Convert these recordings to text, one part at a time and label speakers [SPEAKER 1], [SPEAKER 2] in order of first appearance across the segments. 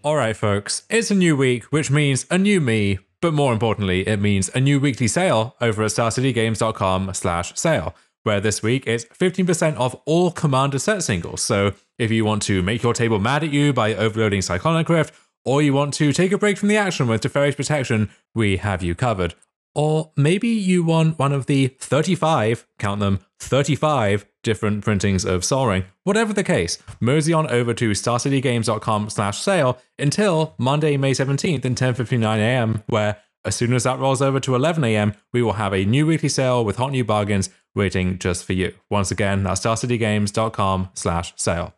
[SPEAKER 1] Alright folks, it's a new week, which means a new me, but more importantly, it means a new weekly sale over at starcitygames.com/sale, where this week it's 15% off all Commander set singles. So if you want to make your table mad at you by overloading Cyclonic Rift, or you want to take a break from the action with Teferi's Protection, we have you covered. Or maybe you want one of the 35, count them, 35 different printings of Sol Ring. Whatever the case, mosey on over to starcitygames.com/sale until Monday, May 17th at 10:59 a.m, where as soon as that rolls over to 11 a.m, we will have a new weekly sale with hot new bargains waiting just for you. Once again, that's starcitygames.com/sale.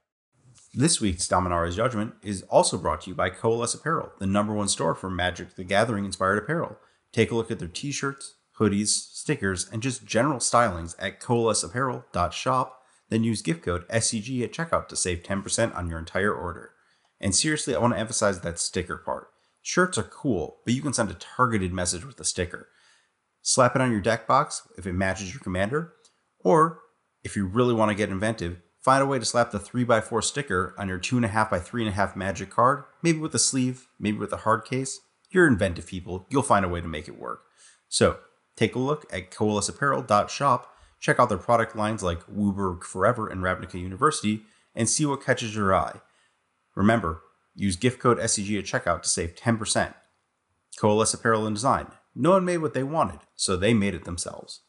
[SPEAKER 2] This week's Dominaria's Judgment is also brought to you by Coalesce Apparel, the #1 store for Magic the Gathering inspired apparel. Take a look at their t-shirts, hoodies, stickers, and just general stylings at coalesceapparel.shop. Then use gift code SCG at checkout to save 10% on your entire order. And seriously, I want to emphasize that sticker part. Shirts are cool, but you can send a targeted message with a sticker. Slap it on your deck box if it matches your commander, or if you really want to get inventive, find a way to slap the 3x4 sticker on your 2.5x3.5 Magic card, maybe with a sleeve, maybe with a hard case. You're inventive people, you'll find a way to make it work. So, take a look at coalesceapparel.shop, check out their product lines like Wooburg Forever and Ravnica University, and see what catches your eye. Remember, use gift code SCG at checkout to save 10%. Coalesce Apparel and Design. No one made what they wanted, so they made it themselves.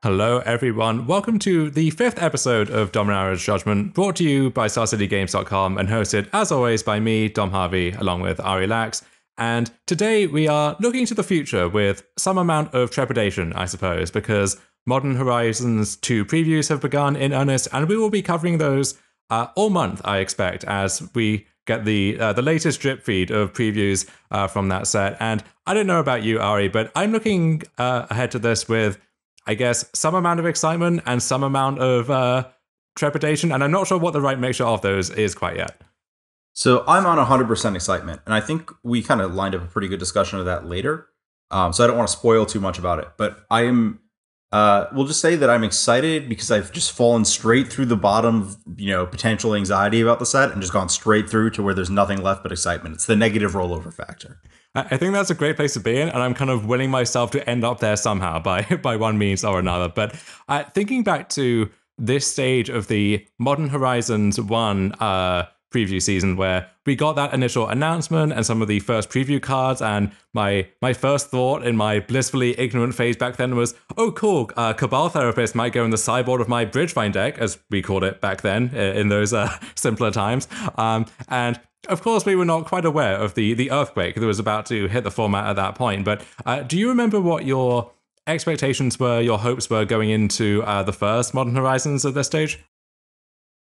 [SPEAKER 1] Hello everyone, welcome to the 5th episode of Dominaria's Judgment, brought to you by StarCityGames.com and hosted, as always, by me, Dom Harvey, along with Ari Lax. And today we are looking to the future with some amount of trepidation, I suppose, because Modern Horizons 2 previews have begun in earnest, and we will be covering those all month, I expect, as we get the latest drip feed of previews from that set. And I don't know about you, Ari, but I'm looking ahead to this with, I guess, some amount of excitement and some amount of trepidation, and I'm not sure what the right mixture of those is quite yet.
[SPEAKER 2] So I'm on 100% excitement, and I think we kind of lined up a pretty good discussion of that later, so I don't want to spoil too much about it, but I am, we'll just say that I'm excited because I've just fallen straight through the bottom of, potential anxiety about the set and just gone straight through to where there's nothing left but excitement. It's the negative rollover factor.
[SPEAKER 1] I think that's a great place to be in, and I'm kind of willing myself to end up there somehow by one means or another. But thinking back to this stage of the Modern Horizons 1 preview season, where we got that initial announcement and some of the first preview cards, and my first thought in my blissfully ignorant phase back then was, oh cool, Cabal Therapist might go in the sideboard of my Bridgevine deck, as we called it back then in those simpler times. And of course, we were not quite aware of the earthquake that was about to hit the format at that point. But do you remember what your expectations were, your hopes were going into the first Modern Horizons at this stage?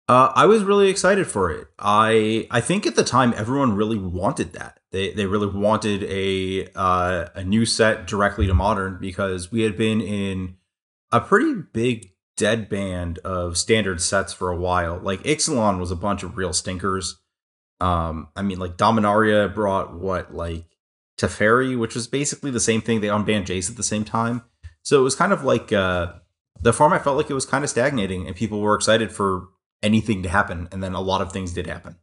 [SPEAKER 2] I was really excited for it. I think at the time everyone really wanted that. They really wanted a new set directly to Modern, because we had been in a pretty big dead band of standard sets for a while. Like Ixalan was a bunch of real stinkers. Dominaria brought Teferi, which was basically the same thing. They unbanned Jace at the same time. So it was kind of like the format felt like it was kind of stagnating, and people were excited for anything to happen, and then a lot of things did happen.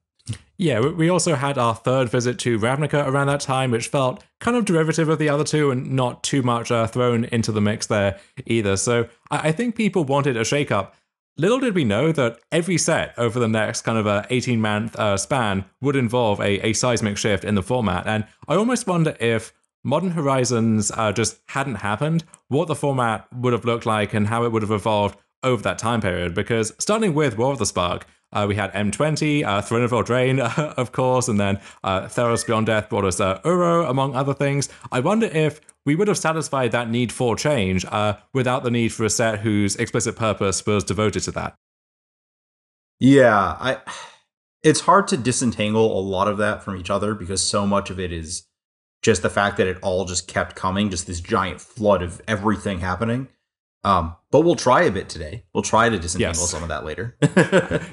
[SPEAKER 1] Yeah, we also had our third visit to Ravnica around that time, which felt kind of derivative of the other two and not too much thrown into the mix there either. So I think people wanted a shakeup. Little did we know that every set over the next kind of 18-month span would involve a seismic shift in the format. And I almost wonder if Modern Horizons just hadn't happened, what the format would have looked like and how it would have evolved over that time period. Because starting with War of the Spark, we had M20, Throne of Eldraine, of course, and then Theros Beyond Death brought us Uro, among other things. I wonder if we would have satisfied that need for change without the need for a set whose explicit purpose was devoted to that.
[SPEAKER 2] Yeah, it's hard to disentangle a lot of that from each other, because so much of it is just the fact that it all just kept coming, just this giant flood of everything happening. But we'll try a bit today. We'll try to disentangle
[SPEAKER 1] Yes.
[SPEAKER 2] some of that later.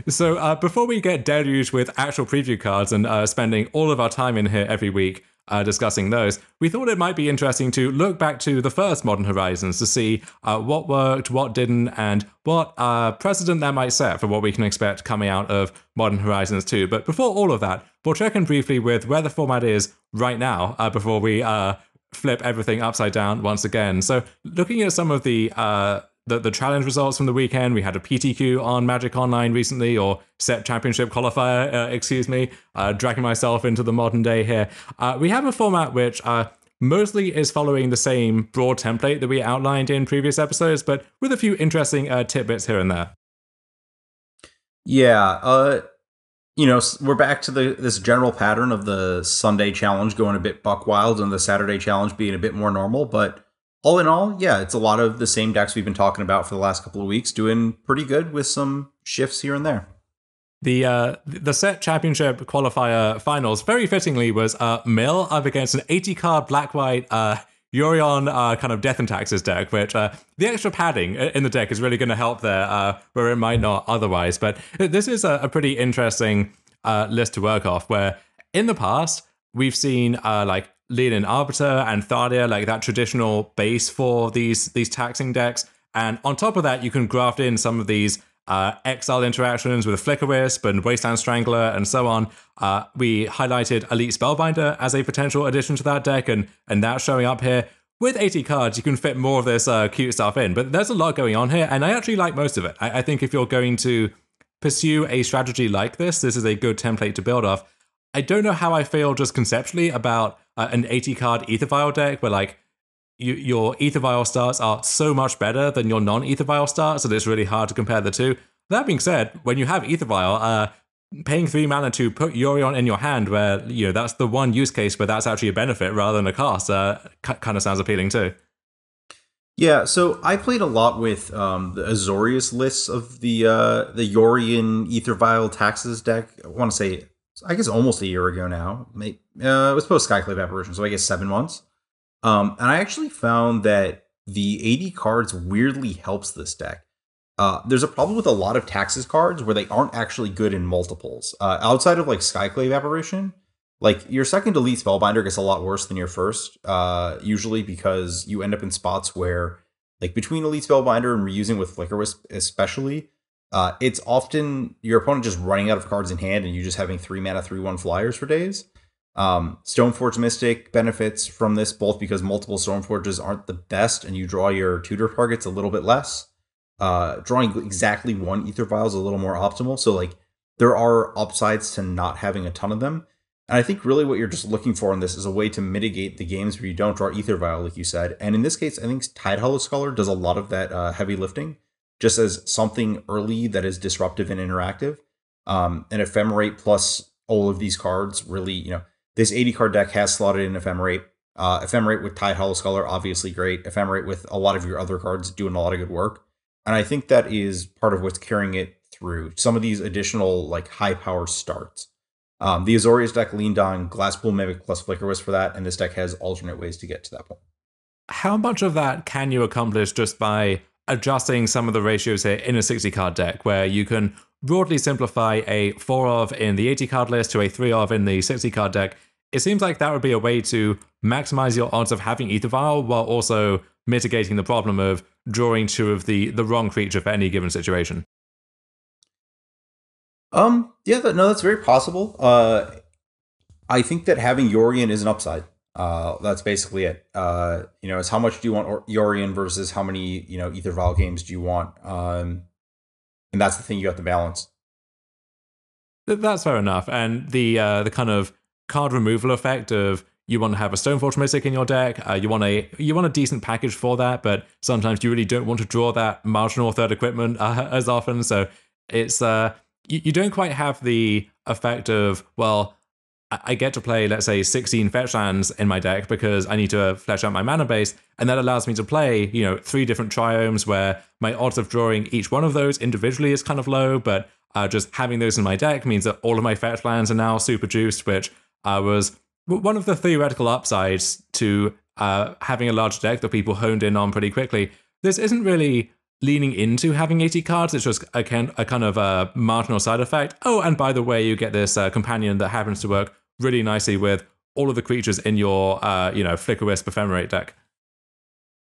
[SPEAKER 1] So before we get deluged with actual preview cards and spending all of our time in here every week discussing those, we thought it might be interesting to look back to the first Modern Horizons to see what worked, what didn't, and what precedent that might set for what we can expect coming out of Modern Horizons 2. But before all of that, we'll check in briefly with where the format is right now before we flip everything upside down once again. So looking at some of the challenge results from the weekend, we had a PTQ on Magic Online recently, or Set Championship Qualifier, excuse me, dragging myself into the modern day here. We have a format which mostly is following the same broad template that we outlined in previous episodes, but with a few interesting tidbits here and there.
[SPEAKER 2] Yeah, we're back to this general pattern of the Sunday challenge going a bit buck wild and the Saturday challenge being a bit more normal. But all in all, yeah, it's a lot of the same decks we've been talking about for the last couple of weeks, doing pretty good with some shifts here and there.
[SPEAKER 1] The Set Championship Qualifier Finals, very fittingly, was Mill up against an 80-card black-white Yorion kind of Death and Taxes deck, which the extra padding in the deck is really going to help there, where it might not otherwise. But this is a pretty interesting list to work off, where in the past, we've seen like Leonin Arbiter and Thalia, like that traditional base for these taxing decks. And on top of that, you can graft in some of these exile interactions with Flicker Wisp and Wasteland Strangler and so on. We highlighted Elite Spellbinder as a potential addition to that deck, and that's showing up here. With 80 cards, you can fit more of this cute stuff in, but there's a lot going on here, and I actually like most of it. I think if you're going to pursue a strategy like this is a good template to build off. I don't know how I feel just conceptually about an 80-card Ether Vial deck, where like your Ether Vial starts are so much better than your non-Ether Vial starts that it's really hard to compare the two. That being said, when you have Ether Vial, paying 3 mana to put Yorion in your hand, where that's the one use case where that's actually a benefit rather than a cost, kind of sounds appealing too.
[SPEAKER 2] Yeah, so I played a lot with the Azorius lists of the Yorion Ether Vial Taxes deck. I want to say, I guess almost a year ago now. It was post Skyclave Apparition, so I guess 7 months. And I actually found that the 80 cards weirdly helps this deck. There's a problem with a lot of Taxes cards where they aren't actually good in multiples. Outside of like Skyclave Apparition, like your second Elite Spellbinder gets a lot worse than your first, usually because you end up in spots where, like between Elite Spellbinder and reusing with Flicker Wisp especially, it's often your opponent just running out of cards in hand and you just having 3 mana 3/1 flyers for days. Stoneforge Mystic benefits from this both because multiple Stoneforges aren't the best and you draw your tutor targets a little bit less. Drawing exactly 1 Ether Vial is a little more optimal. So like there are upsides to not having a ton of them. And I think really what you're just looking for in this is a way to mitigate the games where you don't draw Ether Vial, like you said. And in this case, I think Tidehollow Scholar does a lot of that heavy lifting, just as something early that is disruptive and interactive. And Ephemerate plus all of these cards really, this 80 card deck has slotted in Ephemerate. Ephemerate with Tidehollow Scholar, obviously great. Ephemerate with a lot of your other cards doing a lot of good work. And I think that is part of what's carrying it through. Some of these additional like high power starts. The Azorius deck leaned on Glasspool Mimic plus Flicker Wisp for that, and this deck has alternate ways to get to that point.
[SPEAKER 1] How much of that can you accomplish just by adjusting some of the ratios here in a 60-card deck, where you can broadly simplify a 4 of in the 80-card list to a 3 of in the 60-card deck? It seems like that would be a way to maximize your odds of having Ether Vial while also mitigating the problem of drawing 2 of the wrong creature for any given situation.
[SPEAKER 2] That's very possible. I think that having Yorion is an upside. That's basically it. It's how much do you want Yorion versus how many, Ether Vial games do you want? And that's the thing you have to balance.
[SPEAKER 1] That's fair enough. And the kind of card removal effect of you want to have a Stoneforge Mystic in your deck, you want a decent package for that, but sometimes you really don't want to draw that marginal third equipment as often. So it's you don't quite have the effect of, well, I get to play, let's say, 16 fetch lands in my deck because I need to flesh out my mana base, and that allows me to play, 3 different triomes where my odds of drawing each one of those individually is kind of low, but just having those in my deck means that all of my fetch lands are now super juiced, which was one of the theoretical upsides to having a large deck that people honed in on pretty quickly. this isn't really leaning into having 80 cards. It's just a kind of a marginal side effect. Oh, and by the way, you get this companion that happens to work really nicely with all of the creatures in your, Flicker Wisp Ephemerate deck.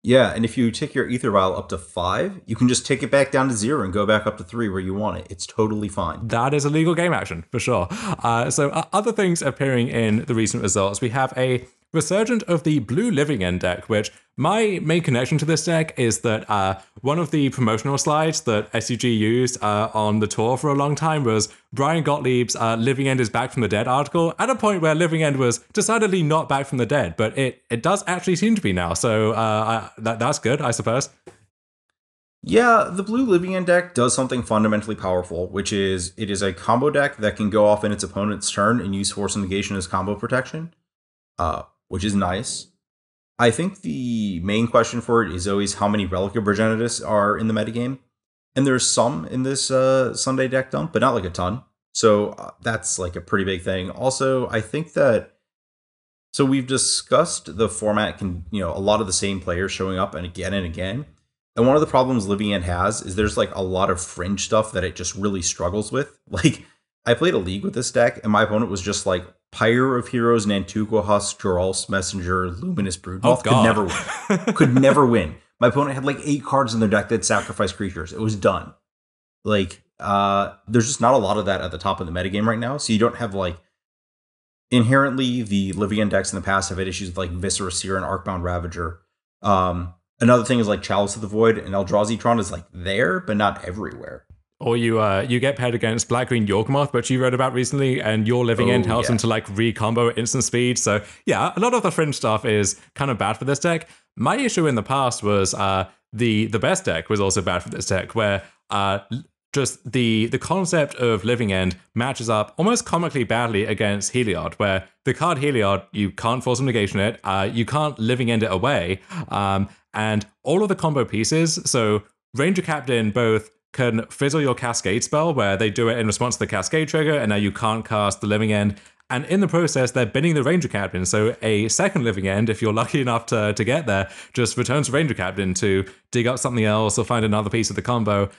[SPEAKER 2] Yeah, and if you take your Ether Vial up to 5, you can just take it back down to 0 and go back up to 3 where you want it. It's totally fine.
[SPEAKER 1] That is a legal game action, for sure. Other things appearing in the recent results, we have a resurgent of the Blue Living End deck, which my main connection to this deck is that one of the promotional slides that SUG used on the tour for a long time was Brian Gottlieb's Living End is Back from the Dead article, at a point where Living End was decidedly not back from the dead, but it does actually seem to be now, so that's good, I suppose.
[SPEAKER 2] Yeah, the Blue Living End deck does something fundamentally powerful, which is it is a combo deck that can go off in its opponent's turn and use Force of Negation as combo protection, which is nice. I think the main question for it is always how many Relic of Progenitus are in the metagame. And there's some in this Sunday deck dump, but not like a ton. So that's like a pretty big thing. Also, I think that, so we've discussed the format can, a lot of the same players showing up and again and again. And one of the problems Living End has is there's like a lot of fringe stuff that it just really struggles with. Like, I played a league with this deck, and my opponent was just like Pyre of Heroes, Nantuko Husk, Joral's Messenger, Luminous Broodmoth. Could never win. My opponent had like 8 cards in their deck that sacrificed creatures. It was done. Like, there's just not a lot of that at the top of the metagame right now. So you don't have like, inherently the Living End decks in the past have had issues with like Viscera Seer and Arcbound Ravager. Another thing is like Chalice of the Void and Eldrazi Tron is like there, but not everywhere.
[SPEAKER 1] Or you get paired against Black Green Yawgmoth, which you wrote about recently, and your Living End helps them to like re-combo at instant speed. So yeah, a lot of the fringe stuff is kind of bad for this deck. My issue in the past was the best deck was also bad for this deck, where just the concept of Living End matches up almost comically badly against Heliod, where the card Heliod, you can't Force of Negation it, you can't Living End it away, and all of the combo pieces, so Ranger Captain both can fizzle your Cascade spell, where they do it in response to the Cascade trigger, and now you can't cast the Living End. And in the process, they're binning the Ranger Captain. So a second Living End, if you're lucky enough to get there, just returns Ranger Captain to dig up something else or find another piece of the combo.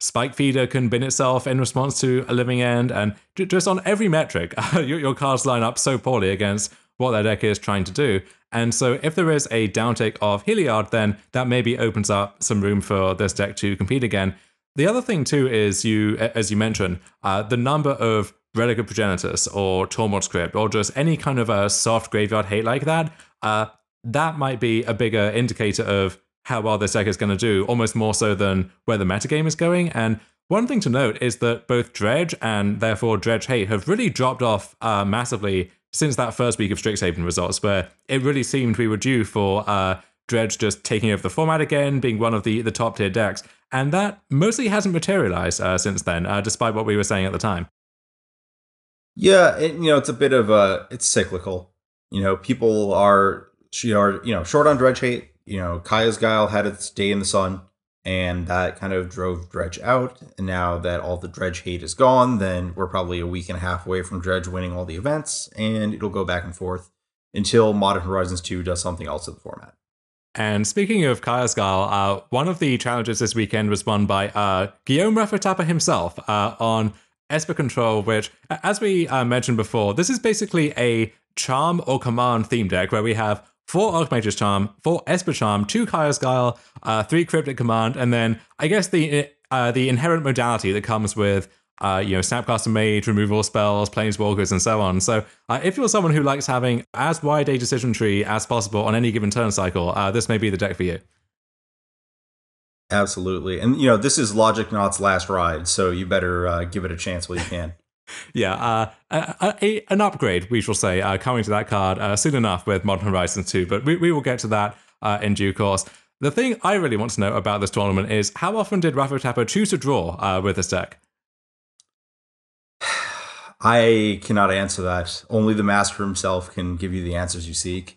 [SPEAKER 1] Spike Feeder can bin itself in response to a Living End. And just on every metric, your cards line up so poorly against what their deck is trying to do. And so if there is a downtake of Heliod, then that maybe opens up some room for this deck to compete again. The other thing too is, as you mentioned, the number of Relic of Progenitus or Tormod Script or just any kind of a soft graveyard hate like that, that might be a bigger indicator of how well this deck is going to do, almost more so than where the metagame is going. And one thing to note is that both Dredge and therefore Dredge Hate have really dropped off massively since that first week of Strixhaven results, where it really seemed we were due for Dredge just taking over the format again, being one of the top tier decks. And that mostly hasn't materialized since then, despite what we were saying at the time.
[SPEAKER 2] Yeah, it's a bit of it's cyclical. People are short on Dredge Hate. Kaya's Guile had its day in the sun, and that kind of drove Dredge out. And now that all the Dredge hate is gone, then we're probably a week and a half away from Dredge winning all the events, and it'll go back and forth until Modern Horizons 2 does something else to the format.
[SPEAKER 1] And speaking of Kaya's Guile, one of the challenges this weekend was won by Guillaume Raffertapper himself on Esper Control, which, as we mentioned before, this is basically a Charm or Command theme deck where we have 4 Archmage's Charm, 4 Esper Charm, 2 Kaya's Guile, 3 Cryptic Command, and then I guess the inherent modality that comes with Snapcaster Mage, removal spells, Planeswalkers, and so on. So if you're someone who likes having as wide a decision tree as possible on any given turn cycle, this may be the deck for you.
[SPEAKER 2] Absolutely. And, this is Logic Not's last ride, so you better give it a chance while you can.
[SPEAKER 1] Yeah, an upgrade, we shall say, coming to that card soon enough with Modern Horizons 2, but we will get to that in due course. The thing I really want to know about this tournament is how often did Raffertapper choose to draw with this deck?
[SPEAKER 2] I cannot answer that. Only the master himself can give you the answers you seek.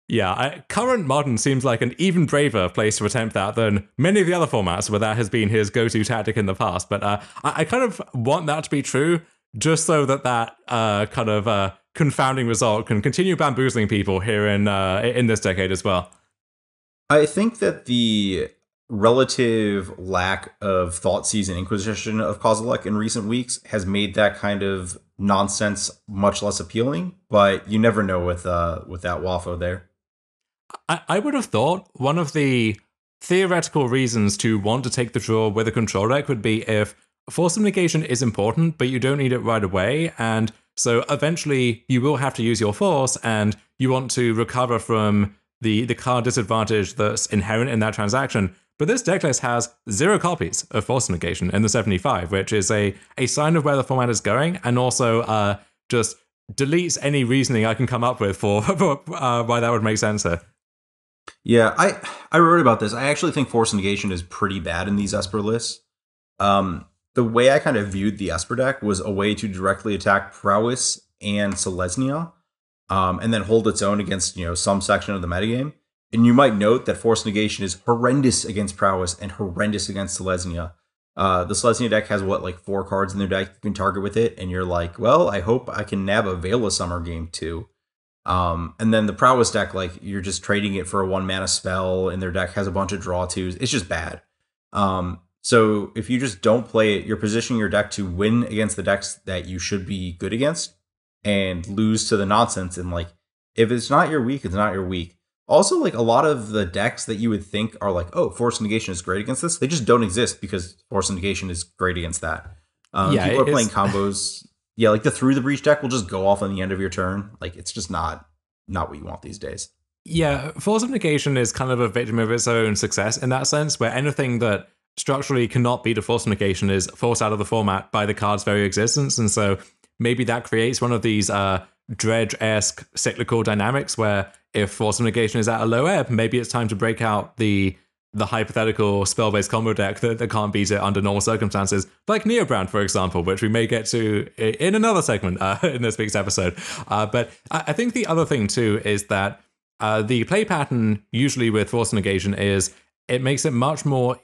[SPEAKER 1] Yeah, current Modern seems like an even braver place to attempt that than many of the other formats where that has been his go-to tactic in the past. But I kind of want that to be true, just so that kind of confounding result can continue bamboozling people here in this decade as well.
[SPEAKER 2] I think that the relative lack of Thoughtseize and Inquisition of Kozilek in recent weeks has made that kind of nonsense much less appealing, but you never know with that Waffo there.
[SPEAKER 1] I would have thought one of the theoretical reasons to want to take the draw with a control deck would be if Force of Negation is important, but you don't need it right away, and so eventually you will have to use your Force, and you want to recover from the card disadvantage that's inherent in that transaction. But this deck list has 0 copies of Force of Negation in the 75, which is a sign of where the format is going, and also just deletes any reasoning I can come up with for why that would make sense here.
[SPEAKER 2] Yeah, I wrote about this. I actually think Force Negation is pretty bad in these Esper lists. The way I kind of viewed the Esper deck was a way to directly attack Prowess and Selesnya, and then hold its own against some section of the metagame. And you might note that Force Negation is horrendous against Prowess and horrendous against Selesnya. The Selesnya deck has like 4 cards in their deck you can target with it, and you're like, well, I hope I can nab a Veil of Summer game too. And then the Prowess deck, like you're just trading it for a 1 mana spell, and their deck has a bunch of draw twos. It's just bad. So if you just don't play it, you're positioning your deck to win against the decks that you should be good against and lose to the nonsense. And like, if it's not your week, it's not your week. Also, like a lot of the decks that you would think are like, oh, Force Negation is great against this, they just don't exist because Force Negation is great against that. People are playing combos. Yeah, like the Through the Breach deck will just go off on the end of your turn. Like it's just not what you want these days.
[SPEAKER 1] Yeah, Force of Negation is kind of a victim of its own success in that sense, where anything that structurally cannot beat a Force of Negation is forced out of the format by the card's very existence. And so maybe that creates one of these Dredge-esque cyclical dynamics where if Force of Negation is at a low ebb, maybe it's time to break out the hypothetical spell-based combo deck that can't beat it under normal circumstances, like Neobrand, for example, which we may get to in another segment in this week's episode. But I think the other thing, too, is that the play pattern, usually with Force of Negation, is it makes it much more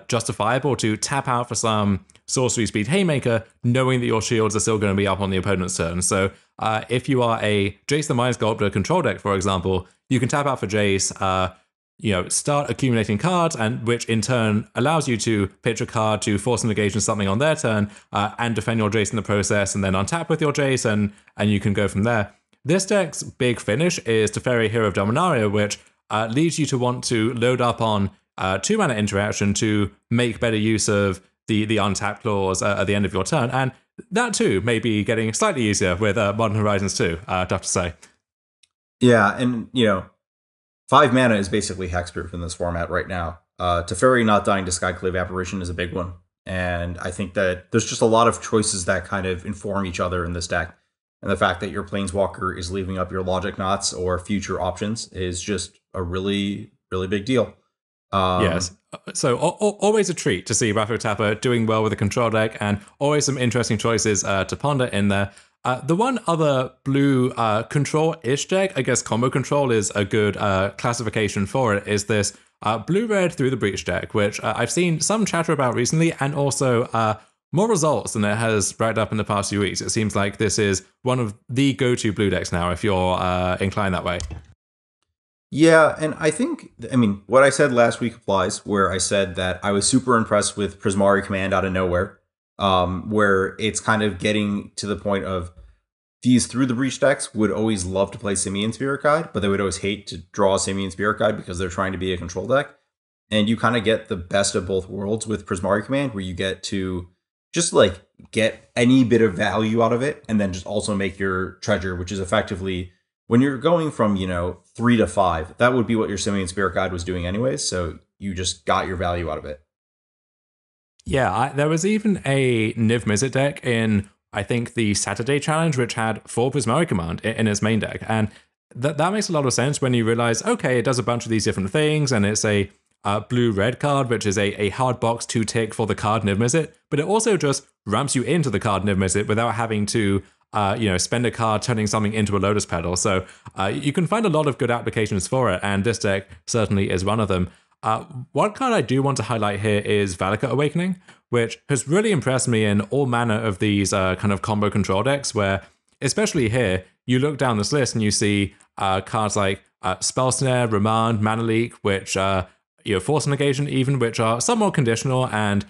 [SPEAKER 1] justifiable to tap out for some sorcery speed Haymaker, knowing that your shields are still going to be up on the opponent's turn. So if you are a Jace the Mind Sculptor control deck, for example, you can tap out for Jace, start accumulating cards, and which in turn allows you to pitch a card to Force of Negation something on their turn and defend your Jace in the process, and then untap with your Jace, and you can go from there. This deck's big finish is Teferi, Hero of Dominaria, which leads you to want to load up on 2 mana interaction to make better use of the untap clause at the end of your turn, and that too may be getting slightly easier with Modern Horizons 2, I'd have to say.
[SPEAKER 2] Yeah, and 5 mana is basically hexproof in this format right now. Teferi not dying to Skyclave Apparition is a big one, and I think that there's just a lot of choices that kind of inform each other in this deck. And the fact that your Planeswalker is leaving up your Logic Knots or future options is just a really, really big deal.
[SPEAKER 1] Yes. So always a treat to see Rapid Tapper doing well with the control deck, and always some interesting choices to ponder in there. The one other blue control-ish deck, I guess combo control is a good classification for it, is this blue-red Through the Breach deck, which I've seen some chatter about recently, and also more results than it has racked up in the past few weeks. It seems like this is one of the go-to blue decks now, if you're inclined that way.
[SPEAKER 2] Yeah, and I think, what I said last week applies, where I said that I was super impressed with Prismari Command out of nowhere, where it's kind of getting to the point of these Through the Breach decks would always love to play Simian Spirit Guide, but they would always hate to draw a Simian Spirit Guide because they're trying to be a control deck. And you kind of get the best of both worlds with Prismari Command, where you get to just like get any bit of value out of it, and then just also make your treasure, which is effectively, when you're going from 3 to 5, that would be what your Simian Spirit Guide was doing anyways. So you just got your value out of it.
[SPEAKER 1] Yeah, there was even a Niv Mizzet deck in, I think, the Saturday Challenge, which had 4 Prismari Command in its main deck. And that makes a lot of sense when you realize, okay, it does a bunch of these different things, and it's a blue-red card, which is a hard box to tick for the card Niv Mizzet, but it also just ramps you into the card Niv Mizzet without having to spend a card turning something into a Lotus Petal. So you can find a lot of good applications for it, and this deck certainly is one of them. One card I do want to highlight here is Valakut Awakening, which has really impressed me in all manner of these kind of combo control decks, where, especially here, you look down this list and you see cards like Spell Snare, Remand, Mana Leak, which Force Negation even, which are somewhat conditional, and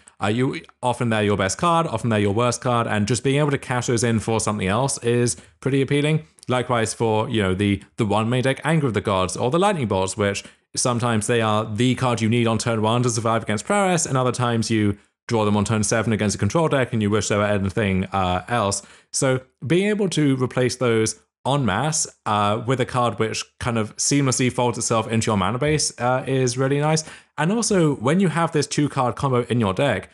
[SPEAKER 1] often they're your best card, often they're your worst card, and just being able to cash those in for something else is pretty appealing. Likewise for, the one main deck, Anger of the Gods, or the Lightning Bolts, which sometimes they are the card you need on turn 1 to survive against Prowess, and other times you draw them on turn 7 against a control deck and you wish there were anything else. So being able to replace those en masse with a card which kind of seamlessly folds itself into your mana base is really nice. And also, when you have this 2-card combo in your deck,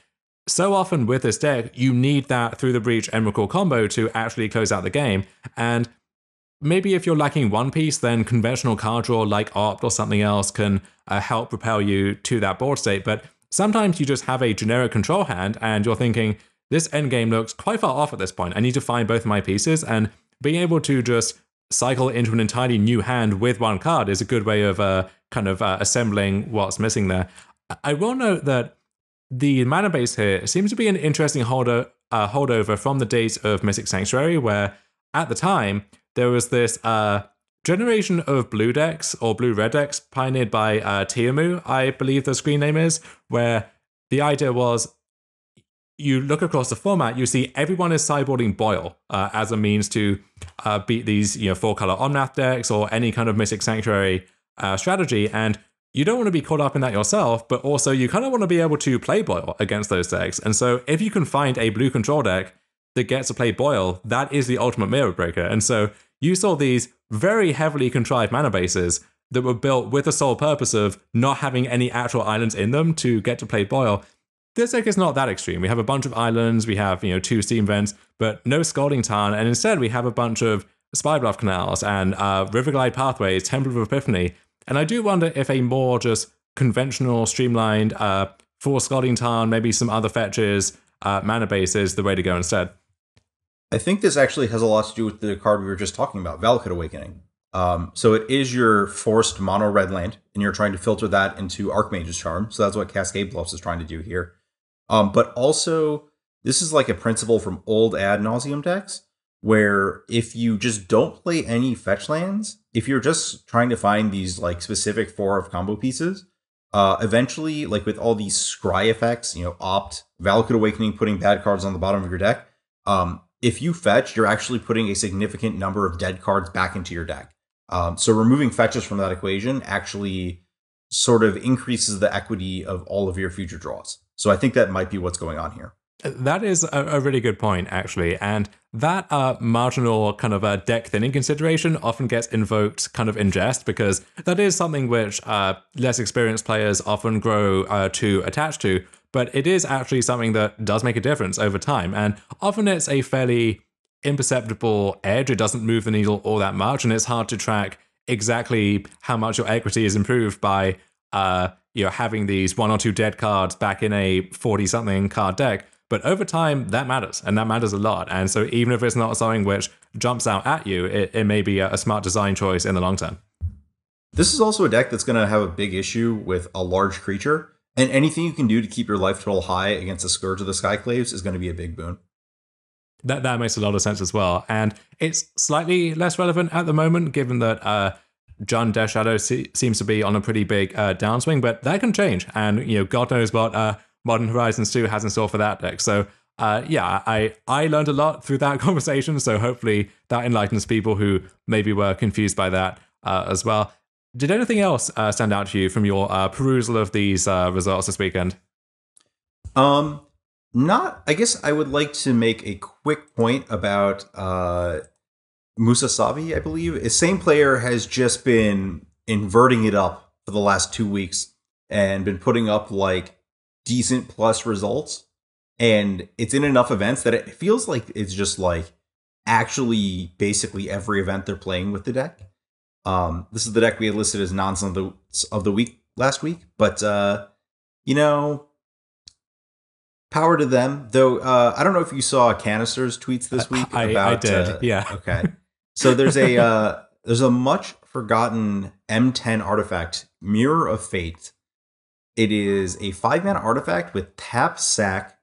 [SPEAKER 1] so often with this deck, you need that Through the Breach Emrakul combo to actually close out the game. And maybe if you're lacking one piece, then conventional card draw like Opt or something else can help propel you to that board state. But sometimes you just have a generic control hand and you're thinking, this endgame looks quite far off at this point. I need to find both of my pieces, and being able to just cycle into an entirely new hand with one card is a good way of assembling what's missing there. I will note that the mana base here seems to be an interesting holdover from the days of Mystic Sanctuary, where at the time there was this generation of blue decks or blue-red decks pioneered by Tiamu, I believe the screen name is, where the idea was you look across the format, you see everyone is sideboarding Boil as a means to beat these 4-color Omnath decks or any kind of Mystic Sanctuary strategy, and you don't want to be caught up in that yourself, but also you kind of want to be able to play Boil against those decks. And so if you can find a blue control deck that gets to play Boil, that is the ultimate mirror breaker. And so you saw these very heavily contrived mana bases that were built with the sole purpose of not having any actual islands in them to get to play Boil. This deck is not that extreme. We have a bunch of islands, we have 2 Steam Vents, but no Scalding Tarn, and instead we have a bunch of Spybluff Canals and Riverglide Pathways, Temple of Epiphany. And I do wonder if a more just conventional, streamlined, full Scalding Tarn, maybe some other fetches, mana base is the way to go instead.
[SPEAKER 2] I think this actually has a lot to do with the card we were just talking about, Valakut Awakening. So it is your forced mono red land, and you're trying to filter that into Archmage's Charm. So that's what Cascade Bluffs is trying to do here. But also, this is like a principle from old ad nauseum decks, where if you just don't play any fetch lands, if you're just trying to find these like specific 4 of combo pieces, eventually, like with all these scry effects, Opt, Valakut Awakening, putting bad cards on the bottom of your deck, if you fetch, you're actually putting a significant number of dead cards back into your deck. So removing fetches from that equation actually sort of increases the equity of all of your future draws. So I think that might be what's going on here.
[SPEAKER 1] That is a really good point, actually. And that marginal kind of deck thinning consideration often gets invoked kind of in jest, because that is something which less experienced players often grow too attached to. But it is actually something that does make a difference over time. And often it's a fairly imperceptible edge. It doesn't move the needle all that much, and it's hard to track exactly how much your equity is improved by having these 1 or 2 dead cards back in a 40-something card deck. But over time, that matters, and that matters a lot. And so even if it's not something which jumps out at you, it may be a smart design choice in the long term.
[SPEAKER 2] This is also a deck that's going to have a big issue with a large creature, and anything you can do to keep your life total high against the Scourge of the Skyclaves is going to be a big boon.
[SPEAKER 1] That makes a lot of sense as well. And it's slightly less relevant at the moment, given that Jund Death Shadow seems to be on a pretty big downswing, but that can change. And, God knows what Modern Horizons 2 has in store for that deck. So, I learned a lot through that conversation, so hopefully that enlightens people who maybe were confused by that as well. Did anything else stand out to you from your perusal of these results this weekend?
[SPEAKER 2] I guess I would like to make a quick point about Musasabi, I believe. The same player has just been inverting it up for the last 2 weeks and been putting up like decent plus results. And it's in enough events that it feels like it's just like actually basically every event they're playing with the deck. This is the deck we had listed as nonsense of the week last week, but power to them. Though I don't know if you saw Canister's tweets this week.
[SPEAKER 1] I did. Yeah.
[SPEAKER 2] Okay. So there's a much forgotten M10 artifact, Mirror of Fate. It is a 5-mana artifact with tap, sack,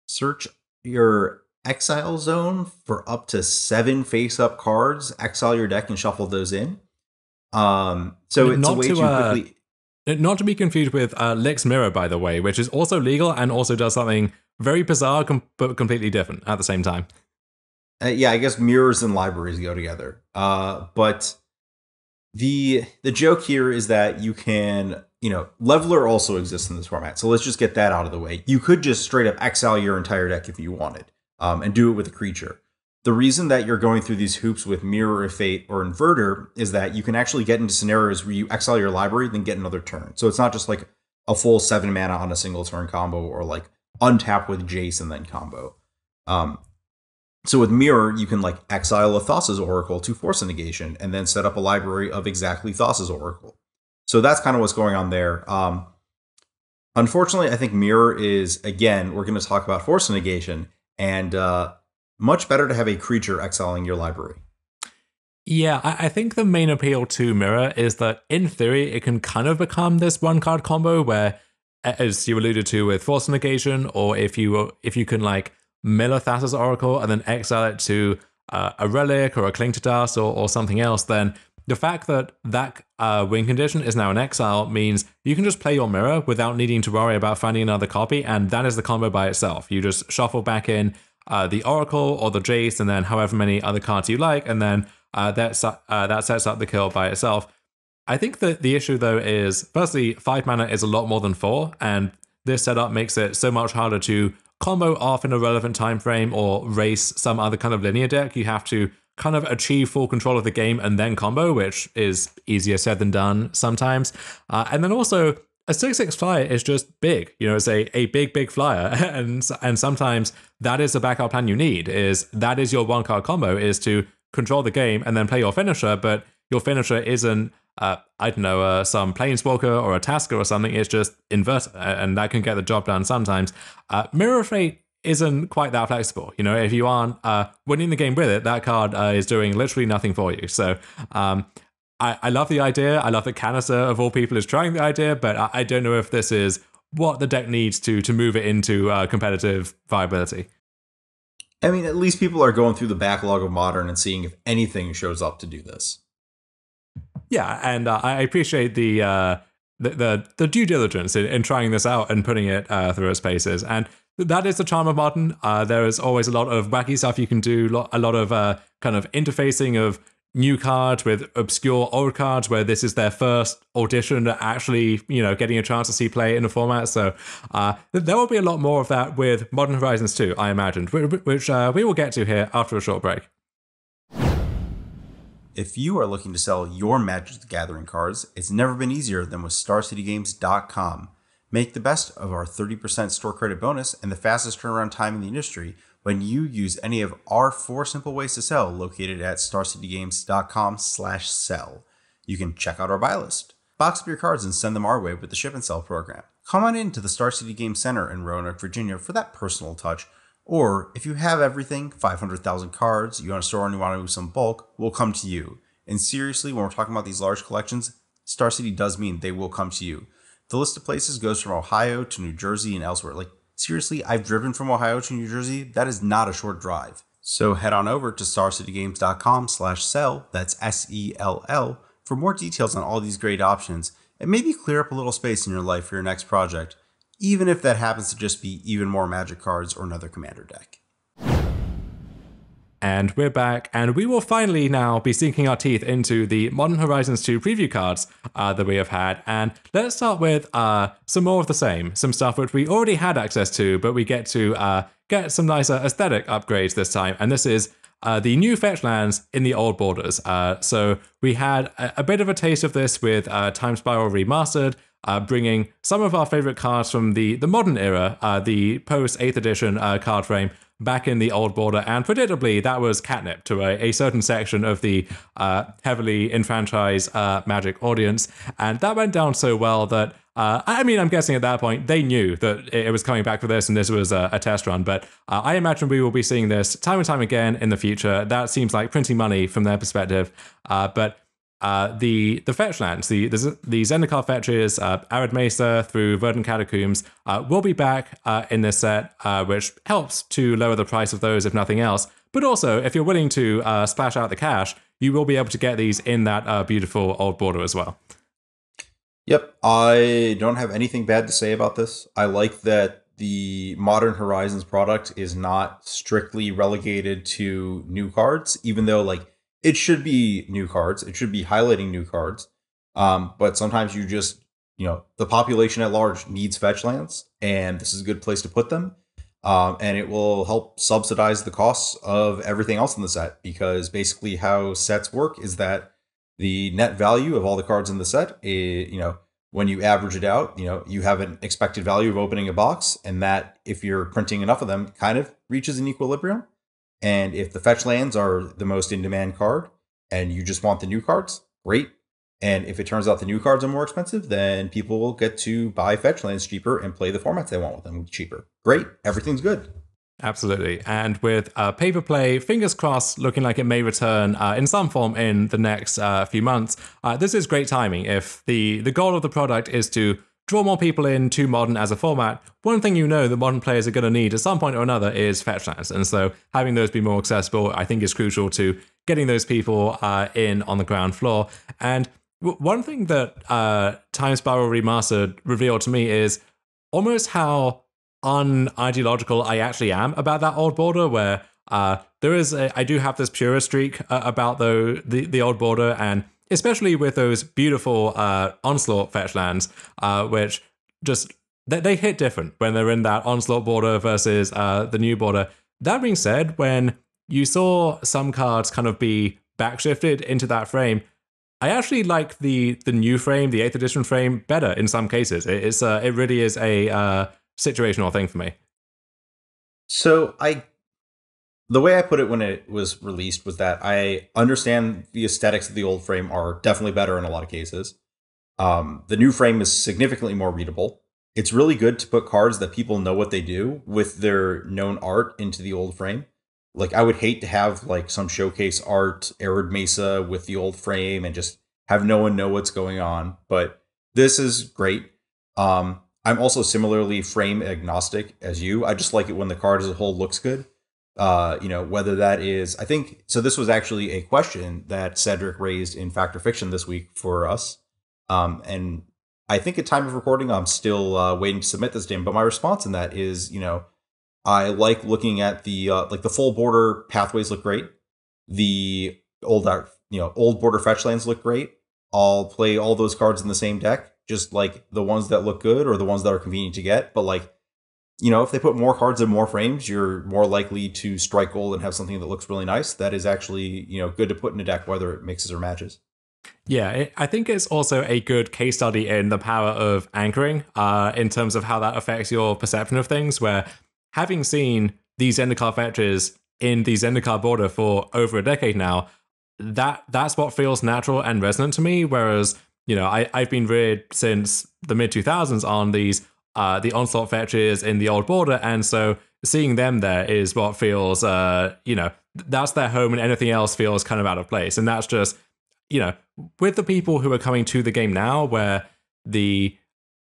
[SPEAKER 2] search your exile zone for up to 7 face-up cards, exile your deck and shuffle those in. So it's a way to quickly.
[SPEAKER 1] Not to be confused with Lick's Mirror, by the way, which is also legal and also does something very bizarre but completely different at the same time.
[SPEAKER 2] Yeah, I guess mirrors and libraries go together. But the joke here is that you can, Leveler also exists in this format. So let's just get that out of the way. You could just straight up exile your entire deck if you wanted, and do it with a creature. The reason that you're going through these hoops with Mirror of Fate or Inverter is that you can actually get into scenarios where you exile your library, then get another turn. So it's not just like a full 7 mana on a single turn combo, or like untap with Jace and then combo. So with Mirror, you can like exile a Thassa's Oracle to force a negation, and then set up a library of exactly Thassa's Oracle. So that's kind of what's going on there. Unfortunately, I think Mirror is, again, we're going to talk about force a negation, and much better to have a creature exiling your library.
[SPEAKER 1] Yeah, I think the main appeal to Mirror is that, in theory, it can kind of become this one-card combo where, as you alluded to with Force Negation, or if you can like mill a Thassa's Oracle and then exile it to a Relic or a Cling to Dust or something else, then the fact that win condition is now an exile means you can just play your Mirror without needing to worry about finding another copy, and that is the combo by itself. You just shuffle back in the Oracle or the Jace, and then however many other cards you like, and then that sets up the kill by itself. I think that the issue, though, is, firstly, 5 mana is a lot more than 4, and this setup makes it so much harder to combo off in a relevant time frame or race some other kind of linear deck. You have to kind of achieve full control of the game and then combo, which is easier said than done sometimes. And then also, a 6/6 flyer is just big. It's a big flyer, and sometimes that is the backup plan you need. That is your one card combo, is to control the game and then play your finisher, but your finisher isn't some Planeswalker or a Tasker or something. It's just Inverter, and that can get the job done sometimes. Mirror of Fate isn't quite that flexible. If you aren't winning the game with it, that card is doing literally nothing for you. So I love the idea. I love that Canister, of all people, is trying the idea, but I don't know if this is what the deck needs to move it into competitive viability.
[SPEAKER 2] I mean, at least people are going through the backlog of Modern and seeing if anything shows up to do this.
[SPEAKER 1] Yeah, and I appreciate the due diligence in trying this out and putting it through its paces. And that is the charm of Modern. There is always a lot of wacky stuff you can do, a lot of kind of interfacing of new cards with obscure old cards, where this is their first audition at actually, getting a chance to see play in the format. So there will be a lot more of that with Modern Horizons 2, I imagined, which we will get to here after a short break.
[SPEAKER 2] If you are looking to sell your Magic the Gathering cards, it's never been easier than with StarCityGames.com. Make the best of our 30% store credit bonus and the fastest turnaround time in the industry when you use any of our 4 simple ways to sell located at StarCityGames.com/sell. You can check out our buy list, box up your cards, and send them our way with the ship and sell program. Come on in to the Star City Games Center in Roanoke, Virginia for that personal touch. Or if you have everything, 500,000 cards, you want to store and you want to move some bulk, we'll come to you. And seriously, when we're talking about these large collections, Star City does mean they will come to you. The list of places goes from Ohio to New Jersey and elsewhere. Like, seriously, I've driven from Ohio to New Jersey. That is not a short drive. So head on over to StarCityGames.com/sell, that's SELL, for more details on all these great options, and maybe clear up a little space in your life for your next project, even if that happens to just be even more Magic cards or another Commander deck.
[SPEAKER 1] And we're back, and we will finally now be sinking our teeth into the Modern Horizons 2 preview cards that we have had. And let's start with some more of the same, some stuff which we already had access to, but we get to get some nicer aesthetic upgrades this time. And this is the new fetch lands in the old borders. So we had a bit of a taste of this with Time Spiral Remastered, bringing some of our favorite cards from the modern era, the post 8th edition card frame, back in the old border, and predictably that was catnip to a certain section of the heavily enfranchised Magic audience, and that went down so well that I'm guessing at that point they knew that it was coming back for this and this was a test run, but I imagine we will be seeing this time and time again in the future. That seems like printing money from their perspective, but the fetch lands, the Zendikar fetches, Arid Mesa through Verdant Catacombs, will be back in this set, which helps to lower the price of those if nothing else. But also, if you're willing to splash out the cash, you will be able to get these in that beautiful old border as well.
[SPEAKER 2] Yep, I don't have anything bad to say about this. I like that the Modern Horizons product is not strictly relegated to new cards, even though like it should be new cards. It should be highlighting new cards. But sometimes you just, the population at large needs fetch lands, and this is a good place to put them. And it will help subsidize the costs of everything else in the set, because basically how sets work is that the net value of all the cards in the set, when you average it out, you have an expected value of opening a box, and that, if you're printing enough of them, kind of reaches an equilibrium. And if the fetch lands are the most in-demand card, and you just want the new cards, great. And if it turns out the new cards are more expensive, then people will get to buy fetch lands cheaper and play the formats they want with them cheaper. Great. Everything's good.
[SPEAKER 1] Absolutely. And with Paper Play, fingers crossed, looking like it may return in some form in the next few months, this is great timing. If the goal of the product is to draw more people into Modern as a format, one thing that Modern players are going to need at some point or another is fetch lands. And so having those be more accessible, I think, is crucial to getting those people in on the ground floor. And one thing that Time Spiral Remastered revealed to me is almost how unideological I actually am about that old border, where I do have this purist streak about the old border, and especially with those beautiful Onslaught fetch lands, which just they hit different when they're in that Onslaught border versus the new border. That being said, when you saw some cards kind of be backshifted into that frame, I actually like the new frame, the 8th edition frame, better in some cases. It really is a situational thing for me.
[SPEAKER 2] So the way I put it when it was released was that I understand the aesthetics of the old frame are definitely better in a lot of cases. The new frame is significantly more readable. It's really good to put cards that people know what they do with their known art into the old frame. Like, I would hate to have like some showcase art, Arid Mesa with the old frame and just have no one know what's going on. But this is great. I'm also similarly frame agnostic as you. I just like it when the card as a whole looks good. Whether that is, I think, so this was actually a question that Cedric raised in Fact or Fiction this week for us. And I think at time of recording, I'm still waiting to submit this to him. But my response in that is, I like looking at the full border pathways look great. The old border fetch lands look great. I'll play all those cards in the same deck, just like the ones that look good or the ones that are convenient to get. But like, if they put more cards in more frames, you're more likely to strike gold and have something that looks really nice. That is actually, good to put in a deck, whether it mixes or matches.
[SPEAKER 1] Yeah, I think it's also a good case study in the power of anchoring in terms of how that affects your perception of things, where having seen these Zendikar fetches in the Zendikar border for over a decade now, that's what feels natural and resonant to me. Whereas, I've been reared since the mid-2000s on these the Onslaught fetches in the old border, and so seeing them there is what feels, that's their home, and anything else feels kind of out of place. And that's just, with the people who are coming to the game now, where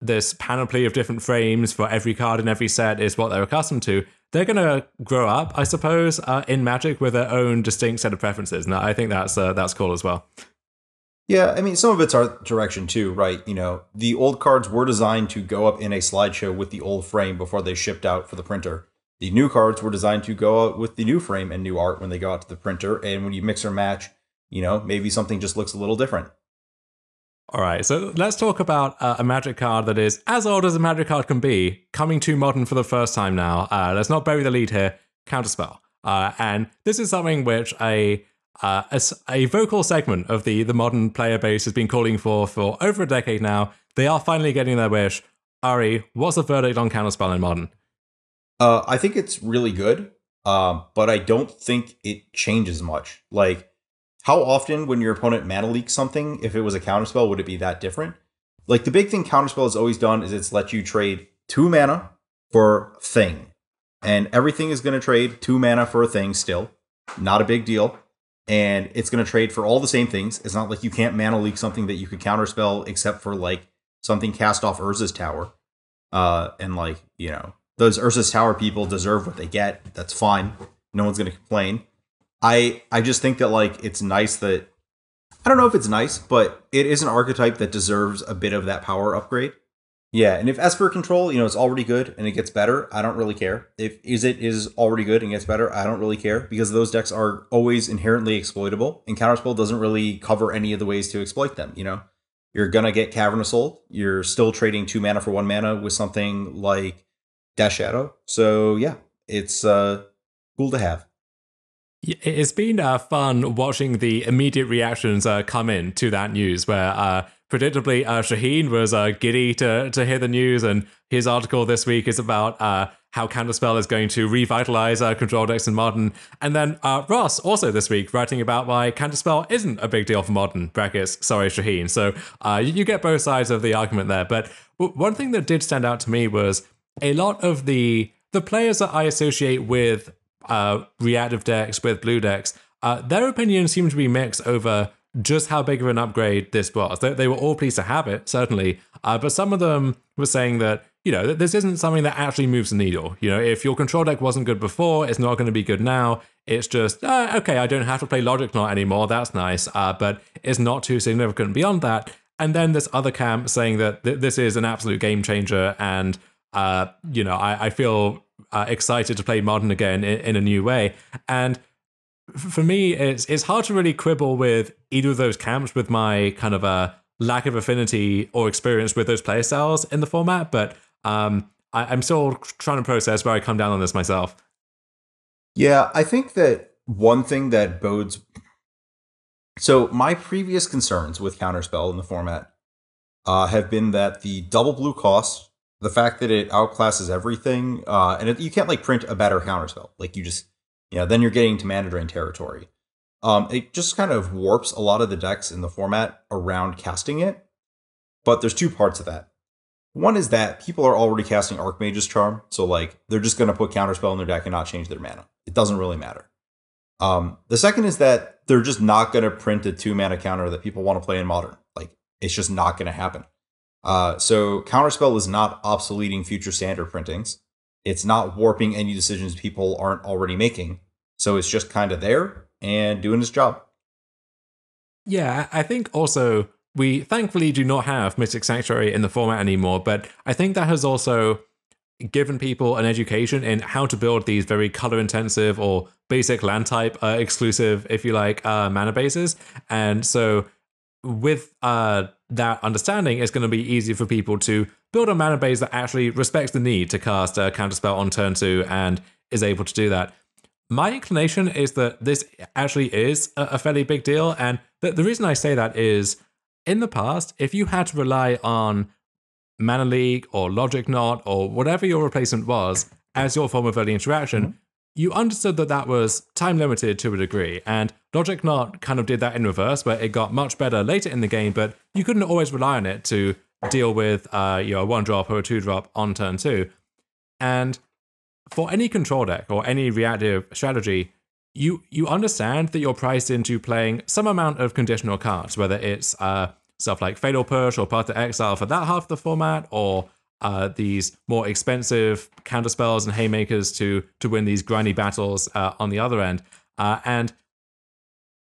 [SPEAKER 1] this panoply of different frames for every card in every set is what they're accustomed to, they're going to grow up, I suppose, in Magic with their own distinct set of preferences. And I think that's cool as well.
[SPEAKER 2] Yeah, I mean, some of it's art direction too, right? The old cards were designed to go up in a slideshow with the old frame before they shipped out for the printer. The new cards were designed to go out with the new frame and new art when they go out to the printer. And when you mix or match, maybe something just looks a little different.
[SPEAKER 1] All right, so let's talk about a Magic card that is as old as a Magic card can be, coming to Modern for the first time now. Let's not bury the lead here. Counterspell. And this is something which a vocal segment of the Modern player base has been calling for over a decade now. They are finally getting their wish. Ari, what's the verdict on Counterspell in Modern?
[SPEAKER 2] I think it's really good, but I don't think it changes much. Like, how often when your opponent mana leaks something, if it was a counterspell, would it be that different? Like, the big thing Counterspell has always done is it's let you trade 2 mana for thing. And everything is going to trade 2 mana for a thing still. Not a big deal. And it's going to trade for all the same things. It's not like you can't mana leak something that you could counterspell except for, like, something cast off Urza's Tower. And, like, those Urza's Tower people deserve what they get. That's fine. No one's going to complain. I just think that like it's nice that I don't know if it's nice, but it is an archetype that deserves a bit of that power upgrade. Yeah, and if Esper control, it's already good and it gets better, I don't really care. If it is already good and gets better, I don't really care because those decks are always inherently exploitable, and Counterspell doesn't really cover any of the ways to exploit them. You're gonna get Cavern of Soul. You're still trading 2 mana for 1 mana with something like Death Shadow. So yeah, it's cool to have.
[SPEAKER 1] It's been fun watching the immediate reactions come in to that news, where predictably Shaheen was giddy to hear the news, and his article this week is about how Counterspell is going to revitalize control decks in Modern. And then Ross, also this week, writing about why Counterspell isn't a big deal for Modern, brackets, sorry Shaheen. So you get both sides of the argument there. But one thing that did stand out to me was a lot of the players that I associate with reactive decks, with blue decks, their opinions seem to be mixed over just how big of an upgrade this was. They were all pleased to have it, certainly, but some of them were saying that, that this isn't something that actually moves the needle. If your control deck wasn't good before, it's not going to be good now. It's just, okay, I don't have to play Logic Knot anymore, that's nice, but it's not too significant beyond that. And then this other camp saying that this is an absolute game changer, and, I feel excited to play Modern again in a new way. And for me, it's hard to really quibble with either of those camps with my kind of a lack of affinity or experience with those playstyles in the format. But I'm still trying to process where I come down on this myself.
[SPEAKER 2] Yeah, I think that one thing that bodes... So my previous concerns with Counterspell in the format have been that the double blue cost, the fact that it outclasses everything, and you can't like print a better Counterspell. Like you just, then you're getting to mana drain territory. It just kind of warps a lot of the decks in the format around casting it. But there's two parts of that. One is that people are already casting Archmage's Charm, so like they're just going to put Counterspell in their deck and not change their mana. It doesn't really matter. The second is that they're just not going to print a 2-mana counter that people want to play in Modern. Like it's just not going to happen. So Counterspell is not obsoleting future standard printings. It's not warping any decisions people aren't already making. So it's just kind of there and doing its job.
[SPEAKER 1] Yeah, I think also we thankfully do not have Mystic Sanctuary in the format anymore, but I think that has also given people an education in how to build these very color intensive or basic land type exclusive, if you like, mana bases. And so with that understanding, it's going to be easy for people to build a mana base that actually respects the need to cast a Counterspell on turn 2 and is able to do that. My inclination is that this actually is a fairly big deal, and the reason I say that is, in the past, if you had to rely on Mana Leak or Logic Knot or whatever your replacement was as your form of early interaction, you understood that that was time limited to a degree, and Logic Knot kind of did that in reverse, where it got much better later in the game, but you couldn't always rely on it to deal with a 1-drop or a 2-drop on turn 2. And for any control deck or any reactive strategy, you understand that you're priced into playing some amount of conditional cards, whether it's stuff like Fatal Push or Path to Exile for that half of the format, or these more expensive counterspells and haymakers to win these grindy battles on the other end. And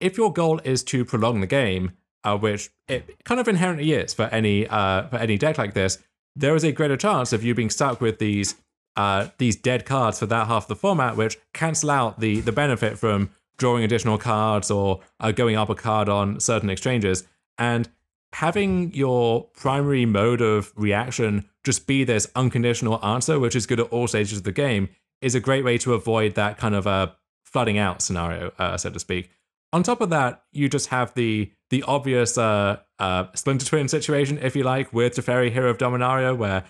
[SPEAKER 1] if your goal is to prolong the game, which it kind of inherently is for any deck like this, there is a greater chance of you being stuck with these dead cards for that half of the format, which cancel out the benefit from drawing additional cards or going up a card on certain exchanges. And having your primary mode of reaction just be this unconditional answer, which is good at all stages of the game, is a great way to avoid that kind of flooding out scenario, so to speak. On top of that, you just have the obvious Splinter Twin situation, if you like, with Teferi, Hero of Dominaria, where,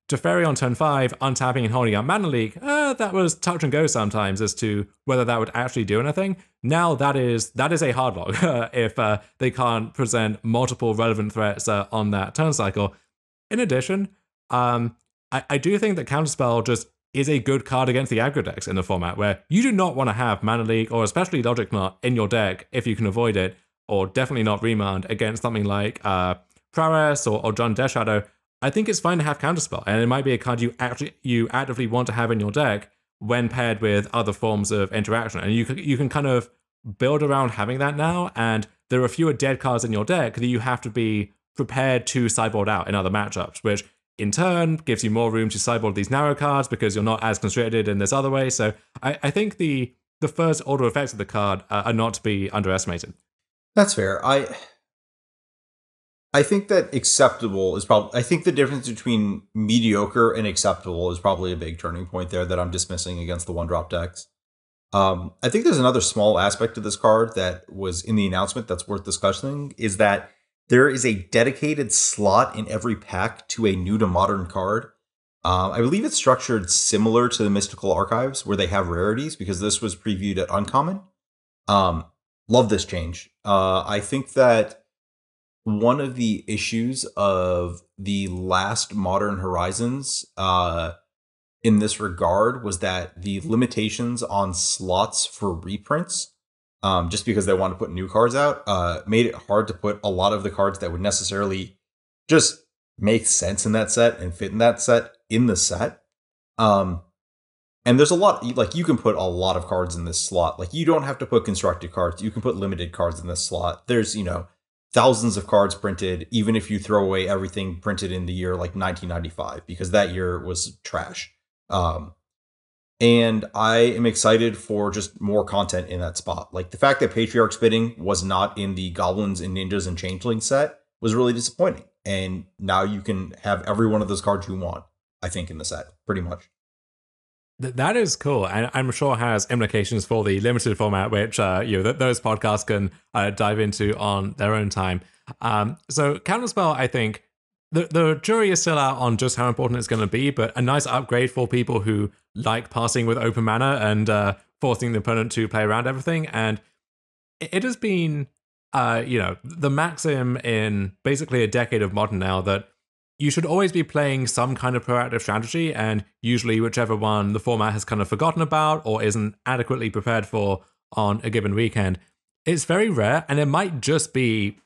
[SPEAKER 1] Teferi on turn 5, untapping and holding out Mana Leak, that was touch and go sometimes as to whether that would actually do anything. Now that is a hard log if they can't present multiple relevant threats on that turn cycle. In addition, I do think that Counterspell just is a good card against the aggro decks in the format, where you do not want to have Mana Leak or especially Logic Knot in your deck if you can avoid it, or definitely not Remand against something like Prowess or John Death Shadow. I think it's fine to have Counterspell, and it might be a card you actively want to have in your deck, when paired with other forms of interaction. And you can kind of build around having that now, and there are fewer dead cards in your deck that you have to be prepared to sideboard out in other matchups, which in turn gives you more room to sideboard these narrow cards because you're not as constricted in this other way. So I think the first order effects of the card are not to be underestimated.
[SPEAKER 2] That's fair. I think that acceptable is probably, I think the difference between mediocre and acceptable is probably a big turning point there that I'm dismissing against the one drop decks. I think there's another small aspect of this card that was in the announcement that's worth discussing, is that there is a dedicated slot in every pack to a new to modern card. I believe it's structured similar to the Mystical Archives, where they have rarities, because this was previewed at Uncommon. Love this change. I think that one of the issues of the last Modern Horizons in this regard was that the limitations on slots for reprints, just because they want to put new cards out, made it hard to put a lot of the cards that would necessarily just make sense in that set and fit in that set in the set. And there's a lot, like, you can put a lot of cards in this slot. Like, you don't have to put constructed cards. You can put limited cards in this slot. There's, thousands of cards printed, even if you throw away everything printed in the year like 1995, because that year was trash. And I am excited for just more content in that spot. Like, the fact that Patriarch Spitting was not in the Goblins and Ninjas and Changelings set was really disappointing. And now you can have every one of those cards you want, I think, in the set, pretty much.
[SPEAKER 1] That is cool, and I'm sure has implications for the limited format, which those podcasts can dive into on their own time. So Counterspell, I think the jury is still out on just how important it's going to be, but a nice upgrade for people who like passing with open mana and forcing the opponent to play around everything. And it has been, the maxim in basically a decade of Modern now that you should always be playing some kind of proactive strategy, and usually whichever one the format has kind of forgotten about or isn't adequately prepared for on a given weekend. It's very rare, and it might just be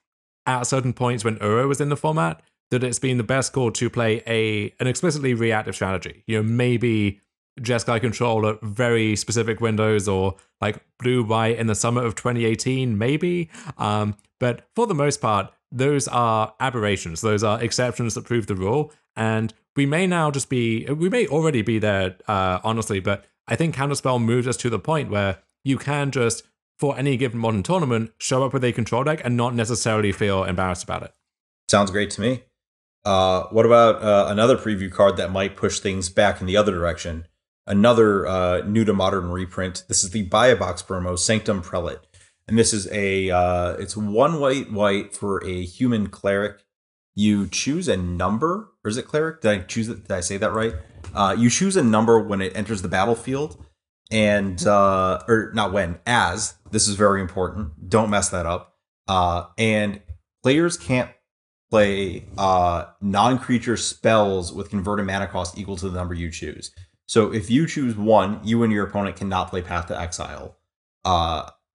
[SPEAKER 1] at certain points when Uro was in the format that it's been the best call to play an explicitly reactive strategy. Maybe Jeskai control at very specific windows, or like blue-white in the summer of 2018, maybe. But for the most part, those are aberrations. Those are exceptions that prove the rule. And we may already be there, honestly, but I think Counterspell moves us to the point where you can just, for any given Modern tournament, show up with a control deck and not necessarily feel embarrassed about it.
[SPEAKER 2] Sounds great to me. What about another preview card that might push things back in the other direction? Another new to modern reprint. This is the Buy a Box promo, Sanctum Prelate. And this is it's 1 white for a human cleric. You choose a number, or is it cleric? Did I choose it? Did I say that right? You choose a number when it enters the battlefield, and or not when, as. This is very important. Don't mess that up. And players can't play non-creature spells with converted mana cost equal to the number you choose. So if you choose 1, you and your opponent cannot play Path to Exile.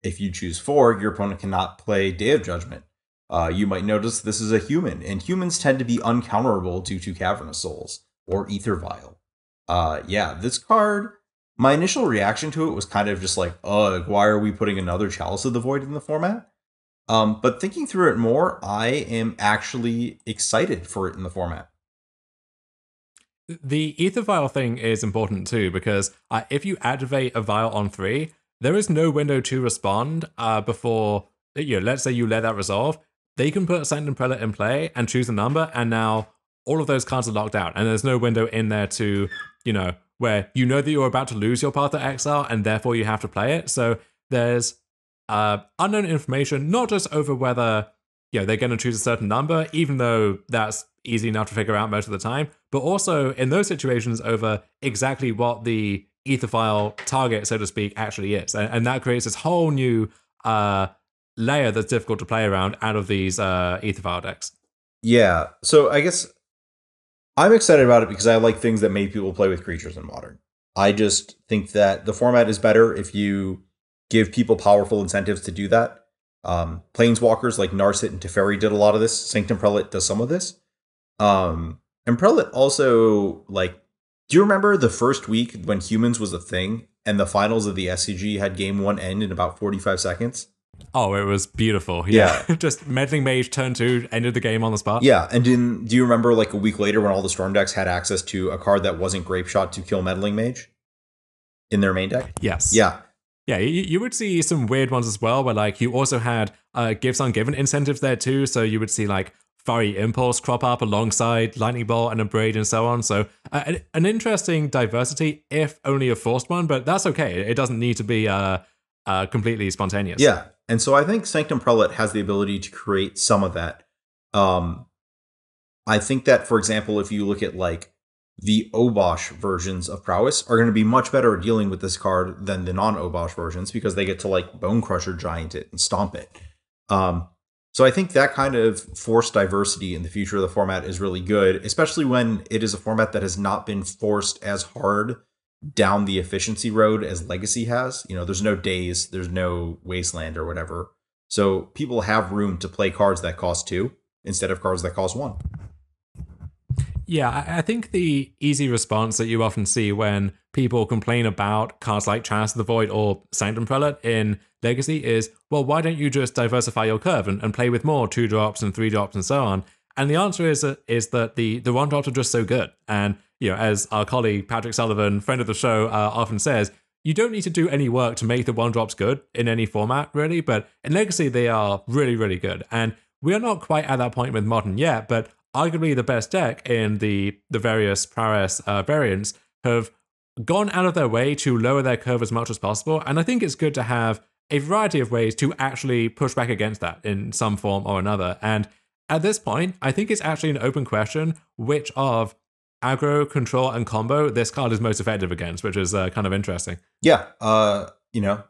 [SPEAKER 2] If you choose 4, your opponent cannot play Day of Judgment. You might notice this is a human, and humans tend to be uncounterable due to Cavernous Souls or Ether Vial. This card, my initial reaction to it was kind of just like, ugh, why are we putting another Chalice of the Void in the format? But thinking through it more, I am actually excited for it in the format.
[SPEAKER 1] The Ether Vial thing is important too, because if you activate a Vial on 3, there is no window to respond before, let's say you let that resolve. They can put Sanctum Prelate in play and choose a number, and now all of those cards are locked out, and there's no window in there to, where that you're about to lose your Path to Exile, and therefore you have to play it. So there's unknown information, not just over whether they're going to choose a certain number, even though that's easy enough to figure out most of the time, but also in those situations over exactly what the Ether Vial target, so to speak, actually is. And that creates this whole new layer that's difficult to play around out of these Ether Vial decks.
[SPEAKER 2] Yeah, so I guess I'm excited about it because I like things that make people play with creatures in Modern. I just think that the format is better if you give people powerful incentives to do that. Planeswalkers like Narset and Teferi did a lot of this. Sanctum Prelate does some of this. And Prelate also, like, Do you remember the first week when humans was a thing and the finals of the SCG had game one end in about 45 seconds?
[SPEAKER 1] Oh, it was beautiful.
[SPEAKER 2] Yeah.
[SPEAKER 1] Yeah. Just Meddling Mage turn 2 ended the game on the spot.
[SPEAKER 2] Yeah, and do you remember like a week later when all the Storm decks had access to a card that wasn't Grape Shot to kill Meddling Mage in their main deck?
[SPEAKER 1] Yes.
[SPEAKER 2] Yeah.
[SPEAKER 1] Yeah, you would see some weird ones as well, where like you also had gifts on given incentives there too. So you would see like Fiery Impulse crop up alongside Lightning Bolt and Abrade and so on. So an interesting diversity, if only a forced one, but that's okay. It doesn't need to be completely spontaneous.
[SPEAKER 2] Yeah, and so I think Sanctum Prelate has the ability to create some of that. I think that, for example, if you look at like the Obosh versions of Prowess are going to be much better at dealing with this card than the non-Obosh versions because they get to like Bone Crusher Giant it and stomp it. So I think that kind of forced diversity in the future of the format is really good, especially when it is a format that has not been forced as hard down the efficiency road as Legacy has. You know, there's no Days, there's no Wasteland or whatever. So people have room to play cards that cost 2 instead of cards that cost 1.
[SPEAKER 1] Yeah, I think the easy response that you often see when people complain about cards like Chalice of the Void or Sanctum Prelate in Legacy is, well, why don't you just diversify your curve and play with more 2-drops and 3-drops and so on? And the answer is that the 1-drops are just so good. And, you know, as our colleague Patrick Sullivan, friend of the show, often says, you don't need to do any work to make the 1-drops good in any format, really. But in Legacy, they are really, really good. And we are not quite at that point with Modern yet, but arguably the best deck in the various Prowess variants have gone out of their way to lower their curve as much as possible. And I think it's good to have a variety of ways to actually push back against that in some form or another. And at this point, I think it's actually an open question which of aggro, control, and combo this card is most effective against, which is kind of interesting.
[SPEAKER 2] Yeah, you know,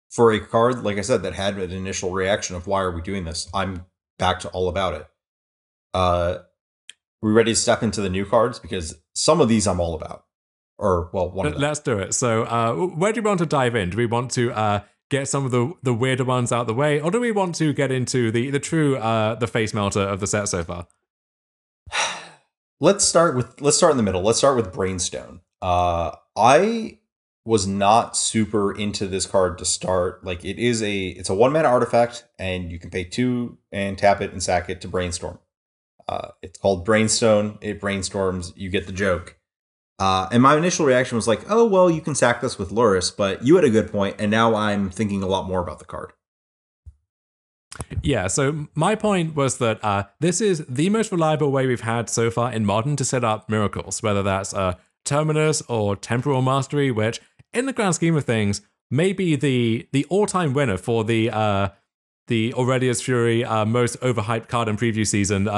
[SPEAKER 2] for a card, like I said, that had an initial reaction of why are we doing this, I'm back to all about it. We ready to step into the new cards? Because some of these I'm all about. Or, well, one of them.
[SPEAKER 1] Let's do it. So where do we want to dive in? Do we want to get some of the weirder ones out the way? Or do we want to get into the true the face melter of the set so far?
[SPEAKER 2] Let's start in the middle. Let's start with Brainstone. I was not super into this card to start. Like it's a 1-mana artifact, and you can pay 2 and tap it and sack it to brainstorm. It's called Brainstone. It brainstorms. You get the joke. And my initial reaction was like, oh, well, you can sack this with Luris, but you had a good point, and now I'm thinking a lot more about the card.
[SPEAKER 1] Yeah, so my point was that this is the most reliable way we've had so far in Modern to set up miracles, whether that's Terminus or Temporal Mastery, which, in the grand scheme of things, may be the all-time winner for the Aurelius Fury most overhyped card in preview season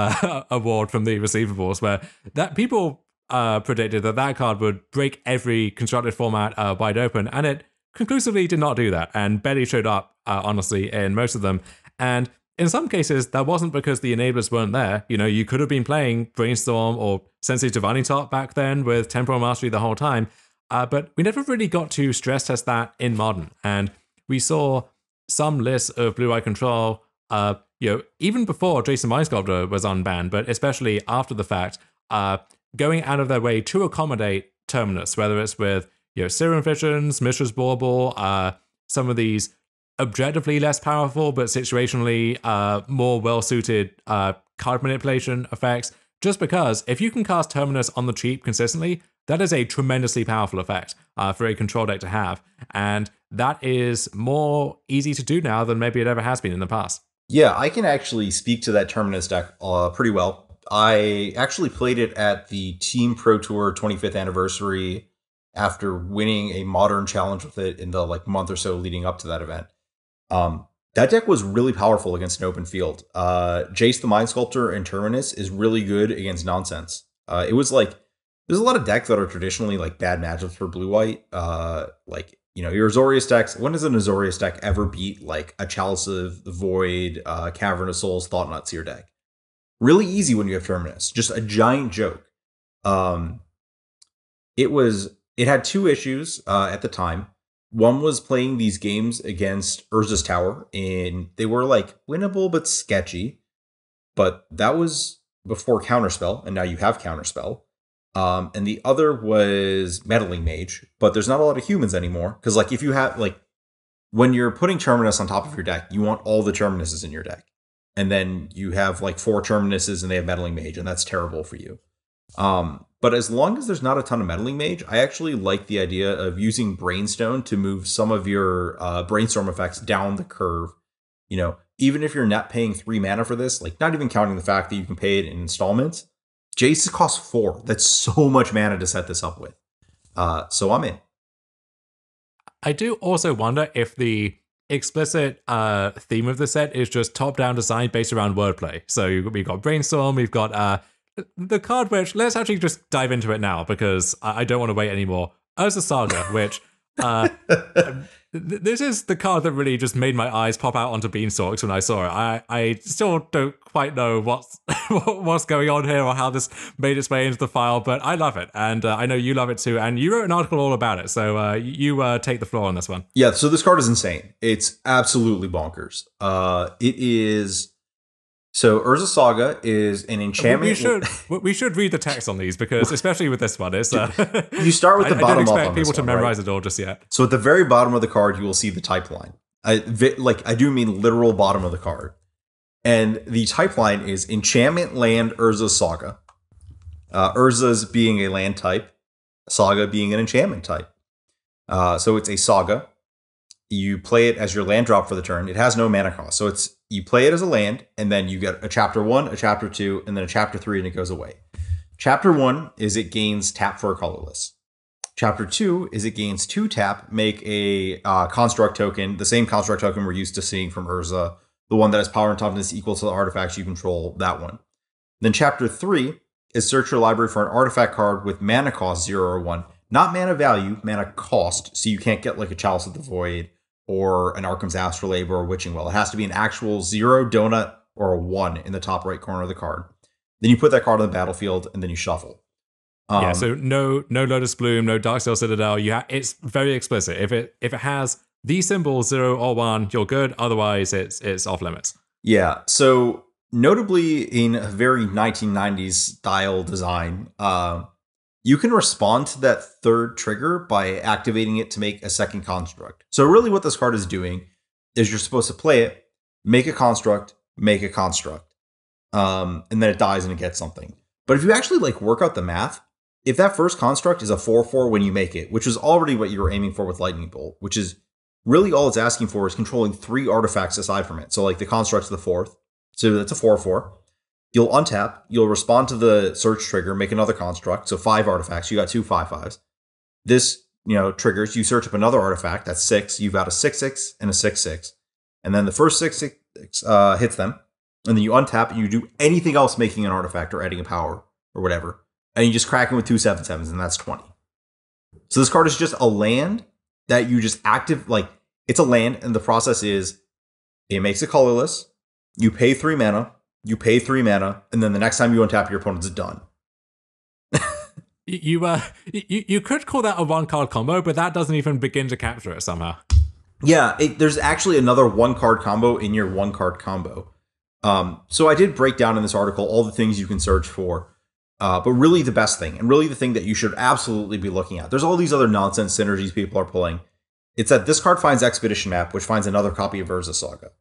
[SPEAKER 1] award from the receivables, where that people predicted that card would break every constructed format wide open, and it conclusively did not do that, and barely showed up, honestly, in most of them. And in some cases, that wasn't because the enablers weren't there. You know, you could have been playing Brainstorm or Sensei Divine Top back then with Temporal Mastery the whole time, but we never really got to stress test that in Modern. And we saw some lists of Blue Eye Control, even before Jason Mind Sculptor was unbanned, but especially after the fact, going out of their way to accommodate Terminus, whether it's with Serum Visions, Mishra's Bauble, some of these objectively less powerful but situationally more well-suited card manipulation effects, just because if you can cast Terminus on the cheap consistently, that is a tremendously powerful effect for a control deck to have, and that is more easy to do now than maybe it ever has been in the past.
[SPEAKER 2] Yeah, I can actually speak to that Terminus deck pretty well. I actually played it at the Team Pro Tour 25th anniversary after winning a Modern challenge with it in the month or so leading up to that event. That deck was really powerful against an open field. Jace the Mind Sculptor and Terminus is really good against nonsense. There's a lot of decks that are traditionally bad matchups for blue-white. Your Azorius decks. When does an Azorius deck ever beat a Chalice of the Void, Cavern of Souls, Thought-Knot Seer deck? Really easy when you have Terminus. Just a giant joke. It had 2 issues at the time. One was playing these games against Urza's Tower, and they were winnable but sketchy. But that was before Counterspell, and now you have Counterspell. And the other was Meddling Mage, but there's not a lot of humans anymore. Because like if you have like when you're putting Terminus on top of your deck, you want all the Terminuses in your deck. And then you have like 4 Terminuses and they have Meddling Mage, and that's terrible for you. But as long as there's not a ton of Meddling Mage, I actually like the idea of using Brainstone to move some of your Brainstorm effects down the curve. You know, even if you're not paying 3 mana for this, like not even counting the fact that you can pay it in installments, Jace costs 4. That's so much mana to set this up with. So I'm in.
[SPEAKER 1] I do also wonder if the explicit theme of the set is just top-down design based around wordplay. So we've got Brainstorm, we've got the card which, let's actually just dive into it now because I don't want to wait anymore. Urza Saga, which this is the card that really just made my eyes pop out onto beanstalks when I saw it. I still don't quite know what's going on here or how this made its way into the file, but I love it, and I know you love it too, and you wrote an article all about it, so you take the floor on this one.
[SPEAKER 2] Yeah, so this card is insane. It's absolutely bonkers. It is... So Urza Saga is an enchantment.
[SPEAKER 1] We should read the text on these because, especially with this one, it's
[SPEAKER 2] you start with the bottom up. I don't
[SPEAKER 1] expect people to memorize it all just yet.
[SPEAKER 2] So at the very bottom of the card, you will see the type line. I do mean literal bottom of the card, and the type line is enchantment land Urza Saga. Urza's being a land type, Saga being an enchantment type. So it's a Saga. You play it as your land drop for the turn. It has no mana cost, so you play it as a land, and then you get a chapter 1, a chapter 2, and then a chapter 3, and it goes away. Chapter 1 is it gains tap for a colorless. Chapter 2 is it gains 2 tap, make a construct token, the same construct token we're used to seeing from Urza, the one that has power and toughness equal to the artifacts you control, that one. Then chapter 3 is search your library for an artifact card with mana cost 0 or 1. Not mana value, mana cost, so you can't get like a Chalice of the Void, or an Arkham's Astrolabe or a Witching Well. It has to be an actual 0, donut, or a 1 in the top right corner of the card. Then you put that card on the battlefield, and then you shuffle.
[SPEAKER 1] So no Lotus Bloom, no Darksteel Citadel. It's very explicit. If it has the symbol 0 or 1, you're good. Otherwise, it's off limits.
[SPEAKER 2] Yeah. So notably, in a very 1990s style design, you can respond to that third trigger by activating it to make a second construct. So really what this card is doing is you're supposed to play it, make a construct, and then it dies and it gets something. But if you actually like work out the math, if that first construct is a 4/4 when you make it, which is already what you were aiming for with Lightning Bolt, which is really all it's asking for is controlling 3 artifacts aside from it. So like the construct's the 4th, so that's a 4/4. You'll untap, you'll respond to the search trigger, make another construct, so 5 artifacts, you got 2 5/5s. This, triggers, you search up another artifact, that's 6, you've got a 6/6 and a 6/6. And then the first 6/6 hits them, and then you untap and you do anything else making an artifact or adding a power or whatever, and you just crack it with 2 7/7s, and that's 20. So this card is just a land that you just it's a land, and the process is, it makes it colorless, you pay 3 mana, and then the next time you untap, your opponent's done.
[SPEAKER 1] You could call that a 1-card combo, but that doesn't even begin to capture it somehow.
[SPEAKER 2] Yeah, there's actually another 1-card combo in your 1-card combo. So I did break down in this article all the things you can search for, but really the best thing, and really the thing that you should absolutely be looking at. There's all these other nonsense synergies people are pulling. It's that this card finds Expedition Map, which finds another copy of Urza Saga.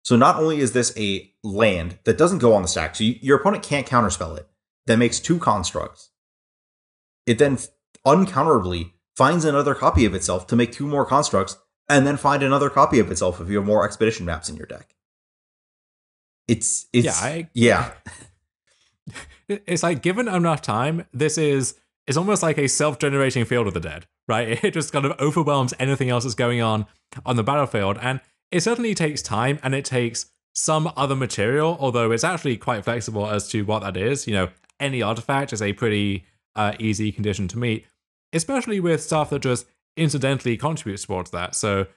[SPEAKER 2] So not only is this a land that doesn't go on the stack, so your opponent can't counterspell it, that makes 2 constructs. It then uncounterably finds another copy of itself to make 2 more constructs, and then find another copy of itself if you have more Expedition Maps in your deck. It's
[SPEAKER 1] like, given enough time, this is almost like a self-generating Field of the Dead, right? It just kind of overwhelms anything else that's going on the battlefield, and it certainly takes time, and it takes some other material, although it's actually quite flexible as to what that is. Any artifact is a pretty easy condition to meet, especially with stuff that just incidentally contributes towards that. So,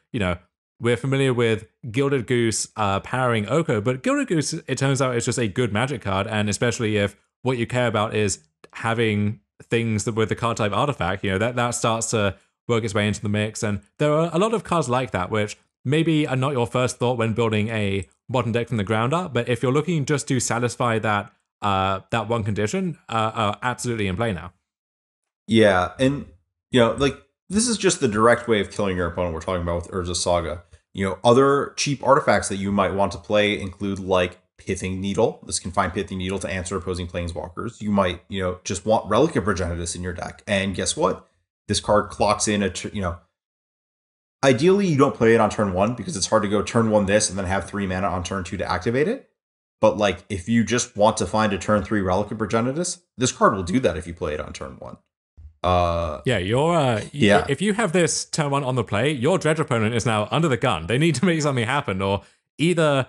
[SPEAKER 1] we're familiar with Gilded Goose powering Oko, but Gilded Goose, it turns out, is just a good Magic card, and especially if what you care about is having things that with the card type artifact, that starts to work its way into the mix. And there are a lot of cards like that, which maybe are not your first thought when building a modern deck from the ground up, but if you're looking just to satisfy that one condition, are absolutely in play now.
[SPEAKER 2] Yeah, and like this is just the direct way of killing your opponent we're talking about with Urza Saga. Other cheap artifacts that you might want to play include like Pithing Needle. This can find Pithing Needle to answer opposing planeswalkers. You might, just want Relic of Progenitus in your deck. And guess what? This card clocks in ideally you don't play it on turn 1 because it's hard to go turn 1 this and then have 3 mana on turn 2 to activate it. But like if you just want to find a turn 3 Relic of Progenitus, this card will do that if you play it on turn 1.
[SPEAKER 1] Yeah,
[SPEAKER 2] Yeah.
[SPEAKER 1] if you have this turn 1 on the play, your dredge opponent is now under the gun. They need to make something happen, or either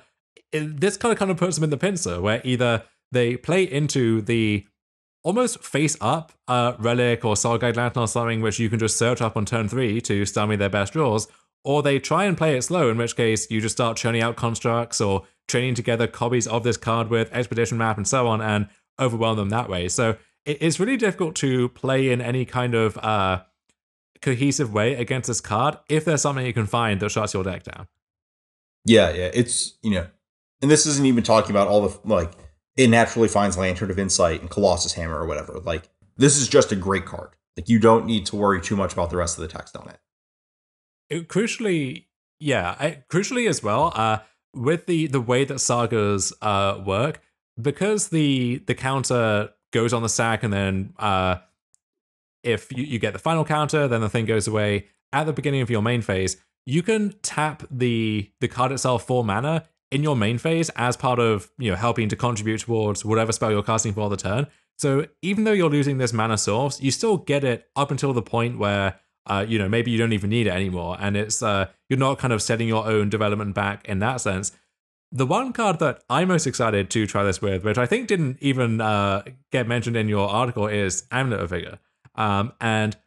[SPEAKER 1] this kind of puts them in the pincer, where either they play into the almost face up Relic or Soulguide Lantern or something, which you can just search up on turn 3 to stymie their best draws, or they try and play it slow, in which case you just start churning out constructs or training together copies of this card with Expedition Map and so on, and overwhelm them that way. So it's really difficult to play in any kind of cohesive way against this card if there's something you can find that shuts your deck down.
[SPEAKER 2] Yeah, it's, and this isn't even talking about all the, like, it naturally finds Lantern of Insight and Colossus Hammer or whatever. Like, this is just a great card. Like, you don't need to worry too much about the rest of the text on it.
[SPEAKER 1] Crucially as well, with the way that sagas work, because the counter goes on the sack, and then if you get the final counter, then the thing goes away at the beginning of your main phase. You can tap the card itself for mana in your main phase as part of helping to contribute towards whatever spell you're casting for the turn. So even though you're losing this mana source, you still get it up until the point where maybe you don't even need it anymore, and it's you're not kind of setting your own development back in that sense. The one card that I'm most excited to try this with, which I think didn't even get mentioned in your article, is Amulet of Vigor. And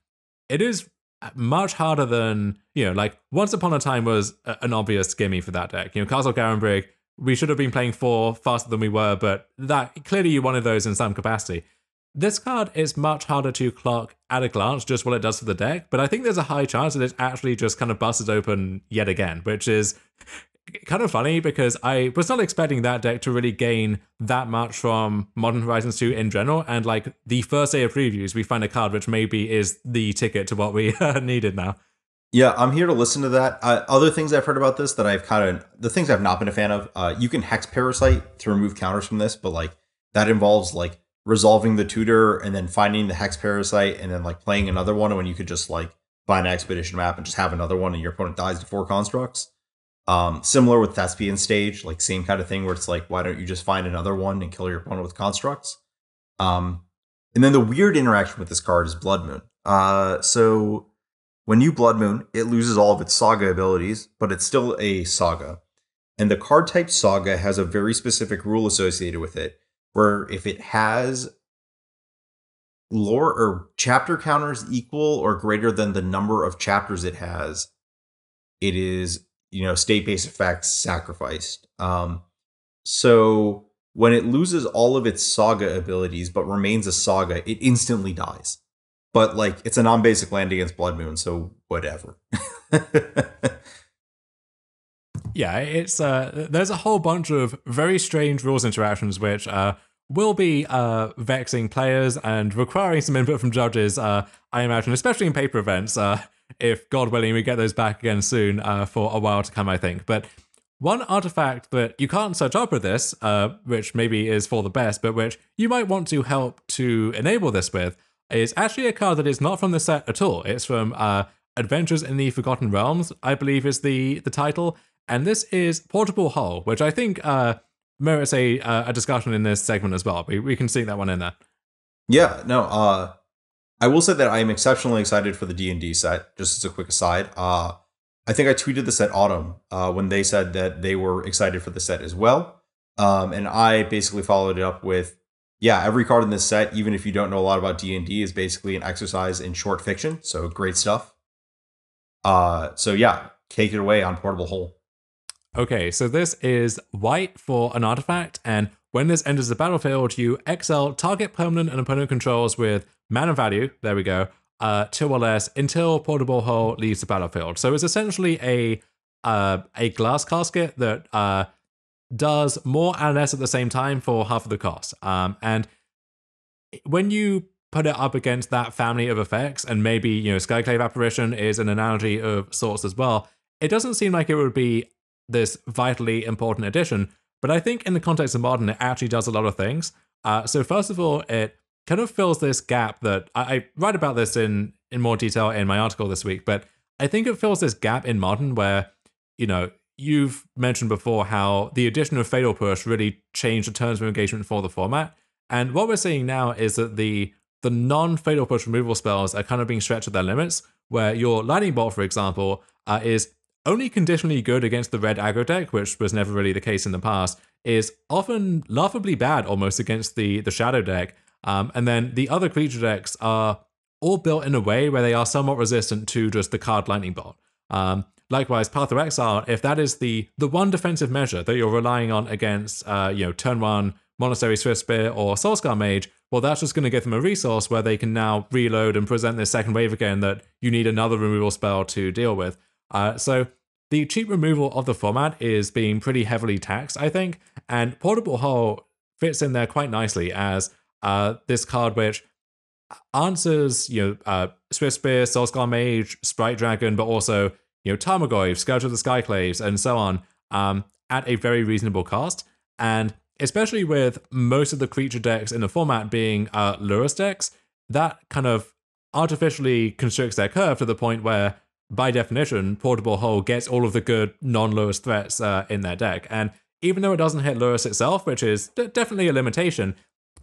[SPEAKER 1] it is much harder than, like Once Upon a Time was an obvious gimme for that deck. Castle Garenbrig, we should have been playing 4 faster than we were, but that clearly you wanted those in some capacity. This card is much harder to clock at a glance just what it does for the deck, but I think there's a high chance that it actually just kind of busts open yet again, which is kind of funny because I was not expecting that deck to really gain that much from Modern Horizons 2 in general, and like the first day of previews, we find a card which maybe is the ticket to what we needed now.
[SPEAKER 2] Yeah, I'm here to listen to that. Other things I've heard about this that the things I've not been a fan of, you can Hex Parasite to remove counters from this, but like that involves like resolving the tutor and then finding the Hex Parasite and then like playing another one when you could just like find an Expedition Map and just have another one and your opponent dies to 4 constructs. Similar with Thespian Stage, like same kind of thing where it's like, why don't you just find another one and kill your opponent with constructs? And then the weird interaction with this card is Blood Moon. So when you Blood Moon, it loses all of its Saga abilities, but it's still a Saga. And the card type Saga has a very specific rule associated with it, where if it has lore or chapter counters equal or greater than the number of chapters it has, it is state-based effects sacrificed. So when it loses all of its Saga abilities but remains a Saga, it instantly dies. But like it's a non-basic land against Blood Moon, so whatever.
[SPEAKER 1] Yeah, it's there's a whole bunch of very strange rules interactions which will be vexing players and requiring some input from judges, I imagine, especially in paper events. If, God willing, we get those back again soon for a while to come, I think. But one artifact that you can't search up with this, which maybe is for the best, but which you might want to help to enable this with, is actually a card that is not from the set at all. It's from Adventures in the Forgotten Realms, I believe is the title. And this is Portable Hull, which I think merits a discussion in this segment as well. We can see that one in there.
[SPEAKER 2] Yeah, no, I will say that I am exceptionally excited for the D&D set, just as a quick aside. I think I tweeted this at Autumn when they said that they were excited for the set as well. And I basically followed it up with, yeah, every card in this set, even if you don't know a lot about D&D, is basically an exercise in short fiction. So great stuff. So yeah, take it away on Portable Hull.
[SPEAKER 1] Okay, so this is white for an artifact, and when this enters the battlefield, you exile target permanent and opponent controls with mana value, there we go, 2 or less until Portable Hull leaves the battlefield. So it's essentially a glass casket that does more and less at the same time for half of the cost. And when you put it up against that family of effects, and maybe, Skyclave Apparition is an analogy of sorts as well, it doesn't seem like it would be this vitally important addition. But I think in the context of Modern, it actually does a lot of things. So first of all, it kind of fills this gap that I write about this in more detail in my article this week, but I think it fills this gap in Modern where, you've mentioned before how the addition of Fatal Push really changed the terms of engagement for the format. And what we're seeing now is that the non-Fatal Push removal spells are kind of being stretched to their limits, where your Lightning Bolt, for example, is only conditionally good against the red aggro deck, which was never really the case in the past, is often laughably bad almost against the Shadow deck. And then the other creature decks are all built in a way where they are somewhat resistant to just the card Lightning Bolt. Likewise, Path of Exile, if that is the one defensive measure that you're relying on against, turn 1 Monastery Swift Spear or Soulscar Mage, well, that's just going to give them a resource where they can now reload and present this second wave again that you need another removal spell to deal with. So the cheap removal of the format is being pretty heavily taxed, I think, and Portable Hull fits in there quite nicely as this card which answers, Swift Spear, Soulscar Mage, Sprite Dragon, but also, Tarmogoyf, Scourge of the Skyclaves, and so on, at a very reasonable cost. And especially with most of the creature decks in the format being Lurrus decks, that kind of artificially constricts their curve to the point where, by definition, Portable Hull gets all of the good non-Lurrus threats in their deck. And even though it doesn't hit Lurrus itself, which is definitely a limitation,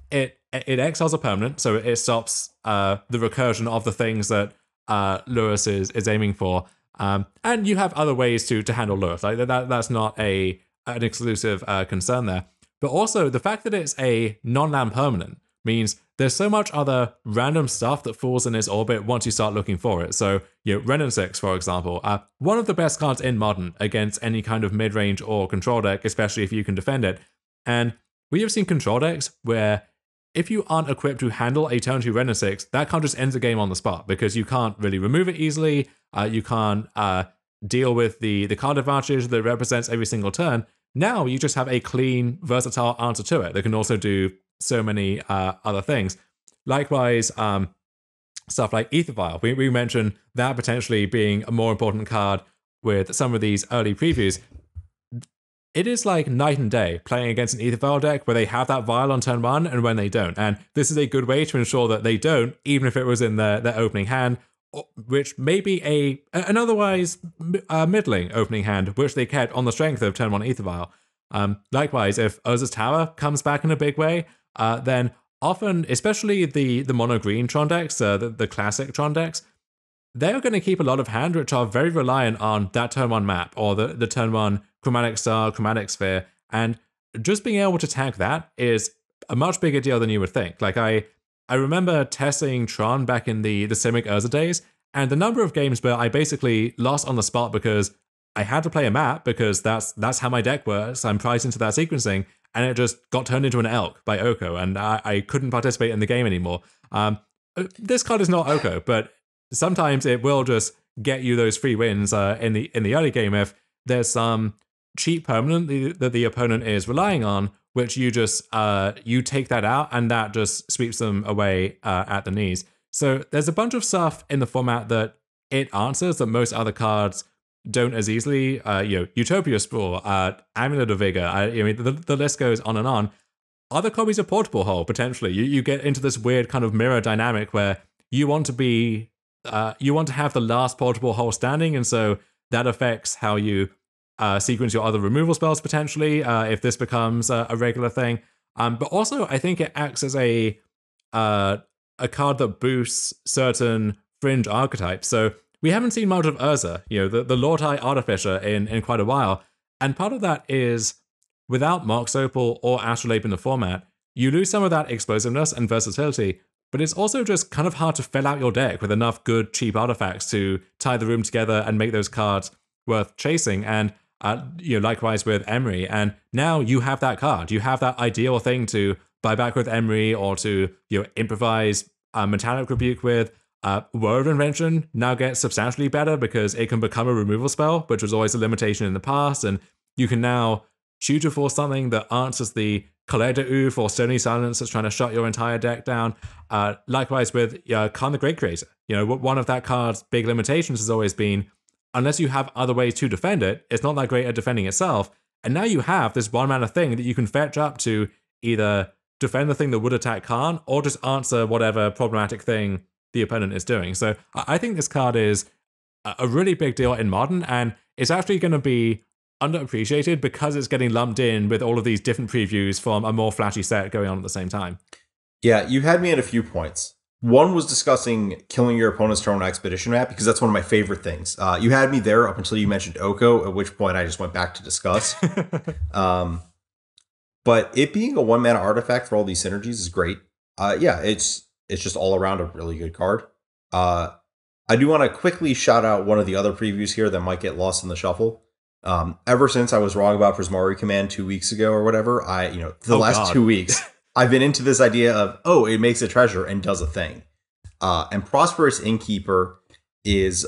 [SPEAKER 1] it exiles a permanent, so it stops the recursion of the things that Lurrus is aiming for. And you have other ways to handle Lurrus. Like that's not an exclusive concern there. But also, the fact that it's a non-land permanent means there's so much other random stuff that falls in its orbit once you start looking for it. So, Renin 6, for example, one of the best cards in Modern against any kind of mid-range or control deck, especially if you can defend it. And we have seen control decks where if you aren't equipped to handle a turn 2 Renin 6, that card just ends the game on the spot because you can't really remove it easily. You can't deal with the card advantage that it represents every single turn. Now you just have a clean, versatile answer to it that can also do so many other things. Likewise, stuff like Ether Vial. We mentioned that potentially being a more important card with some of these early previews. It is like night and day playing against an Ether Vial deck where they have that Vial on turn 1 and when they don't. And this is a good way to ensure that they don't, even if it was in their opening hand, which may be an otherwise middling opening hand, which they kept on the strength of turn 1 Ether Vial. Likewise, if Urza's Tower comes back in a big way, then often, especially the mono green Tron decks, the classic Tron decks, they're going to keep a lot of hand which are very reliant on that turn 1 map or the turn 1 Chromatic Star, Chromatic Sphere, and just being able to tag that is a much bigger deal than you would think. Like I remember testing Tron back in the Simic Urza days, and the number of games where I basically lost on the spot because I had to play a map because that's how my deck works. I'm priced into that sequencing, and it just got turned into an Elk by Oko, and I couldn't participate in the game anymore. This card is not Oko, but sometimes it will just get you those free wins in the early game if there's some cheap permanent that the opponent is relying on, which you just you take that out and that just sweeps them away at the knees. So there's a bunch of stuff in the format that it answers that most other cards don't as easily. Utopia Sprawl, Amulet of Vigor. I mean, the list goes on and on. Other copies of Portable Hull potentially. You get into this weird kind of mirror dynamic where you want to be you want to have the last Portable Hull standing, and so that affects how you sequence your other removal spells potentially if this becomes a regular thing. But also, I think it acts as a card that boosts certain fringe archetypes. So we haven't seen much of Urza, the Lordhigh Artificer in quite a while. And part of that is without Mox Opal or Astrolabe in the format, you lose some of that explosiveness and versatility, but it's also just kind of hard to fill out your deck with enough good, cheap artifacts to tie the room together and make those cards worth chasing. And likewise with Emery. And now you have that card. You have that ideal thing to buy back with Emery or to improvise Metallic Rebuke with. Word of Invention now gets substantially better because it can become a removal spell, which was always a limitation in the past. And you can now Future Force something that answers the Collector Oof or Stony Silence that's trying to shut your entire deck down. Likewise with Khan the Great Creator. One of that card's big limitations has always been, unless you have other ways to defend it, it's not that great at defending itself. And now you have this 1-mana thing that you can fetch up to either defend the thing that would attack Khan or just answer whatever problematic thing the opponent is doing. So I think this card is a really big deal in Modern, and it's actually going to be underappreciated because it's getting lumped in with all of these different previews from a more flashy set going on at the same time.
[SPEAKER 2] Yeah, you had me at a few points. One was discussing killing your opponent's turn on expedition map, because that's one of my favorite things. You had me there up until you mentioned Oko, at which point I just went back to discuss. But it being a 1-mana artifact for all these synergies is great. Yeah, it's just all around a really good card. I do want to quickly shout out one of the other previews here that might get lost in the shuffle. Ever since I was wrong about Prismari Command 2 weeks ago or whatever, the last 2 weeks, I've been into this idea of, it makes a treasure and does a thing. And Prosperous Innkeeper is,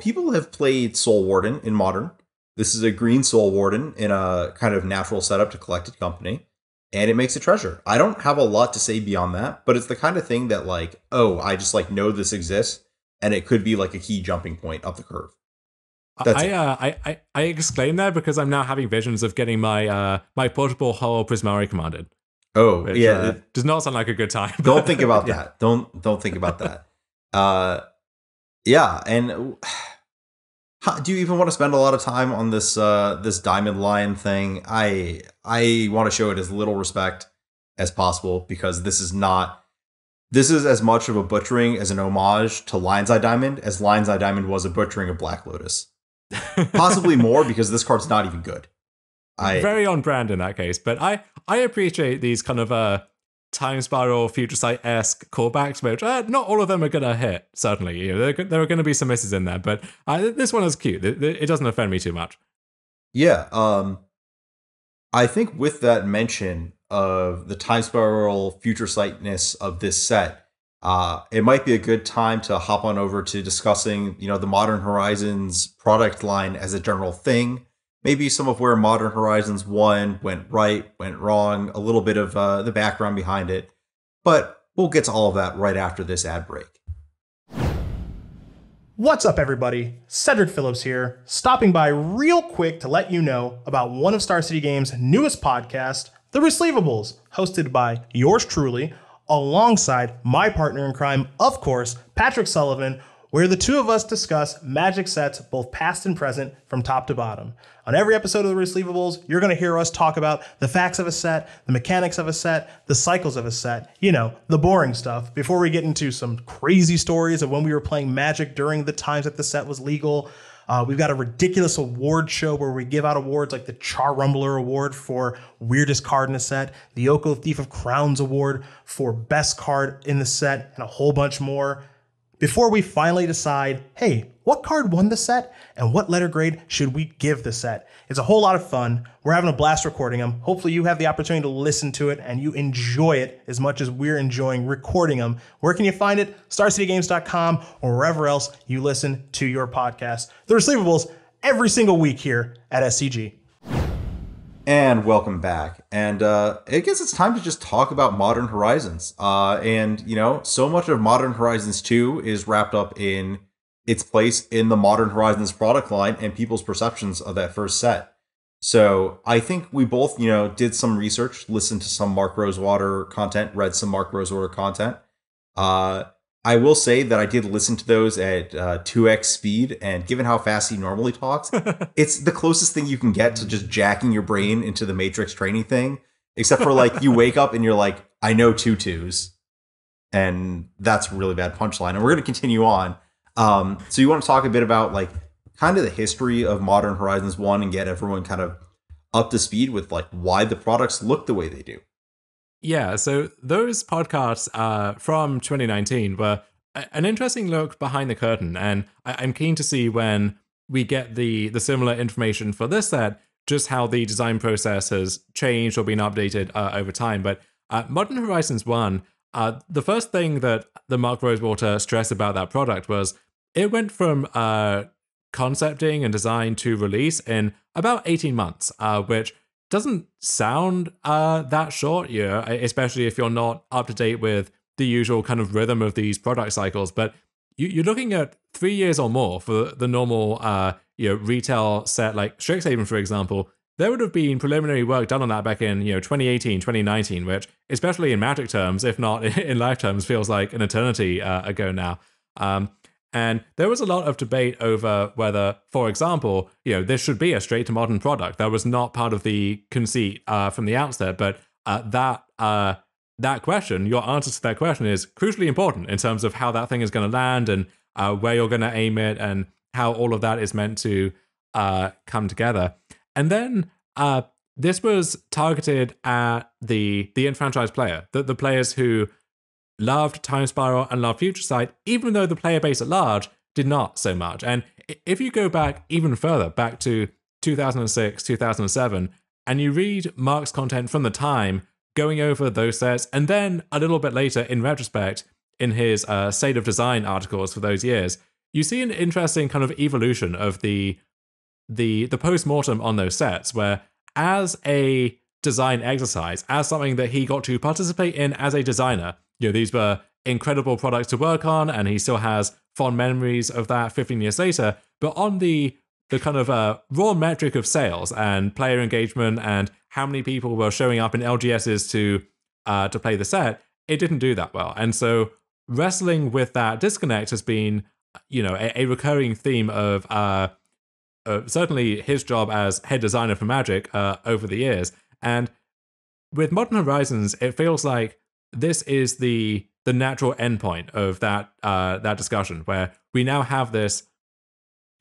[SPEAKER 2] people have played Soul Warden in Modern. This is a green Soul Warden in a kind of natural setup to Collected Company. And it makes a treasure. I don't have a lot to say beyond that, but it's the kind of thing that I just know this exists, and it could be like a key jumping point up the curve.
[SPEAKER 1] I exclaim that because I'm now having visions of getting my my portable hull Prismari commanded.
[SPEAKER 2] Oh,
[SPEAKER 1] which,
[SPEAKER 2] yeah.
[SPEAKER 1] Does not sound like a good time.
[SPEAKER 2] Don't think about that. Don't think about that. Yeah, and do you even want to spend a lot of time on this this Diamond Lion thing? I want to show it as little respect as possible, because this is as much of a butchering as an homage to Lion's Eye Diamond as Lion's Eye Diamond was a butchering of Black Lotus. Possibly more, because this card's not even good.
[SPEAKER 1] Very on brand in that case, but I appreciate these kind of Time Spiral, Future Sight-esque callbacks, which not all of them are going to hit, certainly. There are going to be some misses in there, but this one is cute. It doesn't offend me too much.
[SPEAKER 2] Yeah, I think with that mention of the Time Spiral, Future Sight-ness of this set, it might be a good time to hop on over to discussing, the Modern Horizons product line as a general thing. Maybe some of where Modern Horizons 1 went right, went wrong, a little bit of the background behind it. But we'll get to all of that right after this ad break.
[SPEAKER 3] What's up, everybody? Cedric Phillips here, stopping by real quick to let you know about one of Star City Games' newest podcast, The Receivables, hosted by yours truly, alongside my partner in crime, of course, Patrick Sullivan, where the two of us discuss Magic sets, both past and present, from top to bottom. On every episode of The Receivables, you're going to hear us talk about the facts of a set, the mechanics of a set, the cycles of a set, the boring stuff, before we get into some crazy stories of when we were playing Magic during the times that the set was legal. We've got a ridiculous award show where we give out awards like the Char Rumbler Award for weirdest card in a set, the Oko Thief of Crowns Award for best card in the set, and a whole bunch more, before we finally decide, hey, what card won the set and what letter grade should we give the set? It's a whole lot of fun. We're having a blast recording them. Hopefully you have the opportunity to listen to it and you enjoy it as much as we're enjoying recording them. Where can you find it? StarCityGames.com or wherever else you listen to your podcast. The Receivables every single week here at SCG.
[SPEAKER 2] And welcome back. And I guess it's time to just talk about Modern Horizons. So much of Modern Horizons 2 is wrapped up in its place in the Modern Horizons product line and people's perceptions of that first set. So I think we both, did some research, listened to some Mark Rosewater content, read some Mark Rosewater content. I will say that I did listen to those at 2x speed, and given how fast he normally talks, it's the closest thing you can get to just jacking your brain into the Matrix training thing, except for you wake up and you're like, I know 2-2s, and that's a really bad punchline. And we're going to continue on. So you want to talk a bit about kind of the history of Modern Horizons 1 and get everyone kind of up to speed with why the products look the way they do.
[SPEAKER 1] Yeah, so those podcasts from 2019 were an interesting look behind the curtain, and I'm keen to see when we get the similar information for this set, just how the design process has changed or been updated over time. But Modern Horizons 1, the first thing that the Mark Rosewater stressed about that product was it went from concepting and design to release in about 18 months, which doesn't sound that short, especially if you're not up to date with the usual kind of rhythm of these product cycles. But you're looking at 3 years or more for the normal retail set like Strixhaven, for example. There would have been preliminary work done on that back in 2018, 2019, which, especially in Magic terms, if not in life terms, feels like an eternity ago now. And there was a lot of debate over whether, for example, this should be a straight to modern product. That was not part of the conceit from the outset, but that question, your answer to that question, is crucially important in terms of how that thing is going to land and where you're going to aim it and how all of that is meant to come together. And then this was targeted at the enfranchised player, the players who loved Time Spiral and loved Future Sight, even though the player base at large did not so much. And if you go back even further, back to 2006, 2007, and you read Mark's content from the time, going over those sets, and then a little bit later, in retrospect, in his State of Design articles for those years, you see an interesting kind of evolution of the post-mortem on those sets, where as a design exercise, as something that he got to participate in as a designer, these were incredible products to work on, and he still has fond memories of that 15 years later. But on the kind of raw metric of sales and player engagement and how many people were showing up in LGSs to play the set, it didn't do that well. And so wrestling with that disconnect has been, a recurring theme of certainly his job as head designer for Magic over the years. And with Modern Horizons, it feels like this is the natural endpoint of that discussion, where we now have this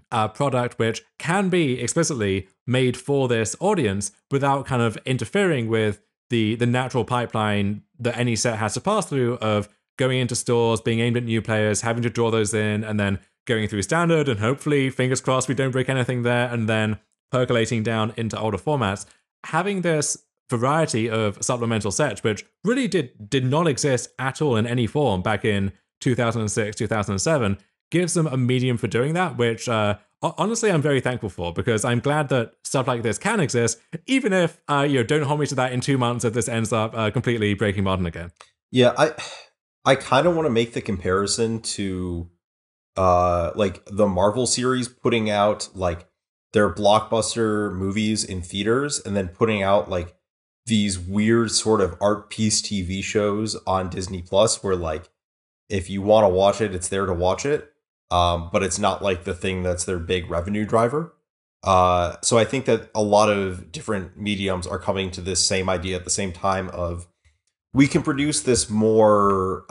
[SPEAKER 1] product which can be explicitly made for this audience without kind of interfering with the natural pipeline that any set has to pass through of going into stores, being aimed at new players, having to draw those in, and then going through standard, and hopefully, fingers crossed, we don't break anything there, and then percolating down into older formats. Having this variety of supplemental sets, which really did not exist at all in any form back in 2006, 2007, gives them a medium for doing that, which honestly I'm very thankful for, because I'm glad that stuff like this can exist, even if don't hold me to that in 2 months if this ends up completely breaking Modern again.
[SPEAKER 2] Yeah, I kind of want to make the comparison to like the Marvel series putting out like their blockbuster movies in theaters and then putting out like these weird sort of art piece TV shows on Disney Plus, where like if you want to watch it, it's there to watch it, but it's not like the thing that's their big revenue driver. So I think that a lot of different mediums are coming to this same idea at the same time of, we can produce this more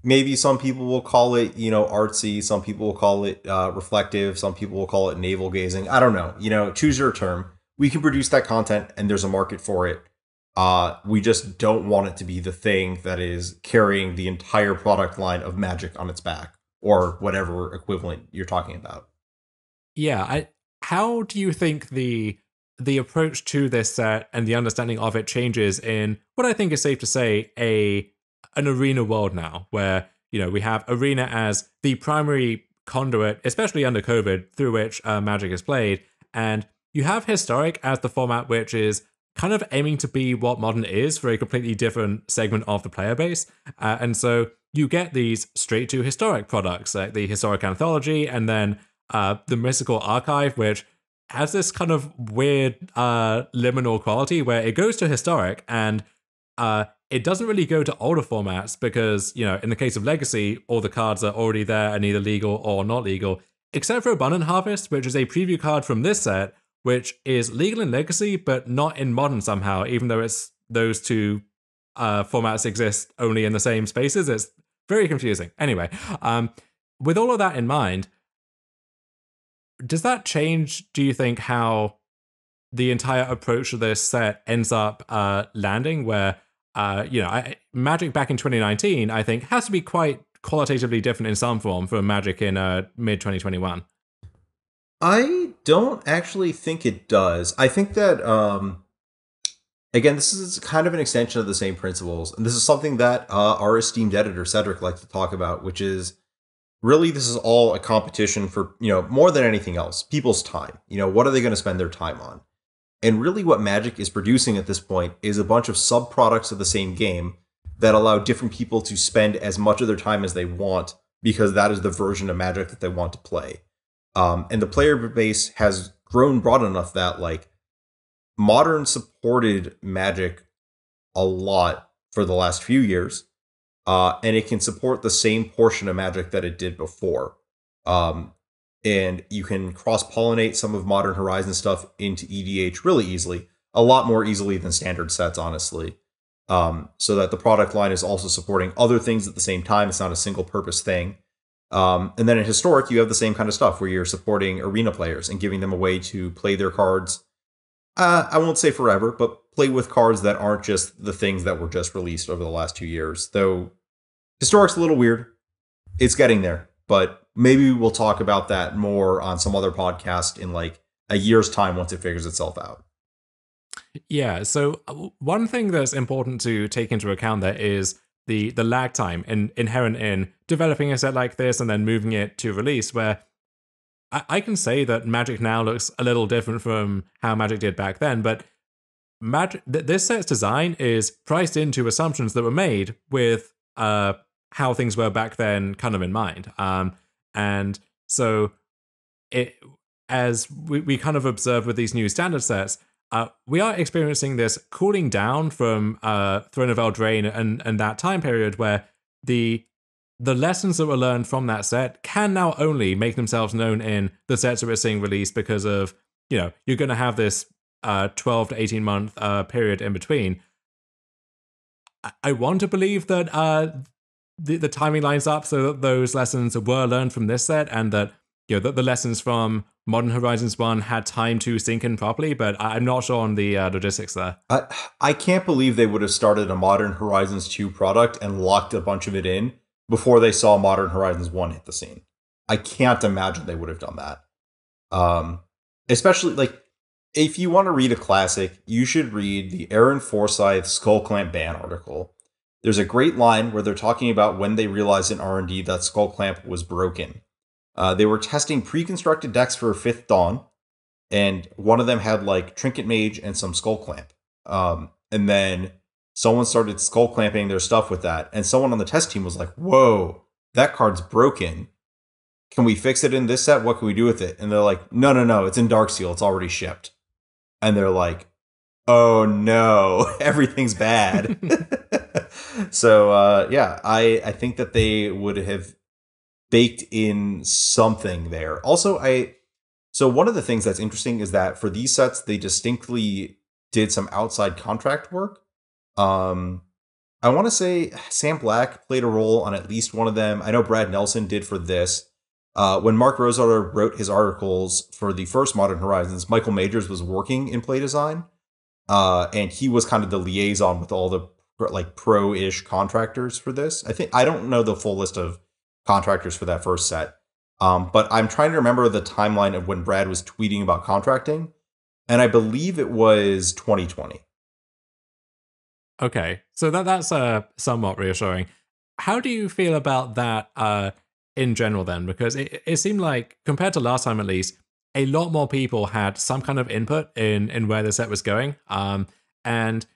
[SPEAKER 2] maybe some people will call it, artsy. Some people will call it reflective. Some people will call it navel gazing. I don't know. Choose your term. We can produce that content, and there's a market for it. We just don't want it to be the thing that is carrying the entire product line of Magic on its back, or whatever equivalent you're talking about.
[SPEAKER 1] Yeah. How do you think the approach to this set and the understanding of it changes in what I think is safe to say an arena world now, where we have Arena as the primary conduit, especially under COVID, through which Magic is played, and you have Historic as the format which is kind of aiming to be what Modern is for a completely different segment of the player base, and so you get these straight to Historic products like the Historic Anthology, and then the Mystical Archive, which has this kind of weird liminal quality where it goes to Historic and it doesn't really go to older formats because, in the case of Legacy, all the cards are already there and either legal or not legal, except for Abundant Harvest, which is a preview card from this set, which is legal in Legacy, but not in Modern somehow, even though it's those two formats exist only in the same spaces. It's very confusing. Anyway, with all of that in mind, does that change, do you think, how the entire approach to this set ends up landing, where Magic back in 2019, I think, has to be quite qualitatively different in some form from Magic in mid-2021?
[SPEAKER 2] I don't actually think it does. I think that, again, this is kind of an extension of the same principles. And this is something that our esteemed editor, Cedric, likes to talk about, which is really this is all a competition for, more than anything else, people's time. What are they going to spend their time on? And really what Magic is producing at this point is a bunch of sub-products of the same game that allow different people to spend as much of their time as they want, because that is the version of Magic that they want to play. And the player base has grown broad enough that like Modern supported Magic a lot for the last few years, and it can support the same portion of Magic that it did before. And you can cross-pollinate some of Modern Horizon stuff into EDH really easily, a lot more easily than standard sets, honestly. So that the product line is also supporting other things at the same time. It's not a single-purpose thing. And then in Historic, you have the same kind of stuff where you're supporting arena players and giving them a way to play their cards. I won't say forever, but play with cards that aren't just the things that were just released over the last 2 years. Though Historic's a little weird. It's getting there. But maybe we'll talk about that more on some other podcast in like a year's time once it figures itself out.
[SPEAKER 1] Yeah, so one thing that's important to take into account there is the lag time inherent in developing a set like this and then moving it to release, where I can say that Magic now looks a little different from how Magic did back then, but this set's design is priced into assumptions that were made with how things were back then kind of in mind. And so as we kind of observe with these new standard sets, we are experiencing this cooling down from Throne of Eldraine and that time period where the lessons that were learned from that set can now only make themselves known in the sets that we're seeing released because of, you're going to have this 12 to 18 month period in between. I want to believe that the timing lines up so that those lessons were learned from this set and that that the lessons from Modern Horizons 1 had time to sink in properly, but I'm not sure on the logistics there.
[SPEAKER 2] I can't believe they would have started a Modern Horizons 2 product and locked a bunch of it in before they saw Modern Horizons 1 hit the scene. I can't imagine they would have done that. Especially, like, if you want to read a classic, you should read the Aaron Forsyth Skullclamp ban article. There's a great line where they're talking about when they realized in R&D that Skullclamp was broken. They were testing pre-constructed decks for 5th Dawn, and one of them had like Trinket Mage and some Skullclamp. And then someone started Skullclamping their stuff with that, and someone on the test team was like, "Whoa, that card's broken. Can we fix it in this set? What can we do with it?" And they're like, No, it's in Darksteel. It's already shipped." And they're like, "Oh no, everything's bad." So yeah, I think that they would have baked in something there. Also, so one of the things that's interesting is that for these sets, they distinctly did some outside contract work. I want to say Sam Black played a role on at least one of them. I know Brad Nelson did for this. When Mark Rosewater wrote his articles for the first Modern Horizons, Michael Majors was working in play design, and he was kind of the liaison with all the like pro-ish contractors for this. I don't know the full list of contractors for that first set, but I'm trying to remember the timeline of when Brad was tweeting about contracting, and I believe it was 2020.
[SPEAKER 1] Okay, so that's somewhat reassuring. How do you feel about that in general then? Because it seemed like, compared to last time at least, a lot more people had some kind of input in where the set was going. And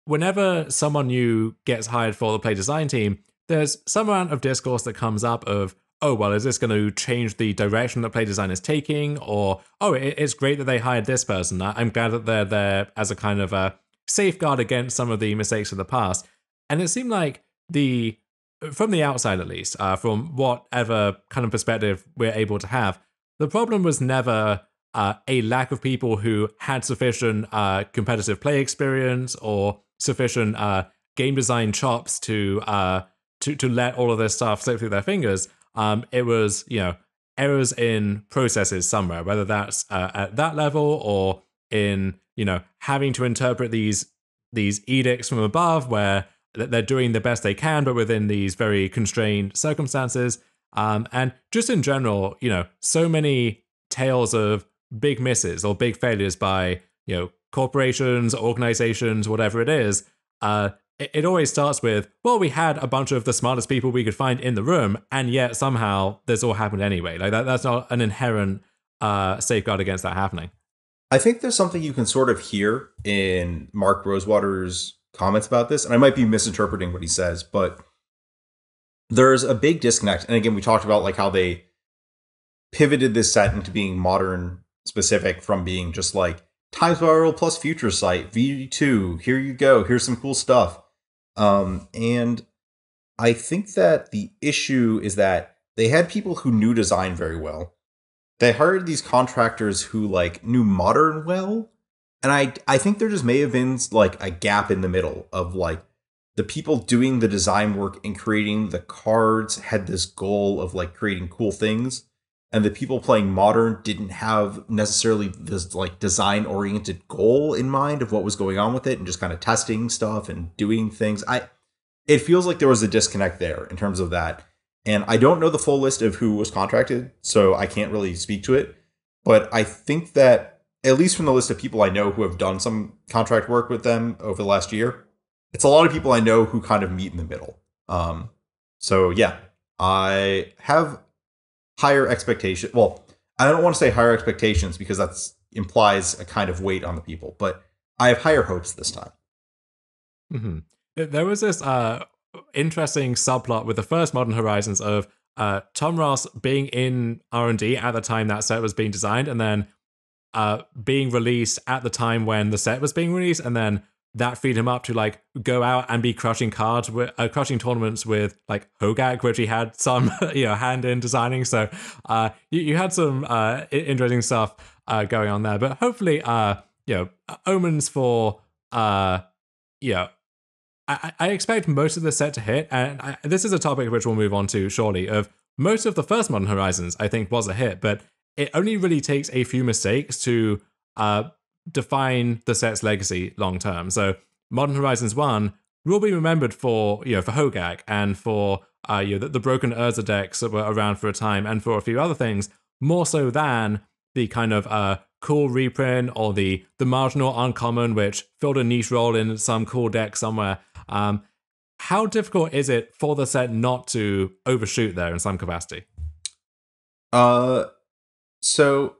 [SPEAKER 1] whenever someone new gets hired for the play design team, there's some amount of discourse that comes up of, oh, well, is this going to change the direction that play design is taking? Or, oh, it's great that they hired this person. I'm glad that they're there as a kind of a safeguard against some of the mistakes of the past. And it seemed like from the outside at least, from whatever kind of perspective we're able to have, the problem was never a lack of people who had sufficient competitive play experience or sufficient game design chops to let all of this stuff slip through their fingers. It was, errors in processes somewhere, whether that's at that level or in, having to interpret these edicts from above where they're doing the best they can, but within these very constrained circumstances. And just in general, so many tales of big misses or big failures by, corporations, organizations, whatever it is. It always starts with, well, we had a bunch of the smartest people we could find in the room, and yet somehow this all happened anyway. Like that's not an inherent safeguard against that happening.
[SPEAKER 2] I think there's something you can sort of hear in Mark Rosewater's comments about this, and I might be misinterpreting what he says, but there's a big disconnect. And again, we talked about like how they pivoted this set into being modern specific from being just like Time Spiral plus Future Sight, V2, here you go, here's some cool stuff. And I think that the issue is that they had people who knew design very well. They hired these contractors who like knew modern well. And I think there just may have been like a gap in the middle of like the people doing the design work and creating the cards had this goal of like creating cool things. And the people playing modern didn't have necessarily this like design oriented goal in mind of what was going on with it and just kind of testing stuff and doing things. It feels like there was a disconnect there in terms of that. And I don't know the full list of who was contracted, so I can't really speak to it. But I think that, at least from the list of people I know who have done some contract work with them over the last year, it's a lot of people I know who kind of meet in the middle. So yeah, I have higher expectations. Well, I don't want to say higher expectations because that implies a kind of weight on the people, but I have higher hopes this time.
[SPEAKER 1] Mm-hmm. There was this interesting subplot with the first Modern Horizons of Tom Ross being in R&D at the time that set was being designed, and then being released at the time when the set was being released, and then that freed him up to like go out and be crushing cards with crushing tournaments with like Hogak, which he had some hand in designing. So you had some interesting stuff going on there. But hopefully, omens for I expect most of the set to hit, and this is a topic which we'll move on to shortly. Of most of the first Modern Horizons, I think was a hit, but it only really takes a few mistakes to define the set's legacy long term. So Modern Horizons 1 will be remembered for for Hogak and for the broken Urza decks that were around for a time, and for a few other things, more so than the kind of cool reprint or the marginal uncommon which filled a niche role in some cool deck somewhere. How difficult is it for the set not to overshoot there in some capacity?
[SPEAKER 2] So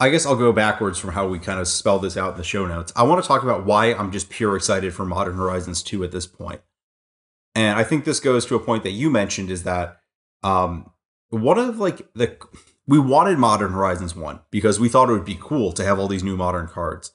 [SPEAKER 2] I guess I'll go backwards from how we kind of spelled this out in the show notes. I want to talk about why I'm just pure excited for Modern Horizons 2 at this point. And I think this goes to a point that you mentioned, is that one of like we wanted Modern Horizons 1 because we thought it would be cool to have all these new modern cards.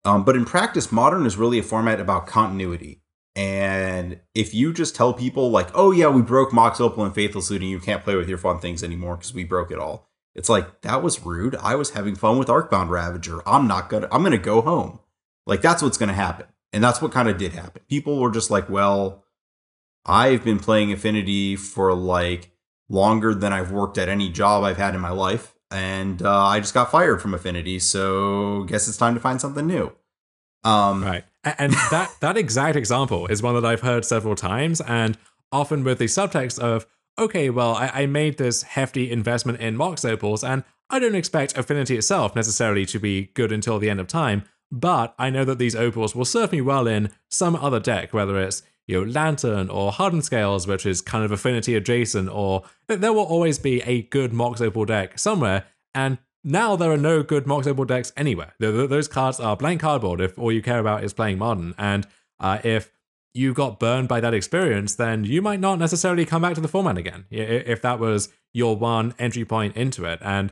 [SPEAKER 2] But in practice, Modern is really a format about continuity. And if you just tell people like, oh yeah, we broke Mox Opal and Faithless Looting, you can't play with your fun things anymore because we broke it all. It's like, that was rude. I was having fun with Arcbound Ravager. I'm going to go home. Like, that's what's going to happen. And that's what kind of did happen. People were just like, well, I've been playing Affinity for like longer than I've worked at any job I've had in my life. And I just got fired from Affinity. So guess it's time to find something new.
[SPEAKER 1] Right. And that exact example is one that I've heard several times, and often with the subtext of, okay, well, I made this hefty investment in Mox Opals, and I don't expect Affinity itself necessarily to be good until the end of time, but I know that these Opals will serve me well in some other deck, whether it's Lantern or Hardened Scales, which is kind of Affinity adjacent, or there will always be a good Mox Opal deck somewhere, and now there are no good Mox Opal decks anywhere. Those cards are blank cardboard if all you care about is playing Modern, and if you got burned by that experience, then you might not necessarily come back to the format again, if that was your one entry point into it. And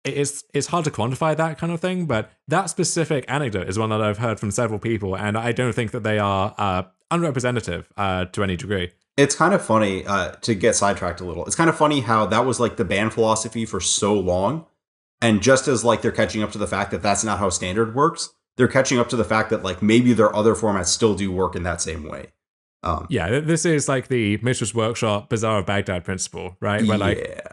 [SPEAKER 1] it's hard to quantify that kind of thing, but that specific anecdote is one that I've heard from several people, and I don't think that they are unrepresentative to any degree.
[SPEAKER 2] It's kind of funny, to get sidetracked a little, it's kind of funny how that was like the ban philosophy for so long. And just as like they're catching up to the fact that that's not how Standard works, they're catching up to the fact that like maybe their other formats still do work in that same way.
[SPEAKER 1] Yeah, this is like the Mishra's Workshop Bazaar of Baghdad principle, right? Where like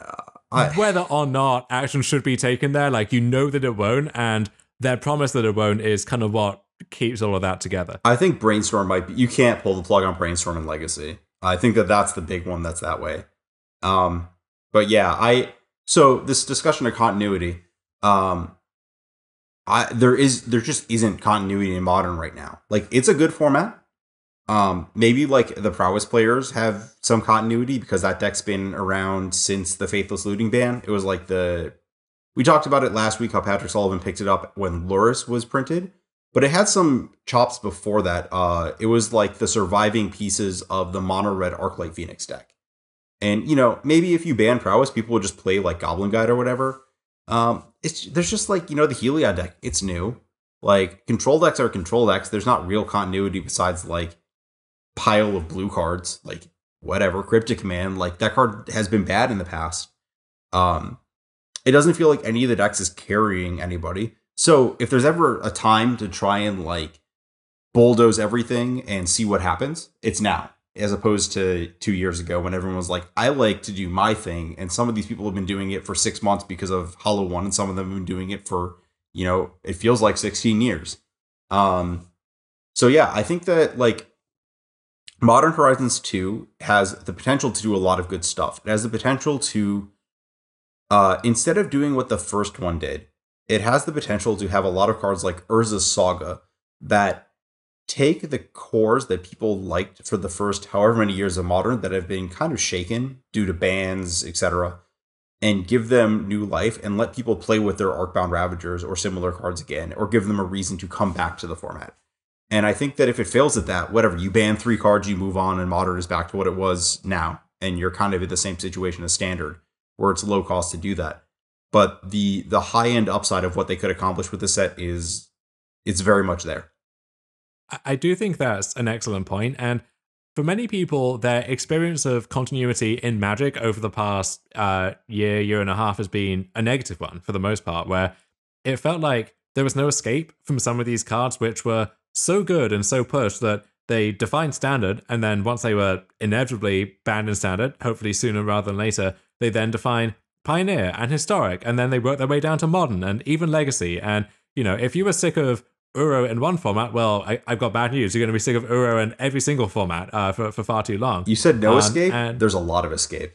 [SPEAKER 1] whether or not action should be taken there, like that it won't, and their promise that it won't is kind of what keeps all of that together.
[SPEAKER 2] I think Brainstorm might be, you can't pull the plug on Brainstorm and Legacy. I think that's the big one that's that way. But yeah, so this discussion of continuity, there just isn't continuity in Modern right now. Like, it's a good format. Maybe like the Prowess players have some continuity because that deck's been around since the Faithless Looting ban. It was like the we talked about it last week, how Patrick Sullivan picked it up when Luris was printed, but it had some chops before that. It was like the surviving pieces of the mono red Arclight Phoenix deck. And, maybe if you ban Prowess, people would just play like Goblin Guide or whatever. There's just like, the Heliod deck. It's new. Like, control decks are control decks. There's not real continuity besides like pile of blue cards. Like, whatever, Cryptic Command. Like, that card has been bad in the past. It doesn't feel like any of the decks is carrying anybody. So if there's ever a time to try and like bulldoze everything and see what happens, it's now. As opposed to 2 years ago when everyone was like, I like to do my thing. And some of these people have been doing it for 6 months because of Hollow One. And some of them have been doing it for, it feels like 16 years. So yeah, I think that like Modern Horizons 2 has the potential to do a lot of good stuff. It has the potential to, instead of doing what the first one did, it has the potential to have a lot of cards like Urza's Saga that take the cores that people liked for the first however many years of Modern that have been kind of shaken due to bans, etc., and give them new life and let people play with their Arcbound Ravagers or similar cards again, or give them a reason to come back to the format. And I think that if it fails at that, whatever, you ban 3 cards, you move on, and Modern is back to what it was now, and you're kind of in the same situation as Standard, where it's low cost to do that. But the high-end upside of what they could accomplish with the set it's very much there.
[SPEAKER 1] I do think that's an excellent point, and for many people, their experience of continuity in Magic over the past year and a half has been a negative one for the most part, where it felt like there was no escape from some of these cards which were so good and so pushed that they defined Standard, and then once they were inevitably banned in Standard, hopefully sooner rather than later, they then defined Pioneer and Historic, and then they worked their way down to Modern and even Legacy. And, if you were sick of Uro in one format, well, I've got bad news. You're going to be sick of Uro in every single format for far too long.
[SPEAKER 2] You said no escape? There's a lot of escape.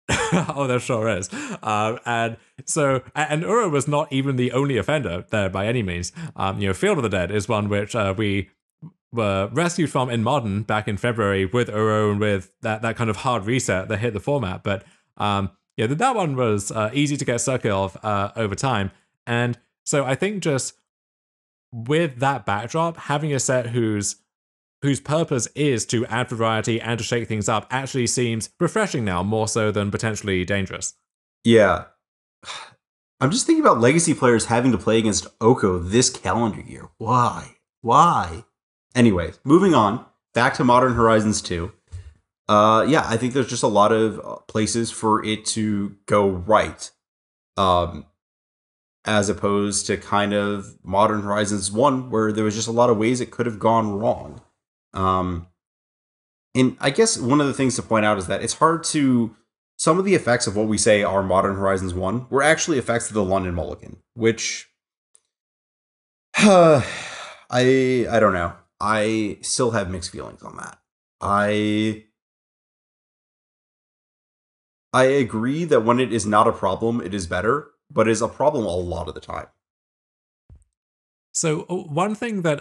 [SPEAKER 1] Oh, there sure is. And Uro was not even the only offender there by any means. Field of the Dead is one which we were rescued from in Modern back in February with Uro and with that kind of hard reset that hit the format. But that one was easy to get stuck of over time. And so I think just with that backdrop, having a set whose purpose is to add variety and to shake things up actually seems refreshing now, more so than potentially dangerous.
[SPEAKER 2] Yeah. I'm just thinking about Legacy players having to play against Oko this calendar year. Why? Anyways, moving on. Back to Modern Horizons 2. I think there's just a lot of places for it to go right. As opposed to kind of Modern Horizons 1, where there was just a lot of ways it could have gone wrong. And I guess one of the things to point out is that it's hard to... Some of the effects of what we say are Modern Horizons 1 were actually effects of the London Mulligan, which... I don't know. I still have mixed feelings on that. I agree that when it is not a problem, it is better, but is a problem a lot of the time.
[SPEAKER 1] So one thing that,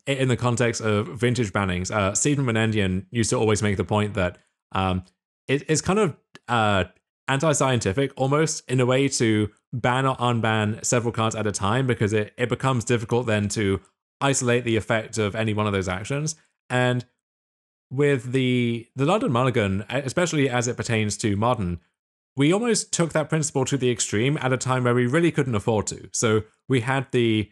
[SPEAKER 1] in the context of vintage bannings, Stephen Menendian used to always make the point that it's kind of anti-scientific almost in a way to ban or unban several cards at a time, because it becomes difficult then to isolate the effect of any one of those actions. And with the London Mulligan, especially as it pertains to Modern, we almost took that principle to the extreme at a time where we really couldn't afford to. So we had the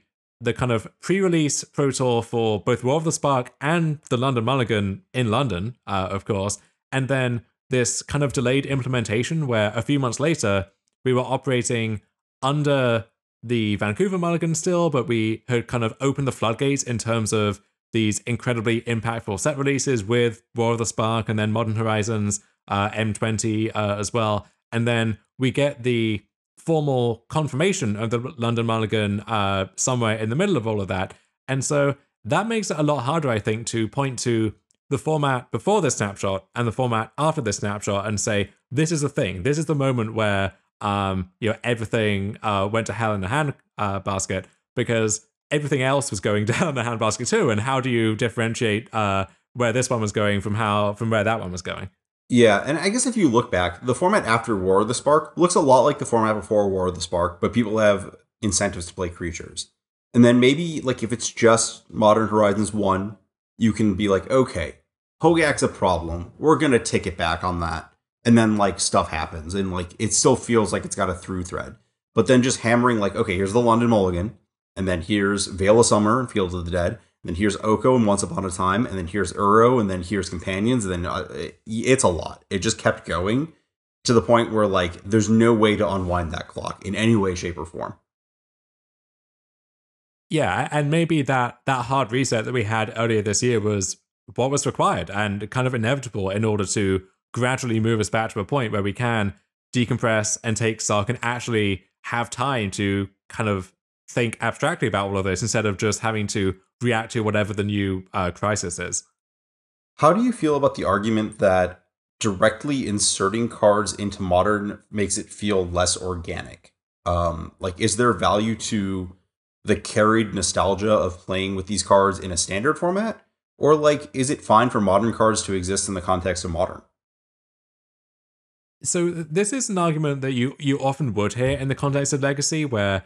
[SPEAKER 1] kind of pre-release Pro Tour for both War of the Spark and the London Mulligan in London, of course, and then this kind of delayed implementation where a few months later we were operating under the Vancouver Mulligan still, but we had kind of opened the floodgates in terms of these incredibly impactful set releases with War of the Spark and then Modern Horizons, M20 as well. And then we get the formal confirmation of the London Mulligan somewhere in the middle of all of that. And so that makes it a lot harder, I think, to point to the format before this snapshot and the format after this snapshot and say, this is the thing. This is the moment where everything went to hell in a hand basket, because everything else was going down the handbasket too. And how do you differentiate where this one was going from where that one was going?
[SPEAKER 2] Yeah, and I guess if you look back, the format after War of the Spark looks a lot like the format before War of the Spark, but people have incentives to play creatures. And then maybe, like, if it's just Modern Horizons 1, you can be like, okay, Hogak's a problem. We're going to tick it back on that. And then, like, stuff happens, and, like, it still feels like it's got a through thread. But then just hammering, like, okay, here's the London Mulligan, and then here's Veil of Summer and Fields of the Dead, and then here's Oko and Once Upon a Time, and then here's Uro, and then here's Companions, and then it's a lot. It just kept going to the point where, like, there's no way to unwind that clock in any way, shape, or form.
[SPEAKER 1] Yeah, and maybe that hard reset that we had earlier this year was what was required and kind of inevitable in order to gradually move us back to a point where we can decompress and take stock and actually have time to kind of think abstractly about all of this instead of just having to react to whatever the new crisis is.
[SPEAKER 2] How do you feel about the argument that directly inserting cards into Modern makes it feel less organic? Like, is there value to the carried nostalgia of playing with these cards in a standard format? Or, like, is it fine for Modern cards to exist in the context of Modern?
[SPEAKER 1] So this is an argument that you often would hear in the context of Legacy, where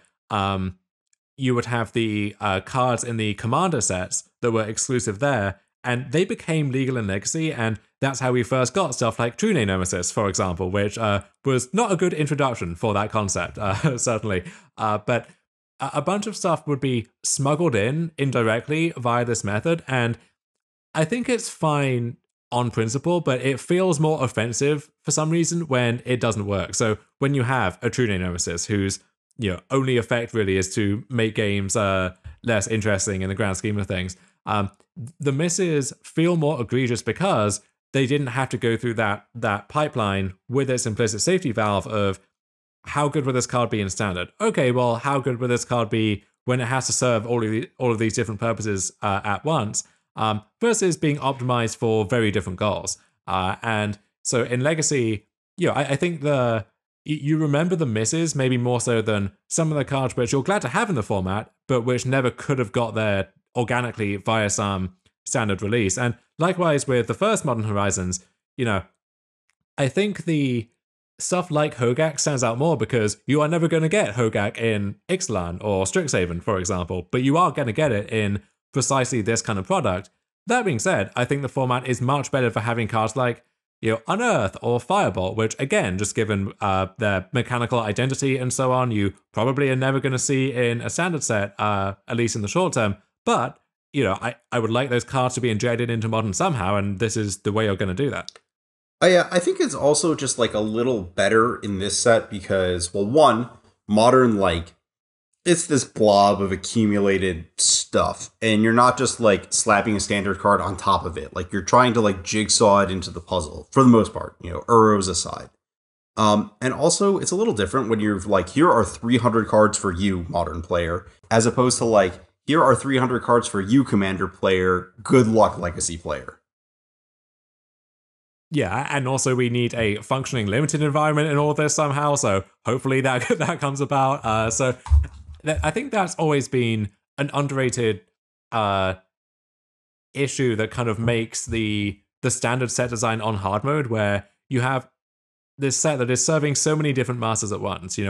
[SPEAKER 1] you would have the cards in the Commander sets that were exclusive there, and they became legal in Legacy, and that's how we first got stuff like True Name Nemesis, for example, which was not a good introduction for that concept, certainly. But a bunch of stuff would be smuggled in indirectly via this method, and I think it's fine on principle, but it feels more offensive for some reason when it doesn't work. So when you have a True Name Nemesis whose only effect really is to make games less interesting in the grand scheme of things, the misses feel more egregious because they didn't have to go through that pipeline with its implicit safety valve of how good would this card be in standard? Okay, well, how good would this card be when it has to serve all of these different purposes at once? Versus being optimized for very different goals. And so in Legacy, I think you remember the misses maybe more so than some of the cards which you're glad to have in the format, but which never could have got there organically via some standard release. And likewise with the first Modern Horizons, I think the stuff like Hogak stands out more because you are never going to get Hogak in Ixalan or Strixhaven, for example, but you are going to get it in precisely this kind of product. That being said, I think the format is much better for having cards like Unearth or Firebolt, which again, just given their mechanical identity and so on, you probably are never going to see in a standard set, at least in the short term. But I would like those cards to be injected into Modern somehow, and this is the way you're going to do that.
[SPEAKER 2] Yeah, I think it's also just, like, a little better in this set because, well, one, Modern, like, it's this blob of accumulated stuff, and you're not just, like, slapping a standard card on top of it. Like, you're trying to, like, jigsaw it into the puzzle, for the most part, Uros aside. And also, it's a little different when you're like, here are 300 cards for you, Modern player, as opposed to, like, here are 300 cards for you, Commander player, good luck, Legacy player.
[SPEAKER 1] Yeah, and also we need a functioning limited environment in all of this somehow, so hopefully that comes about. So I think that's always been an underrated issue that kind of makes the standard set design on hard mode, where you have this set that is serving so many different masters at once. It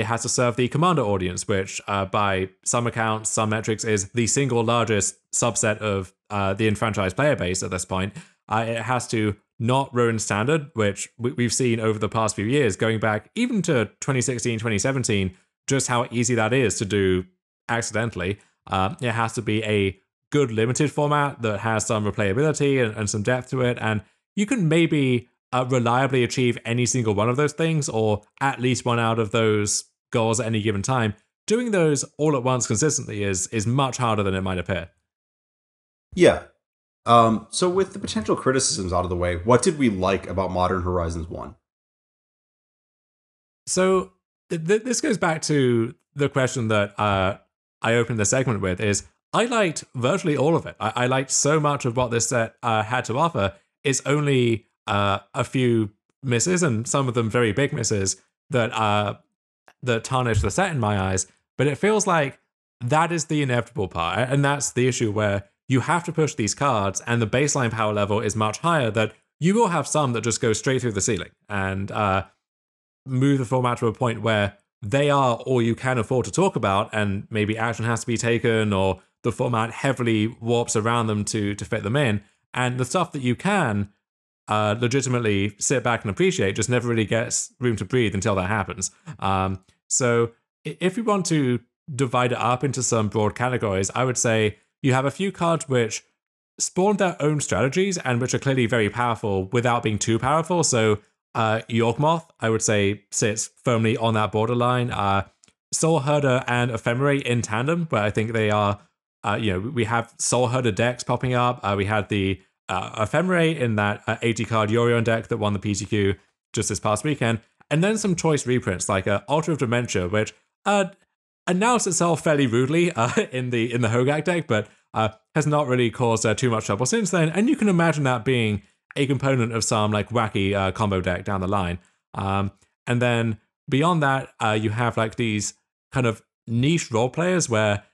[SPEAKER 1] has to serve the Commander audience, which by some accounts, some metrics, is the single largest subset of the enfranchised player base at this point. It has to not ruin standard, which we've seen over the past few years, going back even to 2016, 2017, just how easy that is to do accidentally. It has to be a good limited format that has some replayability and some depth to it, and you can maybe reliably achieve any single one of those things, or at least one out of those goals at any given time. Doing those all at once consistently is much harder than it might appear.
[SPEAKER 2] Yeah. So with the potential criticisms out of the way, what did we like about Modern Horizons 1?
[SPEAKER 1] So this goes back to the question that I opened the segment with, is I liked virtually all of it. I liked so much of what this set had to offer. It's only a few misses, and some of them very big misses, that tarnish the set in my eyes. But it feels like that is the inevitable part, and that's the issue where you have to push these cards, and the baseline power level is much higher, that you will have some that just go straight through the ceiling and move the format to a point where they are all you can afford to talk about, and maybe action has to be taken, or the format heavily warps around them to fit them in. And the stuff that you can legitimately sit back and appreciate just never really gets room to breathe until that happens. So if we want to divide it up into some broad categories, I would say you have a few cards which spawn their own strategies and which are clearly very powerful without being too powerful. So Yawgmoth, I would say, sits firmly on that borderline. Soul Herder and Ephemerate in tandem, where I think they are, we have Soul Herder decks popping up. We had the Ephemerate in that 80-card Yorion deck that won the PTQ just this past weekend. And then some choice reprints like Altar of Dementia, which announced itself fairly rudely in the Hogak deck, but has not really caused too much trouble since then. And you can imagine that being a component of some like wacky combo deck down the line. And then beyond that, you have like these kind of niche role players where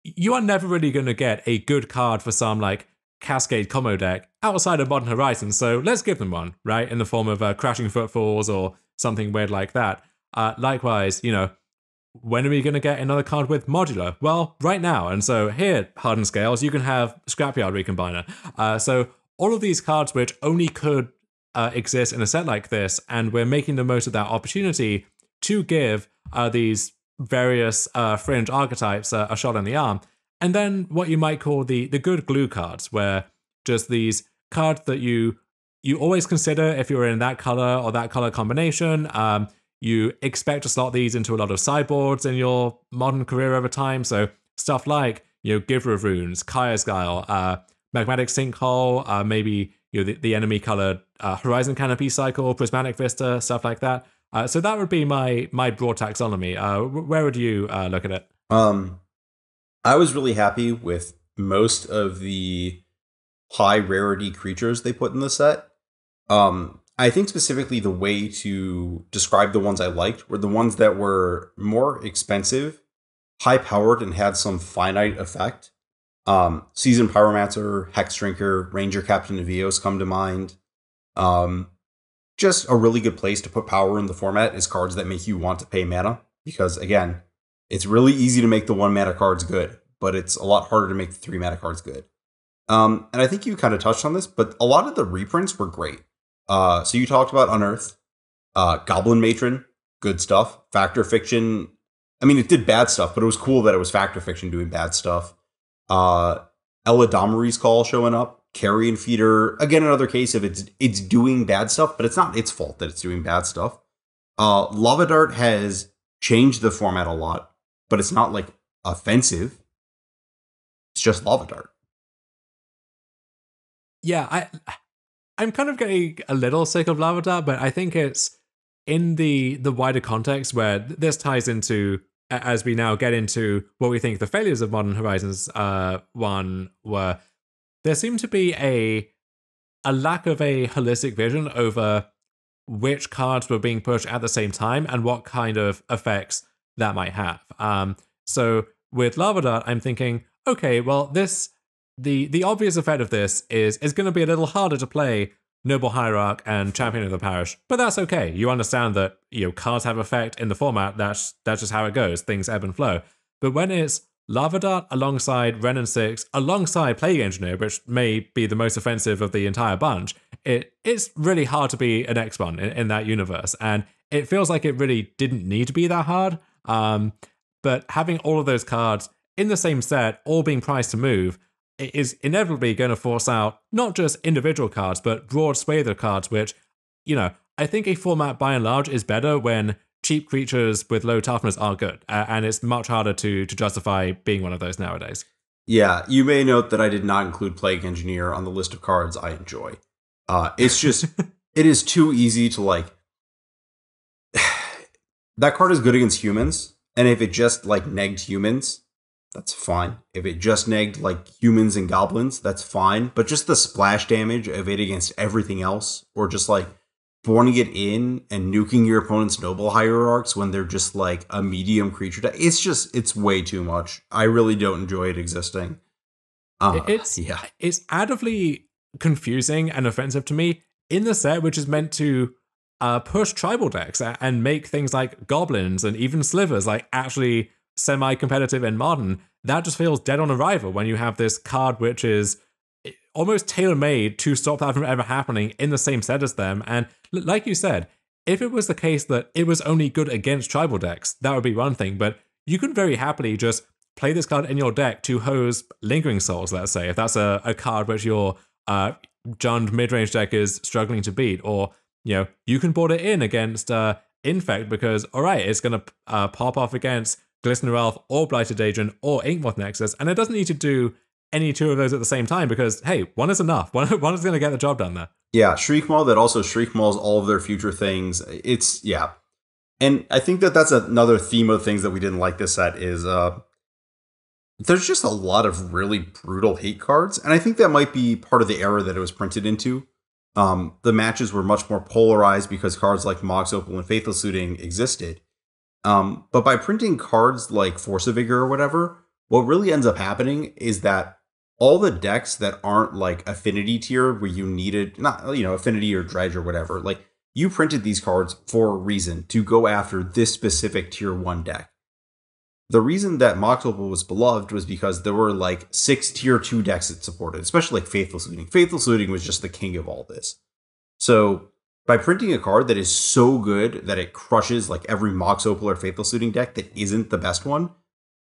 [SPEAKER 1] you are never really going to get a good card for some like Cascade combo deck outside of Modern Horizons. So let's give them one, right? In the form of Crashing Footfalls or something weird like that. Likewise, when are we going to get another card with Modular? Well, right now. And so here, Hardened Scales, you can have Scrapyard Recombiner. So all of these cards which only could exist in a set like this, and we're making the most of that opportunity to give these various fringe archetypes a shot in the arm. And then what you might call the good glue cards, where just these cards that you always consider if you're in that color or that color combination. You expect to slot these into a lot of sideboards in your modern career over time. So stuff like, Giver of Runes, Kaya's Guile, Magmatic Sinkhole, maybe the enemy colored Horizon Canopy Cycle, Prismatic Vista, stuff like that. So that would be my broad taxonomy. Where would you look at it?
[SPEAKER 2] I was really happy with most of the high rarity creatures they put in the set. I think specifically the way to describe the ones I liked were the ones that were more expensive, high powered, and had some finite effect. Seasoned Pyromancer, Hex Drinker, Ranger Captain of Eos come to mind. Just a really good place to put power in the format is cards that make you want to pay mana. Because again, it's really easy to make the 1 mana cards good, but it's a lot harder to make the 3 mana cards good. And I think you kind of touched on this, but a lot of the reprints were great. So you talked about Unearth, Goblin Matron, good stuff. Factor Fiction, I mean, it did bad stuff, but it was cool that it was Factor Fiction doing bad stuff. Ella Domari's Call showing up. Carrion Feeder, again, another case of it's doing bad stuff, but it's not its fault that it's doing bad stuff. Lava Dart has changed the format a lot, but it's not like offensive. It's just Lava Dart.
[SPEAKER 1] Yeah, I'm kind of getting a little sick of Lava Dart, but I think it's in the wider context where this ties into, as we now get into what we think the failures of Modern Horizons 1 were. There seemed to be a lack of a holistic vision over which cards were being pushed at the same time and what kind of effects that might have. So with Lava Dart, I'm thinking, okay, well, the obvious effect of this is going to be a little harder to play Noble Hierarch and Champion of the Parish, but that's okay. You understand that cards have effect in the format. That's just how it goes. Things ebb and flow. But when it's Lava Dart alongside Ren and Six, alongside Plague Engineer, which may be the most offensive of the entire bunch, it's really hard to be an X1 in that universe. And it feels like it really didn't need to be that hard. But having all of those cards in the same set, all being priced to move, it is inevitably going to force out not just individual cards, but broad swathe of cards, which, I think a format by and large is better when cheap creatures with low toughness are good, and it's much harder to justify being one of those nowadays.
[SPEAKER 2] Yeah, you may note that I did not include Plague Engineer on the list of cards I enjoy. It's just, it is too easy to that card is good against humans, and if it just negged humans, that's fine. If it just negged humans and goblins, that's fine. But just the splash damage of it against everything else, or just boarding it in and nuking your opponent's Noble Hierarchs when they're just a medium creature deck. It's way too much. I really don't enjoy it existing.
[SPEAKER 1] It's adamantly confusing and offensive to me in the set, which is meant to push tribal decks and make things like goblins and even slivers like actually semi-competitive in modern. That just feels dead on arrival when you have this card which is almost tailor-made to stop that from ever happening in the same set as them. And like you said, if it was the case that it was only good against tribal decks, that would be one thing, but you could very happily just play this card in your deck to hose Lingering Souls, let's say, if that's a card which your Jund mid-range deck is struggling to beat, or you can board it in against Infect because, all right, it's going to pop off against Glistener Elf or Blighted Agent or Inkmoth Nexus, and it doesn't need to do any two of those at the same time because, hey, one is enough. One is going to get the job done there.
[SPEAKER 2] Yeah, Shriekmaw that also Shriekmaws all of their future things. It's, yeah. And I think that that's another theme of things that we didn't like this set is there's just a lot of really brutal hate cards. And I think that might be part of the era that it was printed into. The matches were much more polarized because cards like Mox Opal and Faithful Suiting existed. But by printing cards like Force of Vigor or whatever, what really ends up happening is that all the decks that aren't like affinity tier where you needed, not, affinity or dredge or whatever, like you printed these cards for a reason to go after this specific tier 1 deck. The reason that Mox Opal was beloved was because there were like 6 tier 2 decks it supported, especially like Faithful Suiting. Faithful Suiting was just the king of all this. So by printing a card that is so good that it crushes like every Mox Opal or Faithful Suiting deck that isn't the best one,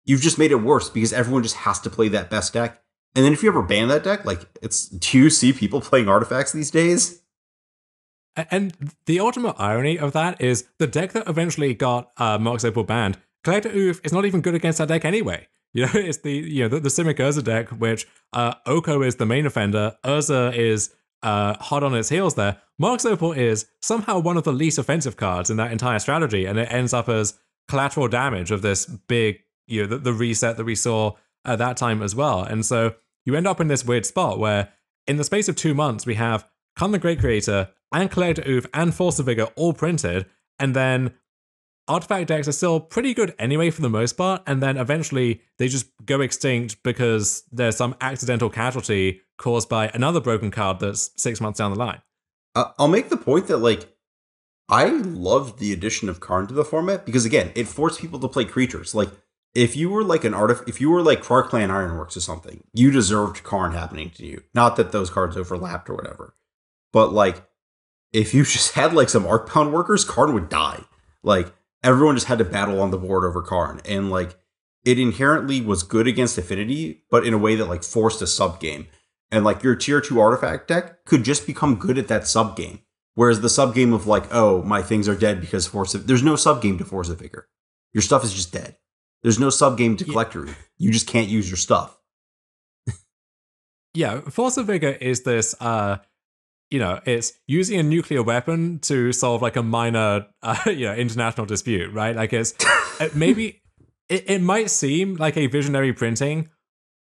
[SPEAKER 2] you've just made it worse because everyone just has to play that best deck. And then if you ever ban that deck, like, do you see people playing artifacts these days?
[SPEAKER 1] And the ultimate irony of that is the deck that eventually got Mox Opal banned, Collector Oof, is not even good against that deck anyway. It's the Simic Urza deck, which Oko is the main offender. Urza is hot on its heels there. Mox Opal is somehow one of the least offensive cards in that entire strategy, and it ends up as collateral damage of this big, the reset that we saw at that time as well. And so you end up in this weird spot where in the space of 2 months, we have Khan the Great Creator and Collector Oof and Force of Vigor all printed, and then artifact decks are still pretty good anyway for the most part, and then eventually they just go extinct because there's some accidental casualty caused by another broken card that's 6 months down the line.
[SPEAKER 2] I'll make the point that, like, I loved the addition of Karn to the format because, again, it forced people to play creatures. Like, if you were like if you were like Krark Clan Ironworks or something, you deserved Karn happening to you. Not that those cards overlapped or whatever. But, like, if you just had, like, some Arcbound workers, Karn would die. Like, everyone just had to battle on the board over Karn. And, like, it inherently was good against Affinity, but in a way that, like, forced a sub-game. And, like, your tier 2 artifact deck could just become good at that sub-game. Whereas the sub-game of, like, oh, my things are dead because there's no sub-game to Force of Vigor. Your stuff is just dead. There's no sub-game to Collector. You just can't use your stuff.
[SPEAKER 1] Yeah, Force of Vigor is this... it's using a nuclear weapon to solve like a minor, international dispute, right? Like it's maybe it might seem like a visionary printing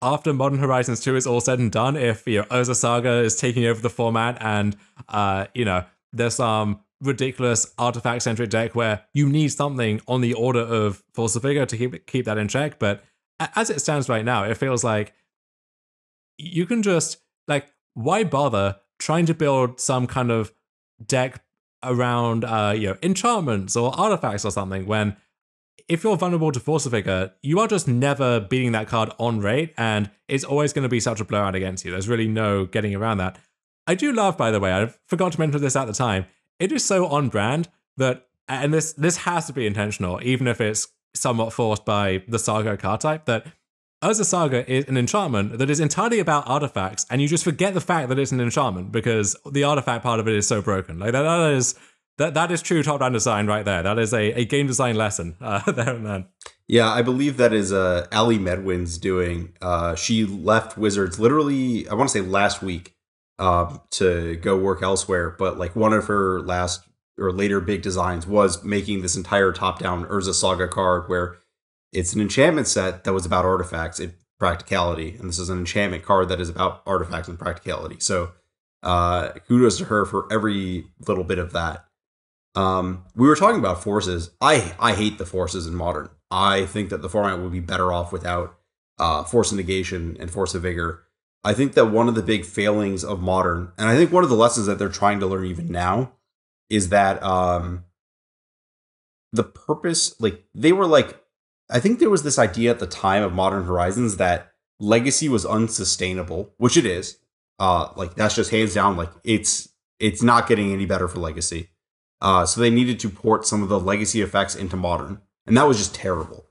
[SPEAKER 1] after Modern Horizons 2 is all said and done. If Urza Saga is taking over the format, and there's some ridiculous artifact-centric deck where you need something on the order of Force of Vigor to keep that in check. But as it stands right now, it feels like you can just why bother trying to build some kind of deck around enchantments or artifacts or something when if you're vulnerable to Force of Vigor, you are just never beating that card on rate, and it's always going to be such a blowout against you. There's really no getting around that. I do love, by the way, I forgot to mention this at the time, it is so on brand that, and this has to be intentional, even if it's somewhat forced by the Saga card type, that Urza Saga is an enchantment that is entirely about artifacts, and you just forget the fact that it's an enchantment because the artifact part of it is so broken. Like that is true top-down design right there. That is a game design lesson there and then.
[SPEAKER 2] Yeah, I believe that is Ali Medwin's doing. She left Wizards literally, I want to say last week, to go work elsewhere. But like one of her last or later big designs was making this entire top-down Urza Saga card where it's an enchantment set that was about artifacts and practicality. And this is an enchantment card that is about artifacts and practicality. So kudos to her for every little bit of that. We were talking about forces. I hate the forces in Modern. I think that the format would be better off without Force of Negation and Force of Vigor. I think that one of the big failings of Modern, and I think one of the lessons that they're trying to learn even now, is that the purpose, like they were like, I think there was this idea at the time of Modern Horizons that Legacy was unsustainable, which it is. Like that's just hands down, like it's not getting any better for Legacy. So they needed to port some of the Legacy effects into Modern, and that was just terrible.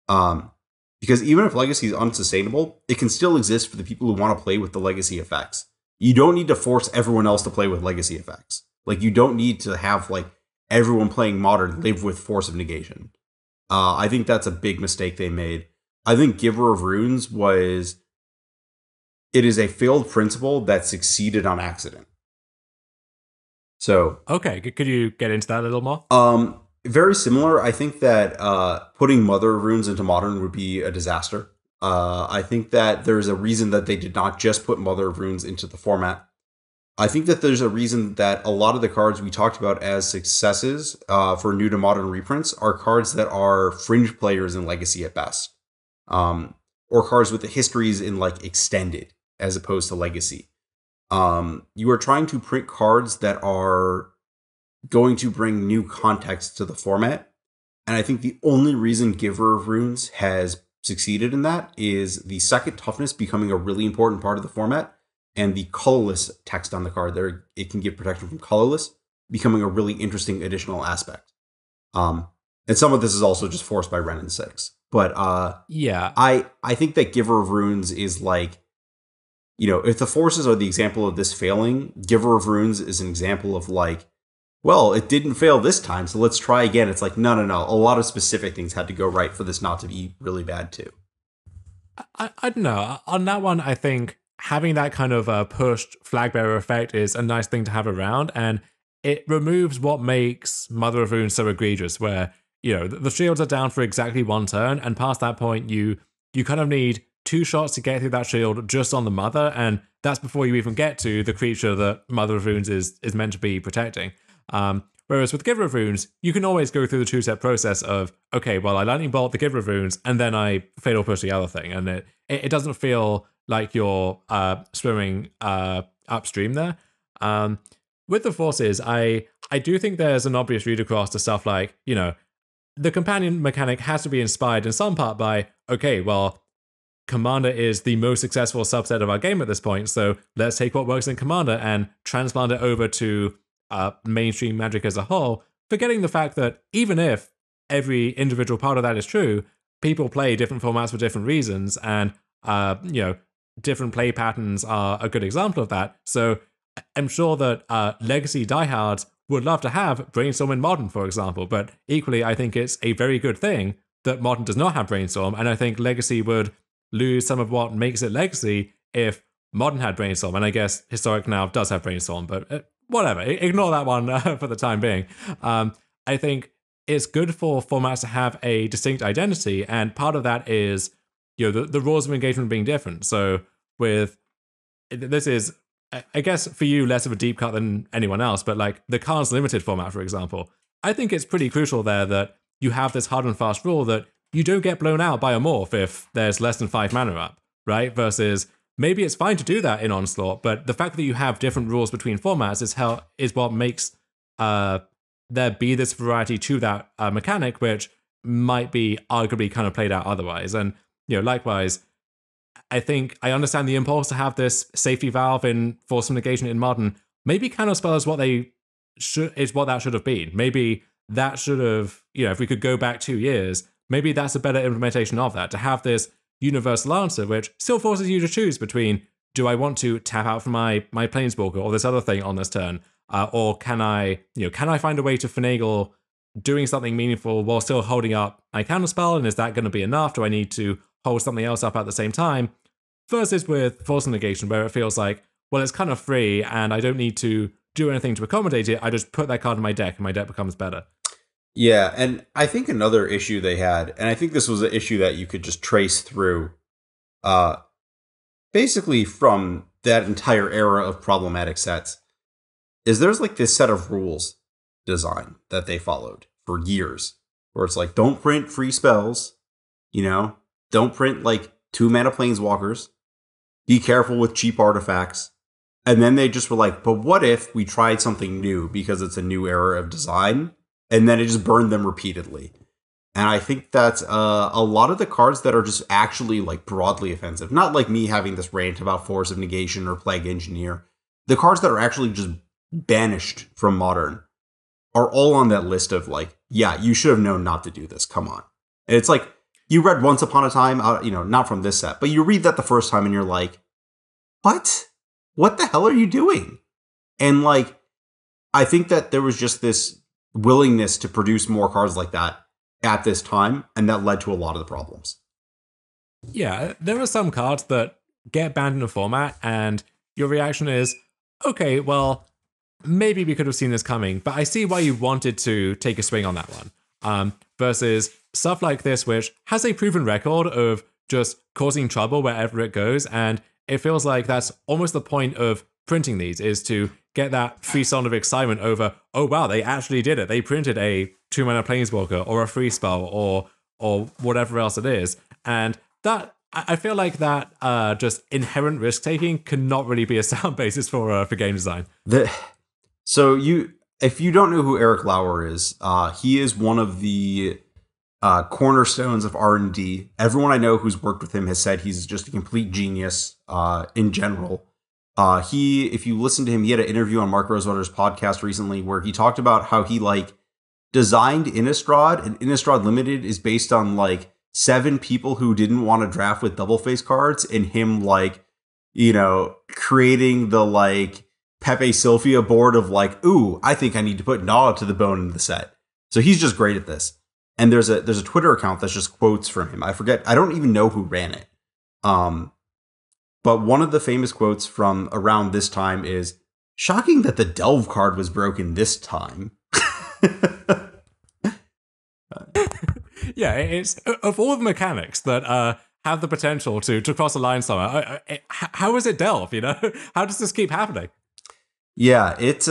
[SPEAKER 2] Because even if Legacy is unsustainable, it can still exist for the people who want to play with the Legacy effects. You don't need to force everyone else to play with Legacy effects. Like you don't need to have like everyone playing Modern live with Force of Negation. I think that's a big mistake they made. I think Giver of Runes it is a failed principle that succeeded on accident. So
[SPEAKER 1] okay, could you get into that a little more?
[SPEAKER 2] Very similar. I think that putting Mother of Runes into Modern would be a disaster. I think that there's a reason that they did not just put Mother of Runes into the format. I think that there's a reason that a lot of the cards we talked about as successes for new to Modern reprints are cards that are fringe players in Legacy at best. Or cards with the histories in like Extended as opposed to Legacy. You are trying to print cards that are going to bring new context to the format. And I think the only reason Giver of Runes has succeeded in that is the second toughness becoming a really important part of the format, and the colorless text on the card there, it can give protection from colorless, becoming a really interesting additional aspect. And some of this is also just forced by Ren and 6. But
[SPEAKER 1] yeah,
[SPEAKER 2] I think that Giver of Runes is like, you know, if the forces are the example of this failing, Giver of Runes is an example of like, well, it didn't fail this time, so let's try again. It's like, no. A lot of specific things had to go right for this not to be really bad too.
[SPEAKER 1] I don't know. On that one, I think having that kind of pushed flag bearer effect is a nice thing to have around, and it removes what makes Mother of Runes so egregious, where, you know, the shields are down for exactly one turn, and past that point, you kind of need 2 shots to get through that shield just on the Mother, and that's before you even get to the creature that Mother of Runes is meant to be protecting. Whereas with Giver of Runes, you can always go through the 2-step process of, okay, well, I Lightning Bolt the Giver of Runes, and then I Fatal Push the other thing, and it doesn't feel like you're swimming upstream there. With the forces, I do think there's an obvious read across to stuff like, you know, the companion mechanic has to be inspired in some part by, okay, well, Commander is the most successful subset of our game at this point, so let's take what works in Commander and transplant it over to mainstream Magic as a whole, forgetting the fact that even if every individual part of that is true, people play different formats for different reasons, and you know, different play patterns are a good example of that. So I'm sure that Legacy diehards would love to have Brainstorm in Modern, for example, but equally I think it's a very good thing that Modern does not have Brainstorm, and I think Legacy would lose some of what makes it Legacy if Modern had Brainstorm, and I guess Historic now does have Brainstorm, but whatever, ignore that one for the time being. I think it's good for formats to have a distinct identity, and part of that is, you know, the rules of engagement being different. So with, this is, I guess for you, less of a deep cut than anyone else, but like the Cards Limited format, for example, I think it's pretty crucial there that you have this hard and fast rule that you don't get blown out by a morph if there's less than 5 mana up, right? Versus maybe it's fine to do that in Onslaught, but the fact that you have different rules between formats is what makes there be this variety to that mechanic, which might be arguably kind of played out otherwise. And, you know, likewise, I think I understand the impulse to have this safety valve in Force of Negation in Modern. Maybe Counterspell is what that should have been. Maybe that should have, you know, if we could go back 2 years, maybe that's a better implementation of that, to have this universal answer, which still forces you to choose between, do I want to tap out from my Planeswalker or this other thing on this turn, or can I find a way to finagle doing something meaningful while still holding up my counterspell, and is that going to be enough? Do I need to hold something else up at the same time? Versus with Force Negation, where it feels like, well, it's kind of free, and I don't need to do anything to accommodate it. I just put that card in my deck, and my deck becomes better.
[SPEAKER 2] Yeah, and I think another issue they had, and I think this was an issue that you could just trace through, basically from that entire era of problematic sets, is there's like this set of rules design that they followed for years, where it's like, don't print free spells, you know, don't print like 2 mana planeswalkers, be careful with cheap artifacts. And then they just were like, but what if we tried something new because it's a new era of design? And then it just burned them repeatedly. And I think that's a lot of the cards that are just actually like broadly offensive. Not like me having this rant about Force of Negation or Plague Engineer. The cards that are actually just banished from Modern are all on that list of like, yeah, you should have known not to do this. Come on. And it's like, you read Once Upon a Time, not from this set, but you read that the first time and you're like, what? What the hell are you doing? And like, I think that there was just this willingness to produce more cards like that at this time, and that led to a lot of the problems.
[SPEAKER 1] Yeah, there are some cards that get banned in a format, and your reaction is, okay, well, maybe we could have seen this coming, but I see why you wanted to take a swing on that one. Versus stuff like this, which has a proven record of just causing trouble wherever it goes, and it feels like that's almost the point of printing these, is to get that frisson of excitement over, oh wow, they actually did it. They printed a 2-mana Planeswalker or a free spell or whatever else it is. And that, I feel like that just inherent risk-taking cannot really be a sound basis for game design.
[SPEAKER 2] If you don't know who Eric Lauer is, he is one of the cornerstones of R&D. Everyone I know who's worked with him has said he's just a complete genius in general. If you listen to him, he had an interview on Mark Rosewater's podcast recently where he talked about how he like designed Innistrad, and Innistrad Limited is based on like 7 people who didn't want to draft with double face cards, and him like, creating the like Pepe Sylvia board of like, ooh, I think I need to put Nala to the bone in the set. So he's just great at this. And there's a Twitter account that's just quotes from him. I forget, I don't even know who ran it. But one of the famous quotes from around this time is, shocking that the Delve card was broken this time.
[SPEAKER 1] Yeah, it's of all the mechanics that have the potential to cross a line somewhere. How is it Delve? How does this keep happening?
[SPEAKER 2] Yeah, it's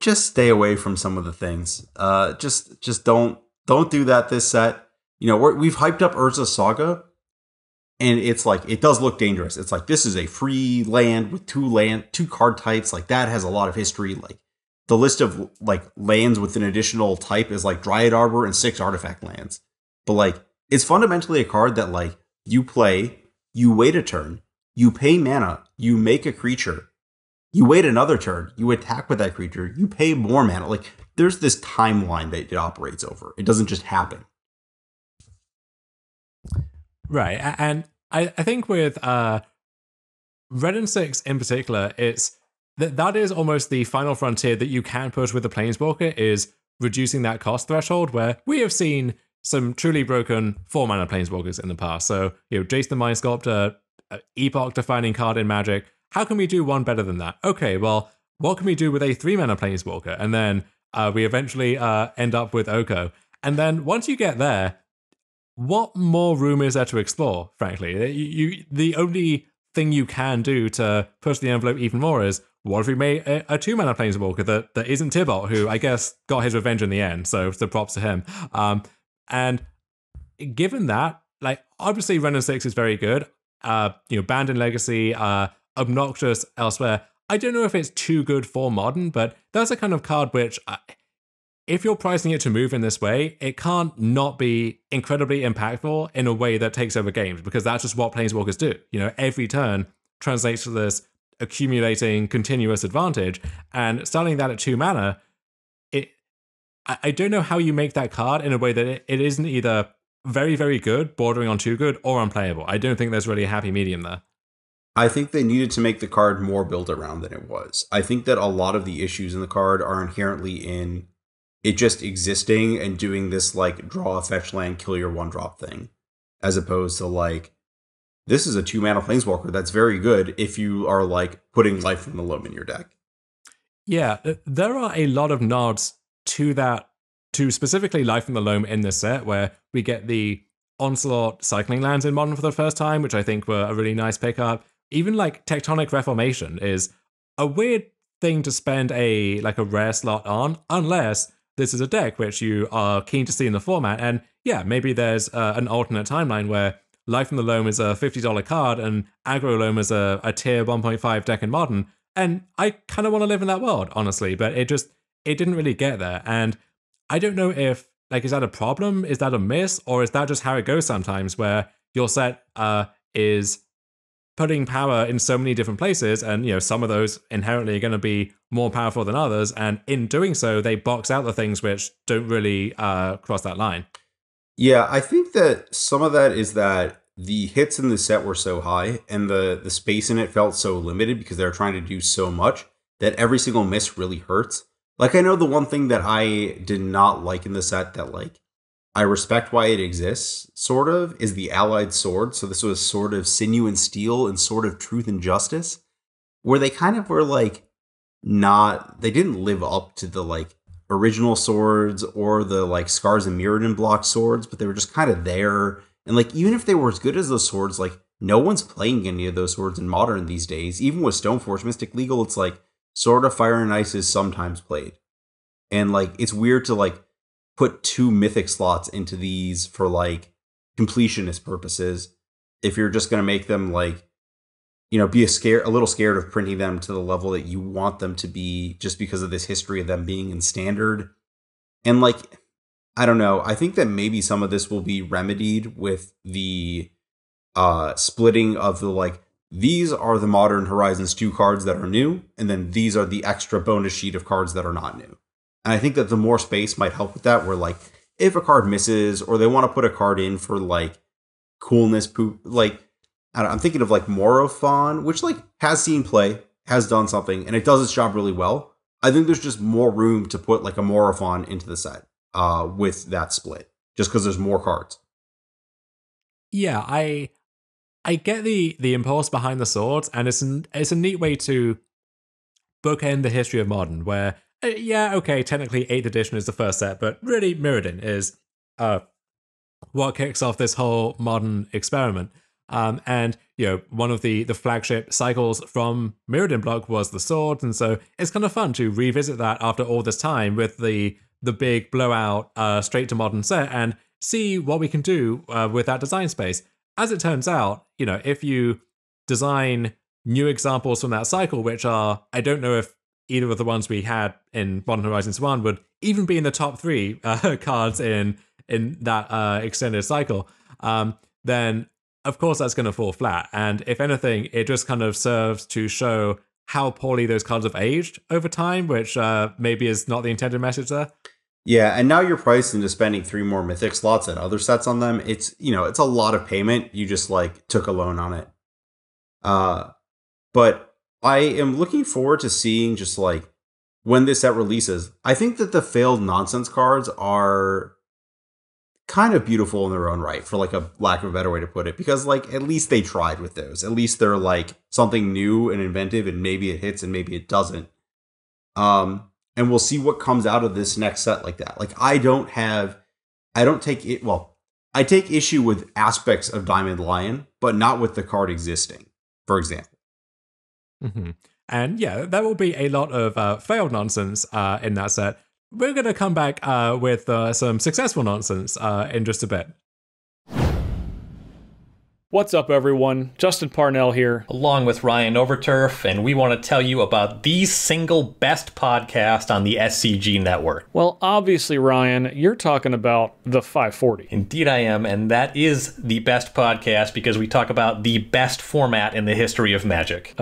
[SPEAKER 2] just stay away from some of the things. Just don't do that this set. We've hyped up Urza Saga, and it's like, it does look dangerous. It's like, this is a free land with 2 card types. Like, that has a lot of history. Like, the list of like lands with an additional type is like Dryad Arbor and 6 artifact lands. But like, it's fundamentally a card that like, you play, you wait a turn, you pay mana, you make a creature, you wait another turn, you attack with that creature, you pay more mana. Like, there's this timeline that it operates over. It doesn't just happen.
[SPEAKER 1] Right, and I think with Red and 6 in particular, it's that is almost the final frontier that you can push with the Planeswalker, is reducing that cost threshold, where we have seen some truly broken 4-mana Planeswalkers in the past. So, Jace the Mind Sculptor, epoch-defining card in Magic. How can we do one better than that? Okay, well, what can we do with a 3-mana Planeswalker? And then we eventually end up with Oko. And then once you get there, what more room is there to explore, frankly? The only thing you can do to push the envelope even more is, what if we made a 2-mana Planeswalker that isn't Tibalt, who I guess got his revenge in the end, so props to him. And given that, like, obviously Ren and 6 is very good. Banned in Legacy, obnoxious elsewhere. I don't know if it's too good for Modern, but that's a kind of card which, if you're pricing it to move in this way, it can't not be incredibly impactful in a way that takes over games, because that's just what Planeswalkers do. Every turn translates to this accumulating continuous advantage, and starting that at 2 mana, I don't know how you make that card in a way that it isn't either very, very good, bordering on too good, or unplayable. I don't think there's really a happy medium there.
[SPEAKER 2] I think they needed to make the card more built around than it was. I think that a lot of the issues in the card are inherently in it just existing and doing this like draw a fetch land, kill your 1-drop thing, as opposed to like, this is a 2-mana Planeswalker that's very good if you are like putting Life from the Loam in your deck.
[SPEAKER 1] Yeah, there are a lot of nods to that, to specifically Life from the Loam in this set, where we get the Onslaught cycling lands in Modern for the first time, which I think were a really nice pickup. Even like Tectonic Reformation is a weird thing to spend a rare slot on, unless this is a deck which you are keen to see in the format. And yeah, maybe there's an alternate timeline where Life in the Loam is a $50 card and Aggro Loam is a tier 1.5 deck in Modern. And I kind of want to live in that world, honestly, but it didn't really get there. And I don't know if, like, is that a problem? Is that a miss? Or is that just how it goes sometimes, where your set is putting power in so many different places, and, you know, some of those inherently are going to be more powerful than others, and in doing so, they box out the things which don't really cross that line.
[SPEAKER 2] Yeah, I think that some of that is that the hits in the set were so high, and the space in it felt so limited because they were trying to do so much that every single miss really hurts. Like, I know the one thing that I did not like in the set that, like, I respect why it exists, sort of, is the allied sword. So this was sort of Sinew and Steel and sort of Truth and Justice, where they kind of were, like, they didn't live up to the, like, original swords or the, like, Scars and Mirrodin block swords, but they were just kind of there. And, like, even if they were as good as those swords, like, no one's playing any of those swords in Modern these days. Even with Stoneforge Mystic Legal, it's like, Sword of Fire and Ice is sometimes played. And, like, it's weird to, like, put 2 mythic slots into these for, like, completionist purposes if you're just going to make them, like, you know, be a little scared of printing them to the level that you want them to be just because of this history of them being in Standard. And, like, I don't know, I think that maybe some of this will be remedied with the splitting of the, like, these are the Modern Horizons 2 cards that are new, and then these are the extra bonus sheet of cards that are not new. And I think that the more space might help with that, where, like, if a card misses, or they want to put a card in for, like, coolness, like, I'm thinking of, like, Morophon, which, like, has seen play, has done something, and it does its job really well. I think there's just more room to put, like, a Morophon into the set with that split, just because there's more cards.
[SPEAKER 1] Yeah, I get the impulse behind the swords, and it's a neat way to bookend the history of Modern, where, yeah, okay, technically 8th edition is the first set, but really Mirrodin is what kicks off this whole Modern experiment. And, you know, one of the flagship cycles from Mirrodin block was the swords, and so it's kind of fun to revisit that after all this time with the big blowout straight to Modern set and see what we can do with that design space. As it turns out, you know, if you design new examples from that cycle, which are, I don't know if either of the ones we had in Modern Horizons 1 would even be in the top 3 cards in that extended cycle, then of course that's going to fall flat. And if anything, it just kind of serves to show how poorly those cards have aged over time, which maybe is not the intended message there.
[SPEAKER 2] Yeah, and now you're priced into spending 3 more mythic slots and other sets on them. It's, you know, it's a lot of payment. You just, like, took a loan on it. But I am looking forward to seeing just, like, when this set releases. I think that the failed nonsense cards are kind of beautiful in their own right, for, like, a lack of a better way to put it, because, like, at least they tried with those. At least they're, like, something new and inventive, and maybe it hits and maybe it doesn't. And we'll see what comes out of this next set like that. Like, I take issue with aspects of Diamond Lion, but not with the card existing, for example.
[SPEAKER 1] Mm-hmm. And yeah, there will be a lot of failed nonsense in that set. We're going to come back with some successful nonsense in just a bit.
[SPEAKER 4] What's up, everyone? Justin Parnell here,
[SPEAKER 5] along with Ryan Overturf, and we want to tell you about the single best podcast on the SCG network.
[SPEAKER 4] Well, obviously, Ryan, you're talking about the 540.
[SPEAKER 5] Indeed I am, and that is the best podcast because we talk about the best format in the history of Magic.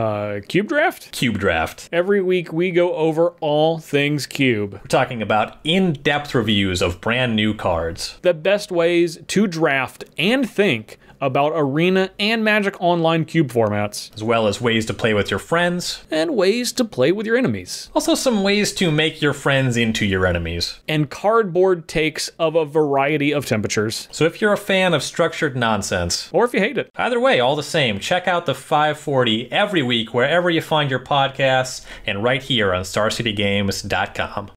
[SPEAKER 4] Cube Draft?
[SPEAKER 5] Cube Draft.
[SPEAKER 4] Every week we go over all things Cube.
[SPEAKER 5] We're talking about in-depth reviews of brand new cards.
[SPEAKER 4] The best ways to draft and think about Arena and Magic Online Cube formats,
[SPEAKER 5] as well as ways to play with your friends,
[SPEAKER 4] and ways to play with your enemies.
[SPEAKER 5] Also some ways to make your friends into your enemies.
[SPEAKER 4] And cardboard takes of a variety of temperatures.
[SPEAKER 5] So if you're a fan of structured nonsense,
[SPEAKER 4] or if you hate it,
[SPEAKER 5] either way, all the same, check out the 540 every week wherever you find your podcasts, and right here on StarCityGames.com.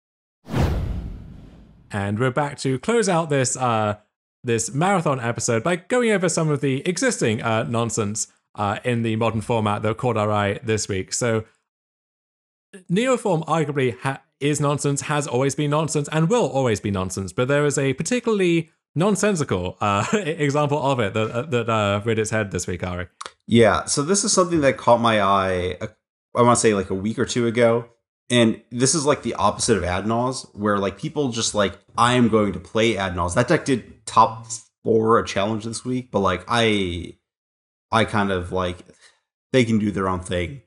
[SPEAKER 1] And we're back to close out this marathon episode by going over some of the existing nonsense in the Modern format that caught our eye this week. So Neoform arguably is nonsense, has always been nonsense, and will always be nonsense, but there is a particularly nonsensical example of it that reared its head this week, Ari.
[SPEAKER 2] Yeah, so this is something that caught my eye, I want to say like a week or two ago. And this is like the opposite of Adnals, where like people just like, I am going to play Adnals. That deck did top 4 a challenge this week, but like I kind of like, they can do their own thing.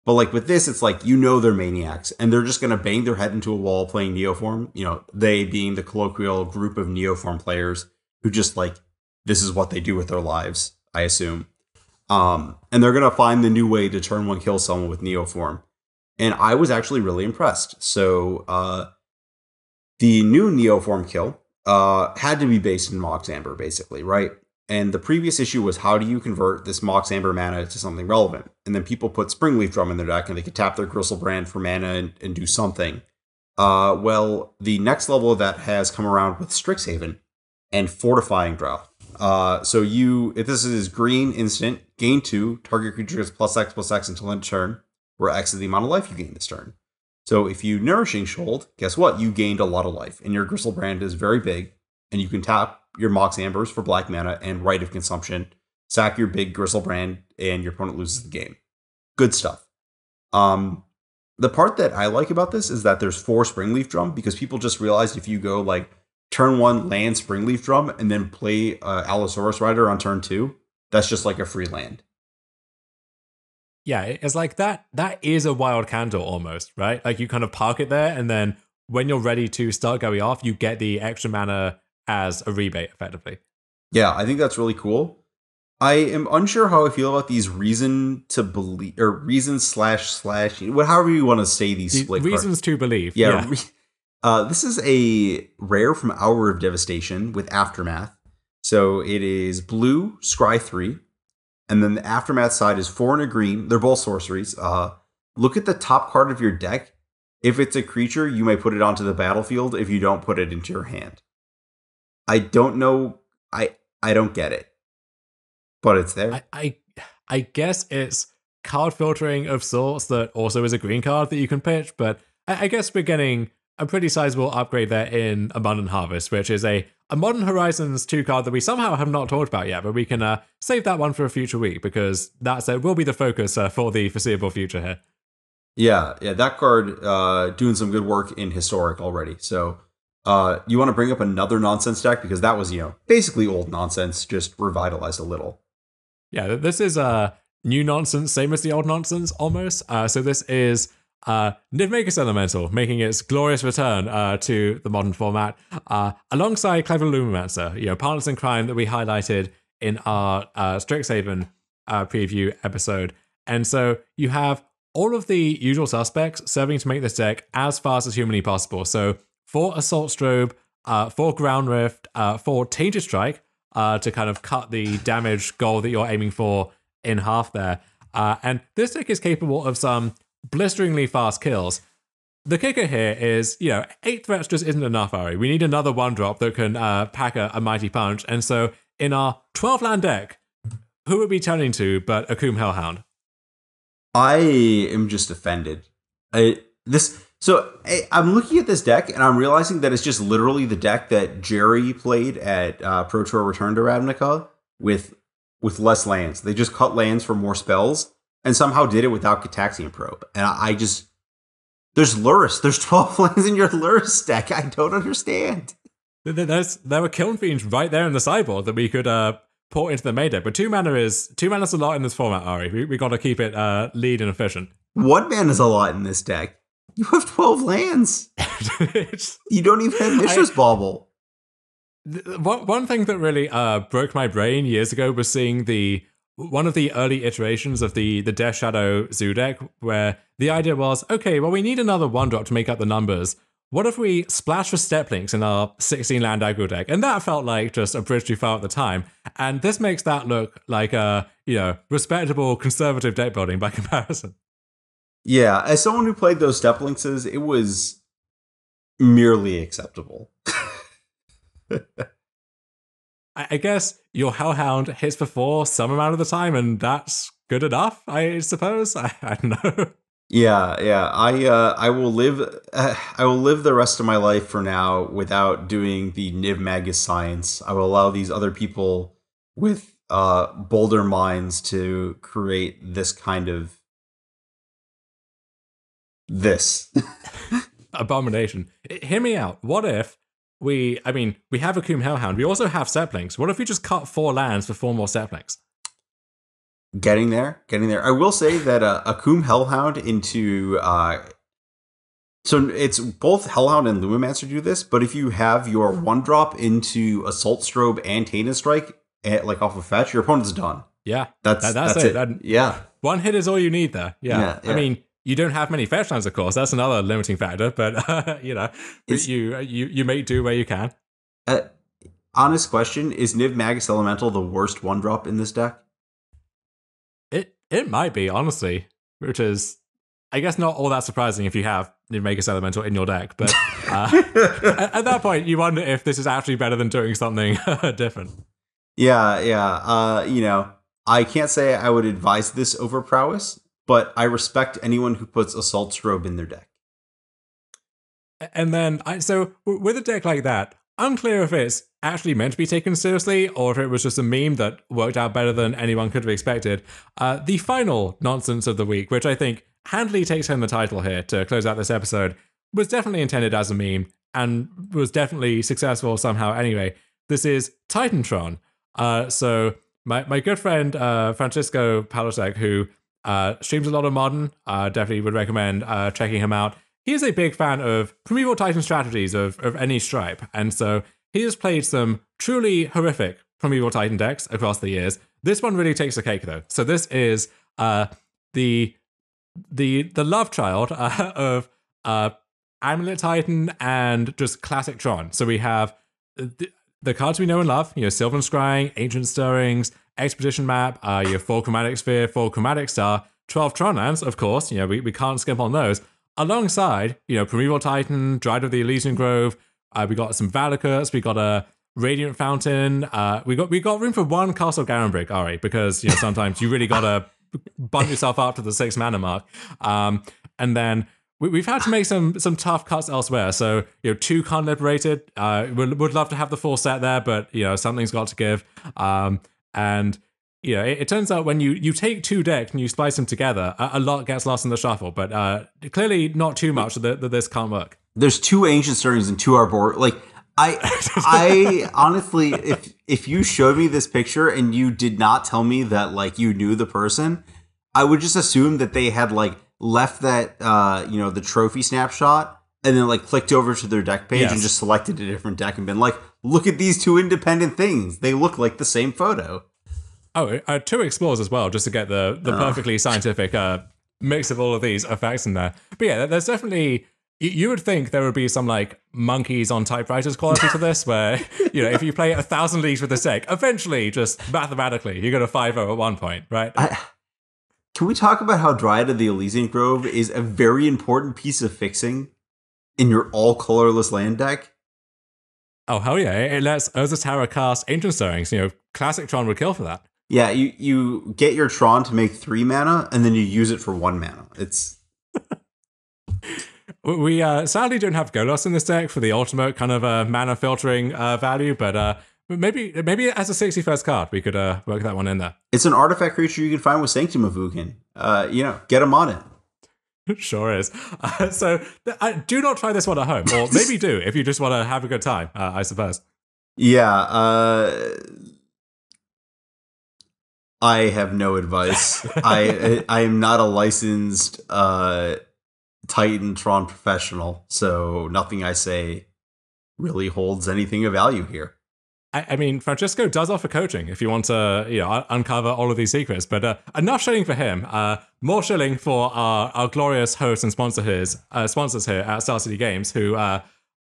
[SPEAKER 2] But like with this, it's like, they're maniacs and they're just going to bang their head into a wall playing Neoform. They being the colloquial group of Neoform players who just like, this is what they do with their lives, I assume. And they're going to find the new way to turn 1 kill someone with Neoform. And I was actually really impressed. So the new Neoform kill had to be based in Mox Amber, basically, right? And the previous issue was, how do you convert this Mox Amber mana to something relevant? And then people put Springleaf Drum in their deck and they could tap their Gristlebrand for mana and do something. Well, the next level of that has come around with Strixhaven and Fortifying Drought. So if this is green instant, gain 2, target creature gets +X/+X until end of turn, where X is the amount of life you gain this turn. So if you Nourishing Shoal, guess what? You gained a lot of life, and your Gristlebrand is very big, and you can tap your Mox Ambers for black mana and Rite of Consumption, sack your big Gristlebrand, and your opponent loses the game. Good stuff. The part that I like about this is that there's 4 Springleaf Drum, because people just realized if you go like turn 1 land Springleaf Drum and then play Allosaurus Rider on turn 2, that's just like a free land.
[SPEAKER 1] Yeah, it's like that is a wild candle almost, right? Like you kind of park it there, and then when you're ready to start going off, you get the extra mana as a rebate, effectively.
[SPEAKER 2] Yeah, I think that's really cool. I am unsure how I feel about these reason to believe, or reason / however you want to say these split
[SPEAKER 1] reasons
[SPEAKER 2] cards.
[SPEAKER 1] to believe.
[SPEAKER 2] Yeah. This is a rare from Hour of Devastation with Aftermath. So it is blue, scry 3. And then the Aftermath side is 4 and a green. They're both sorceries. Look at the top card of your deck. If it's a creature, you may put it onto the battlefield. If you don't, put it into your hand. I don't know. I don't get it. But it's there.
[SPEAKER 1] I guess it's card filtering of sorts that also is a green card that you can pitch. But I guess we're getting a pretty sizable upgrade there in Abundant Harvest, which is a Modern Horizons 2 card that we somehow have not talked about yet, but we can save that one for a future week, because that will be the focus for the foreseeable future here.
[SPEAKER 2] Yeah, that card doing some good work in Historic already. So you want to bring up another nonsense deck, because that was, basically old nonsense, just revitalized a little.
[SPEAKER 1] Yeah, this is new nonsense, same as the old nonsense, almost. So this is Niv-Magus Elemental, making its glorious return to the modern format, alongside Clever Lumimancer, partners in crime that we highlighted in our Strixhaven preview episode. And so you have all of the usual suspects serving to make this deck as fast as humanly possible. So 4 Assault Strobe, 4 Ground Rift, 4 Tainted Strike to kind of cut the damage goal that you're aiming for in half there. And this deck is capable of some blisteringly fast kills. The kicker here is, 8 threats just isn't enough, Ari. We need another 1-drop that can pack a mighty punch. And so in our 12-land deck, who would we turning to but Akum Hellhound?
[SPEAKER 2] I am just offended. I'm looking at this deck and I'm realizing that it's just literally the deck that Jerry played at Pro Tour Return to Ravnica with less lands. They just cut lands for more spells and somehow did it without Cataxian Probe. And there's Lurrus. There's 12 lands in your Lurrus deck. I don't understand.
[SPEAKER 1] There were Kiln Fiends right there in the sideboard that we could port into the main deck. But 2 mana is a lot in this format, Ari. We got to keep it lead and efficient.
[SPEAKER 2] 1 mana is a lot in this deck. You have 12 lands. You don't even have Mishra's Bauble.
[SPEAKER 1] One thing that really broke my brain years ago was seeing one of the early iterations of the Death Shadow Zoo deck, where the idea was, okay, well, we need another 1-drop to make up the numbers. What if we splash for Step Links in our 16-land aggro deck? And that felt like just a bridge too far at the time. And this makes that look like a, respectable conservative deck building by comparison.
[SPEAKER 2] Yeah, as someone who played those Step Linkses, it was merely acceptable.
[SPEAKER 1] I guess your Hellhound hits for 4 some amount of the time, and that's good enough, I suppose. I don't know.
[SPEAKER 2] Yeah. I will live. I will live the rest of my life for now without doing the Niv Magus science. I will allow these other people with bolder minds to create this kind of this.
[SPEAKER 1] Abomination. Hear me out. What if we have a Coom Hellhound. We also have Seplinks. What if we just cut 4 lands for 4 more Seplinks?
[SPEAKER 2] Getting there. I will say that a Coom Hellhound into so it's both Hellhound and Lumimancer do this, but if you have your 1-drop into Assault Strobe and Tainted Strike like off of fetch, your opponent's done.
[SPEAKER 1] Yeah,
[SPEAKER 2] that's it. Yeah,
[SPEAKER 1] 1 hit is all you need there. Yeah.
[SPEAKER 2] Yeah.
[SPEAKER 1] I mean, you don't have many fetch lands, of course. That's another limiting factor, but you make do where you can.
[SPEAKER 2] Honest question: is Niv Magus Elemental the worst 1-drop in this deck?
[SPEAKER 1] It might be, honestly, which is, I guess, not all that surprising if you have Niv Magus Elemental in your deck. But at that point, you wonder if this is actually better than doing something different.
[SPEAKER 2] Yeah. I can't say I would advise this over Prowess, but I respect anyone who puts Assault Strobe in their deck.
[SPEAKER 1] And then, so with a deck like that, unclear if it's actually meant to be taken seriously or if it was just a meme that worked out better than anyone could have expected. The final nonsense of the week, which I think handily takes home the title here to close out this episode, was definitely intended as a meme and was definitely successful somehow anyway. This is Titantron. So my good friend Francisco Palasek, who streams a lot of Modern, definitely would recommend checking him out. He is a big fan of Primeval Titan strategies of any stripe, and so he has played some truly horrific Primeval Titan decks across the years. This one really takes the cake, though. So this is the love child of Amulet Titan and just classic Tron. So we have the cards we know and love, Sylvan Scrying, Ancient Stirrings, Expedition Map, your 4 Chromatic Sphere, 4 Chromatic Star, 12 Tron lands, of course. We can't skimp on those. Alongside, Primeval Titan, Dryad of the Elysian Grove, we got some Valakurts, we got a Radiant Fountain, we got room for 1 Castle Garenbrig, Ari, because sometimes you really gotta bump yourself up to the 6 mana mark. And then we've had to make some tough cuts elsewhere. So 2 Con Liberated, would love to have the full set there, but something's got to give. And it turns out when you take 2 decks and you splice them together, a lot gets lost in the shuffle, but clearly not too much that this can't work.
[SPEAKER 2] There's 2 Ancient Stirrings and 2 Arbor. Like, I honestly, if you showed me this picture and you did not tell me that, like, you knew the person, I would just assume that they had, like, left that, the trophy snapshot and then, like, clicked over to their deck page and just selected a different deck and been like, look at these 2 independent things. They look like the same photo.
[SPEAKER 1] Oh, 2 explores as well, just to get the perfectly scientific mix of all of these effects in there. But yeah, there's definitely... You would think there would be some, like, monkeys on typewriters quality to this, where, if you play 1,000 leagues with this deck, eventually, just mathematically, you're going to 5-0 at one point, right?
[SPEAKER 2] Can we talk about how Dryad of the Elysian Grove is a very important piece of fixing in your all-colorless land deck?
[SPEAKER 1] Oh, hell yeah. It lets Urza Tower cast Ancient Stirrings. Classic Tron would kill for that.
[SPEAKER 2] Yeah, you get your Tron to make 3 mana, and then you use it for 1 mana. It's...
[SPEAKER 1] We sadly don't have Golos in this deck for the ultimate kind of mana filtering value, but maybe as a 61st card, we could work that one in there.
[SPEAKER 2] It's an artifact creature you can find with Sanctum of Ugin. Get him on it.
[SPEAKER 1] Sure is. So do not try this one at home, or maybe do if you just want to have a good time, I suppose.
[SPEAKER 2] Yeah, I have no advice. I am not a licensed Titantron professional, so nothing I say really holds anything of value here.
[SPEAKER 1] I mean, Francisco does offer coaching if you want to uncover all of these secrets, but enough shilling for him. More shilling for our glorious hosts and sponsors here at Star City Games, who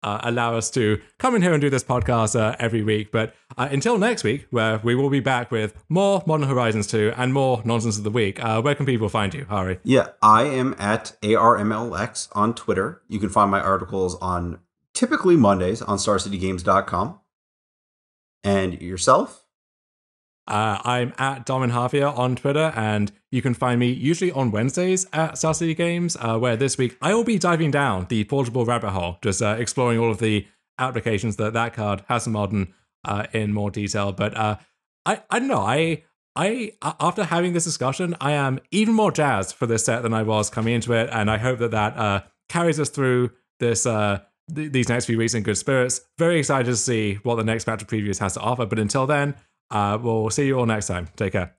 [SPEAKER 1] allow us to come in here and do this podcast every week. But until next week, where we will be back with more Modern Horizons 2 and more Nonsense of the Week, where can people find you, Hari?
[SPEAKER 2] Yeah, I am at ARMLX on Twitter. You can find my articles on typically Mondays on StarCityGames.com. And yourself?
[SPEAKER 1] I'm at Dominavia on Twitter, and you can find me usually on Wednesdays at Star City Games, where this week I will be diving down the portable rabbit hole, just exploring all of the applications that card has modern in more detail. But I don't know. I after having this discussion, I am even more jazzed for this set than I was coming into it, and I hope that carries us through this these next few weeks in good spirits. Very excited to see what the next batch of previews has to offer. But until then, we'll see you all next time. Take care.